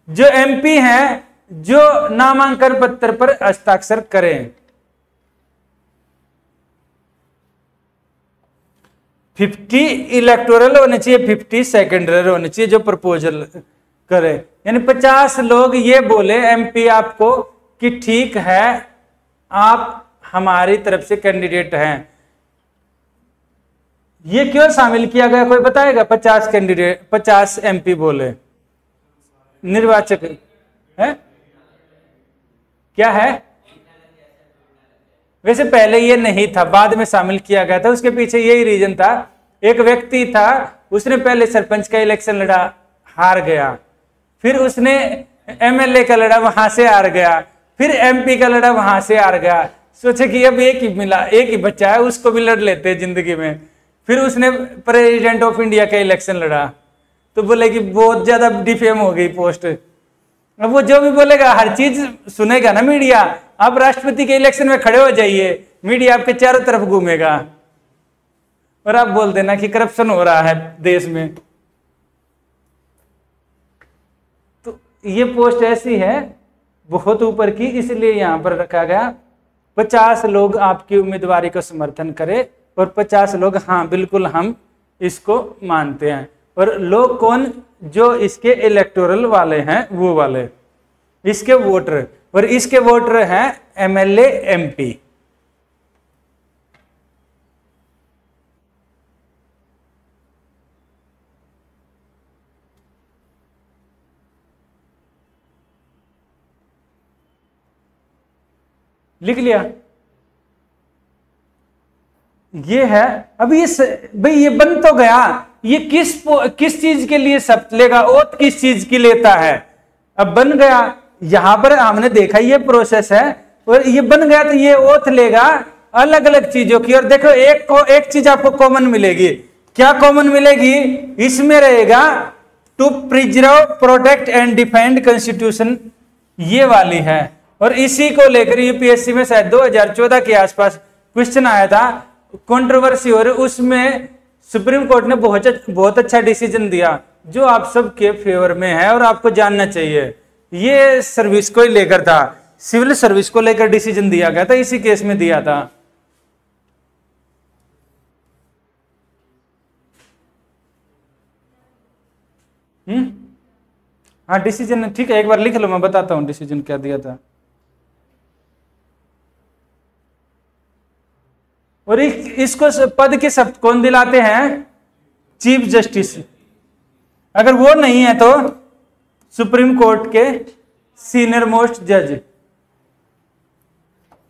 Speaker 1: जो एमपी हैं, जो नामांकन पत्र पर हस्ताक्षर करें। 50 इलेक्टोरल होने चाहिए, 50 सेकेंडरी होने चाहिए जो प्रपोजल करे। यानी 50 लोग ये बोले एमपी आपको कि ठीक है आप हमारी तरफ से कैंडिडेट हैं। ये क्यों शामिल किया गया, कोई बताएगा? 50 कैंडिडेट, 50 एमपी बोले, निर्वाचक है, क्या है? वैसे पहले ये नहीं था, बाद में शामिल किया गया था। उसके पीछे यही रीजन था, एक व्यक्ति था, उसने पहले सरपंच का इलेक्शन लड़ा, हार गया, फिर उसने एमएलए का लड़ा, वहां से हार गया, फिर एमपी का लड़ा, वहां से हार गया। सोचे कि अब एक ही मिला, एक ही बच्चा है, उसको भी लड़ लेते हैं जिंदगी में। फिर उसने प्रेसिडेंट ऑफ इंडिया का इलेक्शन लड़ा, तो बोले कि बहुत ज्यादा डिफेम हो गई पोस्ट। अब वो जो भी बोलेगा हर चीज सुनेगा ना मीडिया। आप राष्ट्रपति के इलेक्शन में खड़े हो जाइए, मीडिया आपके चारों तरफ घूमेगा और आप बोल देना कि करप्शन हो रहा है देश में। तो ये पोस्ट ऐसी है बहुत ऊपर की, इसलिए यहां पर रखा गया 50 लोग आपकी उम्मीदवारी को समर्थन करें और 50 लोग हाँ बिल्कुल हम इसको मानते हैं। और लोग कौन? जो इसके इलेक्टोरल वाले हैं, वो वाले इसके वोटर, और इसके वोटर हैं एमएलए एमपी। लिख लिया। ये है। अब ये भाई ये बन तो गया, ये किस चीज के लिए शब्द लेगा, ओथ किस चीज की लेता है। अब बन गया, यहां पर हमने देखा ये प्रोसेस है, और ये बन गया तो ये ओथ लेगा अलग अलग चीजों की। और देखो एक चीज आपको कॉमन मिलेगी। क्या कॉमन मिलेगी? इसमें रहेगा to preserve, protect and defend constitution, ये वाली है। और इसी को लेकर यूपीएससी में शायद 2014 के आसपास क्वेश्चन आया था, कंट्रोवर्सी, और उसमें सुप्रीम कोर्ट ने बहुत अच्छा डिसीजन दिया जो आप सबके फेवर में है और आपको जानना चाहिए। ये सर्विस को ही लेकर था, सिविल सर्विस को लेकर डिसीजन दिया गया था, इसी केस में दिया था। हाँ डिसीजन ठीक है, एक बार लिख लो, मैं बताता हूं डिसीजन क्या दिया था। और इसको पद के शब्द कौन दिलाते हैं? Chief justice. अगर वो नहीं है तो सुप्रीम कोर्ट के सीनियर मोस्ट जज।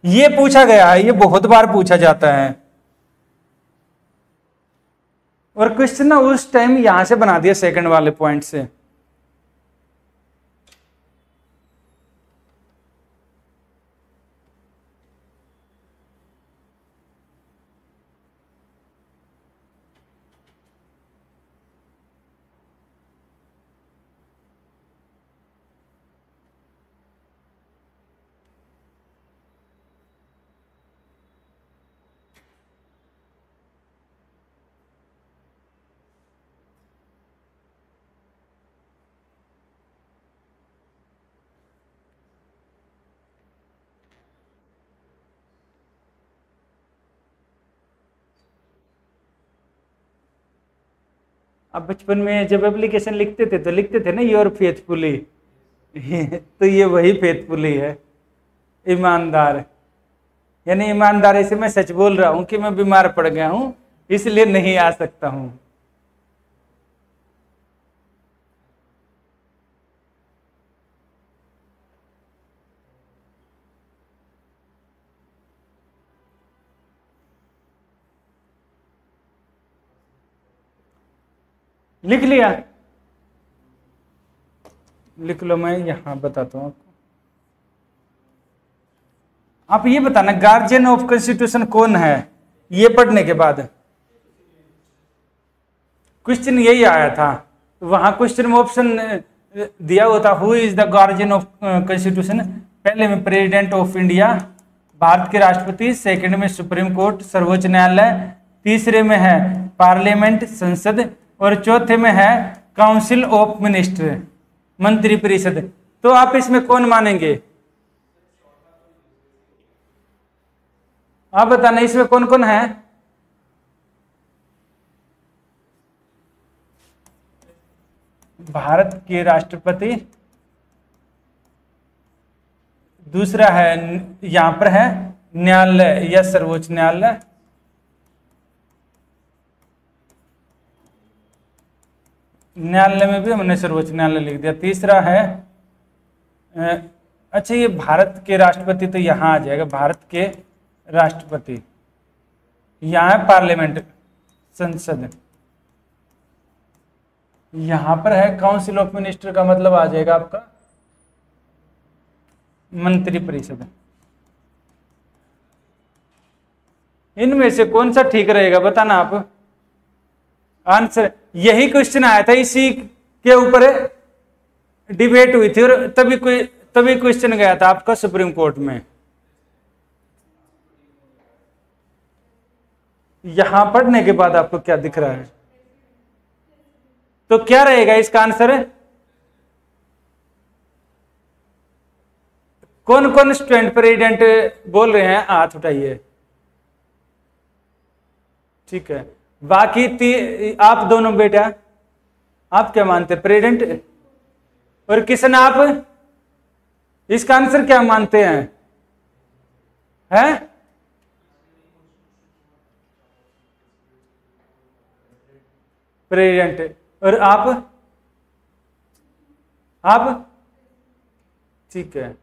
Speaker 1: ये पूछा गया है, ये बहुत बार पूछा जाता है। और क्वेश्चन ना उस टाइम यहां से बना दिया सेकंड वाले पॉइंट से। अब बचपन में जब एप्लीकेशन लिखते थे तो लिखते थे ना योर फेथफुली, तो ये वही फेथफुली है, ईमानदार। यानी ईमानदारी से मैं सच बोल रहा हूं कि मैं बीमार पड़ गया हूं इसलिए नहीं आ सकता हूं। लिख लिया? लिख लो, मैं यहां बताता हूं आपको। आप ये बताना गार्जियन ऑफ कॉन्स्टिट्यूशन कौन है, ये पढ़ने के बाद क्वेश्चन यही आया था। वहां क्वेश्चन में ऑप्शन दिया हुआ था, who is the guardian of constitution. पहले में प्रेसिडेंट ऑफ इंडिया, भारत के राष्ट्रपति, सेकंड में सुप्रीम कोर्ट सर्वोच्च न्यायालय, तीसरे में है पार्लियामेंट संसद, और चौथे में है काउंसिल ऑफ मिनिस्टर मंत्रिपरिषद। तो आप इसमें कौन मानेंगे? आप बताना इसमें कौन कौन है? भारत के राष्ट्रपति, दूसरा है यहां पर है न्यायालय या सर्वोच्च न्यायालय, न्यायालय में भी हमने सर्वोच्च न्यायालय लिख दिया। तीसरा है अच्छा ये भारत के राष्ट्रपति तो यहां आ जाएगा, भारत के राष्ट्रपति, यहां है पार्लियामेंट संसद, यहां पर है काउंसिल ऑफ मिनिस्टर, का मतलब आ जाएगा आपका मंत्रिपरिषद। इनमें से कौन सा ठीक रहेगा बताना आप। आंसर यही क्वेश्चन आया था, इसी के ऊपर डिबेट हुई थी और तभी क्वेश्चन गया था आपका सुप्रीम कोर्ट में। यहां पढ़ने के बाद आपको क्या दिख रहा है? तो क्या रहेगा इसका आंसर? कौन कौन स्टूडेंट प्रेसिडेंट बोल रहे हैं, हाथ उठाइए। ठीक है, बाकी आप दोनों बेटा आप क्या मानते हैं? प्रेसिडेंट। और किशन आप इसका आंसर क्या मानते हैं? हैं? प्रेसिडेंट। और आप ठीक है।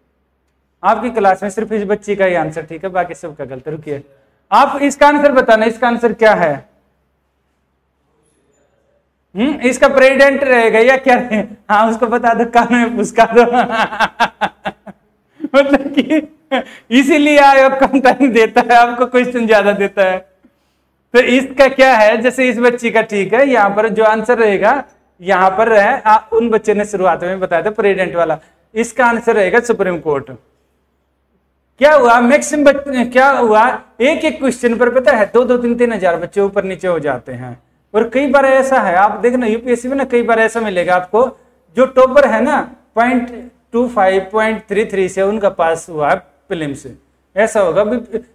Speaker 1: आपकी क्लास में सिर्फ इस बच्ची का ही आंसर ठीक है, बाकी सबका गलत। रुकिए, आप इसका आंसर बताना, इसका आंसर क्या है? इसका प्रेसिडेंट रहेगा या क्या रहे? हाँ उसको बता दो, कान में पुस्का दो। मतलब कि इसीलिए आयोग कम टाइम देता है, आपको क्वेश्चन ज्यादा देता है। तो इसका क्या है, जैसे इस बच्ची का ठीक है, यहाँ पर जो आंसर रहेगा यहाँ पर है, उन बच्चे ने शुरुआत में बताया था प्रेसिडेंट वाला, इसका आंसर रहेगा सुप्रीम कोर्ट। क्या हुआ मैक्सिमम क्या हुआ, एक एक क्वेश्चन पर पता है 2-3 हजार बच्चे ऊपर नीचे हो जाते हैं। और कई बार ऐसा है, आप देखना यूपीएससी में ना कई बार ऐसा मिलेगा आपको, जो टॉपर है ना 0.25 0.33 से उनका पास हुआ है प्रीलिम से, ऐसा होगा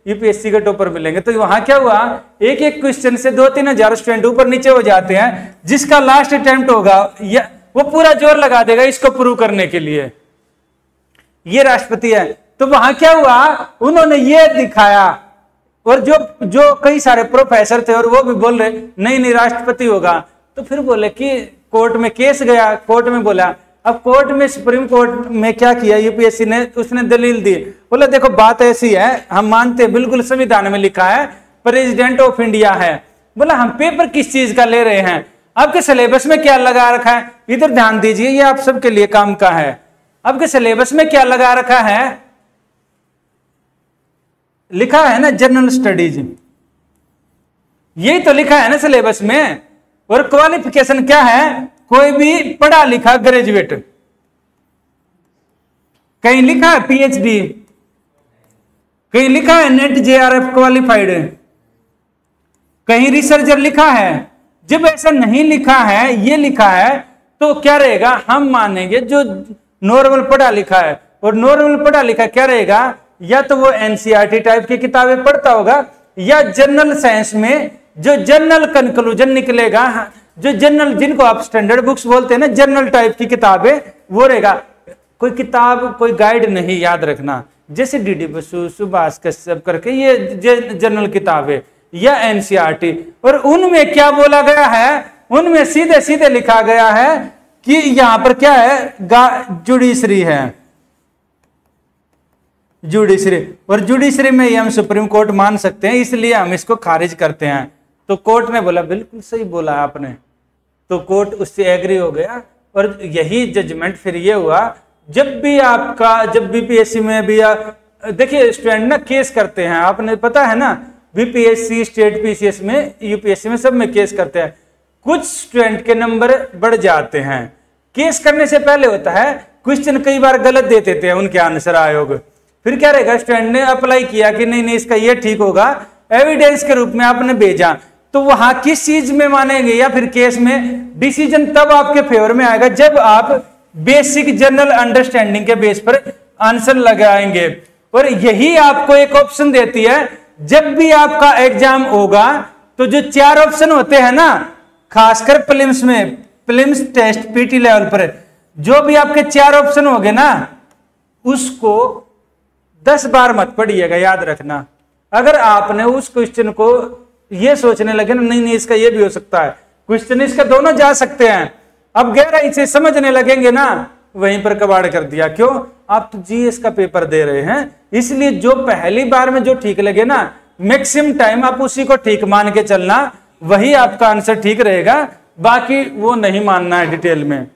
Speaker 1: यूपीएससी के टॉपर मिलेंगे। तो वहां क्या हुआ, एक एक क्वेश्चन से 2-3 हजार स्टूडेंट ऊपर नीचे हो जाते हैं, जिसका लास्ट अटेम्प्ट होगा या वो पूरा जोर लगा देगा इसको प्रूव करने के लिए, ये राष्ट्रपति है। तो वहां क्या हुआ, उन्होंने ये दिखाया, और जो कई सारे प्रोफेसर थे और वो भी बोल रहे नहीं राष्ट्रपति होगा। तो फिर बोले कि कोर्ट में केस गया, कोर्ट में बोला, अब कोर्ट में सुप्रीम कोर्ट में क्या किया यूपीएससी ने, उसने दलील दी, बोला देखो बात ऐसी है, हम मानते हैं बिल्कुल संविधान में लिखा है प्रेसिडेंट ऑफ इंडिया है, बोला हम पेपर किस चीज का ले रहे हैं, आपके सिलेबस में क्या लगा रखा है, इधर ध्यान दीजिए, ये आप सबके लिए काम का है। आपके सिलेबस में क्या लगा रखा है, लिखा है ना जनरल स्टडीज, यही तो लिखा है ना सिलेबस में। और क्वालिफिकेशन क्या है, कोई भी पढ़ा लिखा ग्रेजुएट, कहीं लिखा है पीएचडी, कहीं लिखा है नेट जेआरएफ क्वालिफाइड, कहीं रिसर्चर लिखा है। जब ऐसा नहीं लिखा है, ये लिखा है, तो क्या रहेगा, हम मानेंगे जो नॉर्मल पढ़ा लिखा है। और नॉर्मल पढ़ा लिखा क्या रहेगा, या तो वो एनसीईआरटी टाइप की किताबें पढ़ता होगा, या जनरल साइंस में जो जनरल कंक्लूजन निकलेगा, जो जनरल, जिनको आप स्टैंडर्ड बुक्स बोलते हैं ना, जनरल टाइप की किताबें, वो रहेगा। कोई किताब, कोई गाइड नहीं, याद रखना, जैसे डीडी बसु, सुभाष कश्यप करके ये जनरल किताबें या एनसीईआरटी। और उनमें क्या बोला गया है, उनमें सीधे सीधे लिखा गया है कि यहां पर क्या है, जुडिशरी है, जुडिशरी। और जुडिशरी में ही हम सुप्रीम कोर्ट मान सकते हैं, इसलिए हम इसको खारिज करते हैं। तो कोर्ट ने बोला बिल्कुल सही बोला आपने, तो कोर्ट उससे एग्री हो गया। और यही जजमेंट फिर ये हुआ, जब बीपीएससी में भी देखिए स्टूडेंट ना केस करते हैं, आपने पता है ना, बीपीएससी, स्टेट पीसीएस में, यूपीएससी में, सब में केस करते हैं। कुछ स्टूडेंट के नंबर बढ़ जाते हैं, केस करने से पहले होता है, क्वेश्चन कई बार गलत दे देते हैं उनके आंसर आयोग। फिर क्या रहेगा, स्टूडेंट ने अप्लाई किया कि नहीं इसका ये ठीक होगा, एविडेंस के रूप में आपने भेजा, तो वहां किस चीज में मानेंगे, या फिर केस में डिसीजन तब आपके फेवर में आएगा जब आप बेसिक जनरल अंडरस्टैंडिंग के बेस पर आंसर लगाएंगे। और यही आपको एक ऑप्शन देती है, जब भी आपका एग्जाम होगा तो जो 4 ऑप्शन होते हैं ना, खासकर प्रीलिम्स में, प्रीलिम्स टेस्ट पीटी लेवल पर जो भी आपके 4 ऑप्शन होंगे ना, उसको 10 बार मत पढ़िएगा, याद रखना। अगर आपने उस क्वेश्चन को ये सोचने लगे ना, नहीं इसका ये भी हो सकता है, क्वेश्चन इसका दोनों जा सकते हैं, अब गहराई से समझने लगेंगे ना, वहीं पर कबाड़ कर दिया। क्यों, आप तो जीएस का पेपर दे रहे हैं, इसलिए जो पहली बार में जो ठीक लगे ना, मैक्सिमम टाइम आप उसी को ठीक मान के चलना, वही आपका आंसर ठीक रहेगा, बाकी वो नहीं मानना है डिटेल में।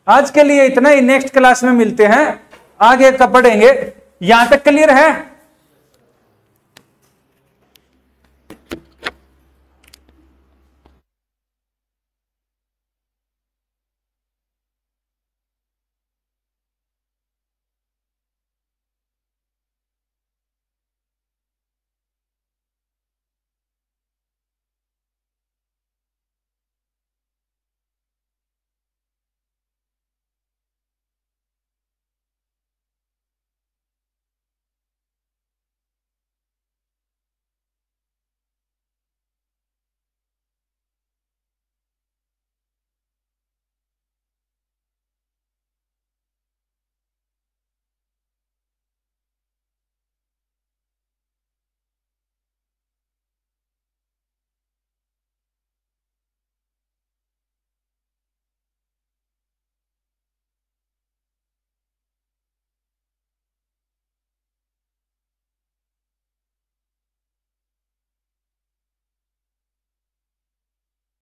Speaker 1: आज के लिए इतना ही, नेक्स्ट क्लास में मिलते हैं, आगे का पढ़ेंगे। यहां तक क्लियर है?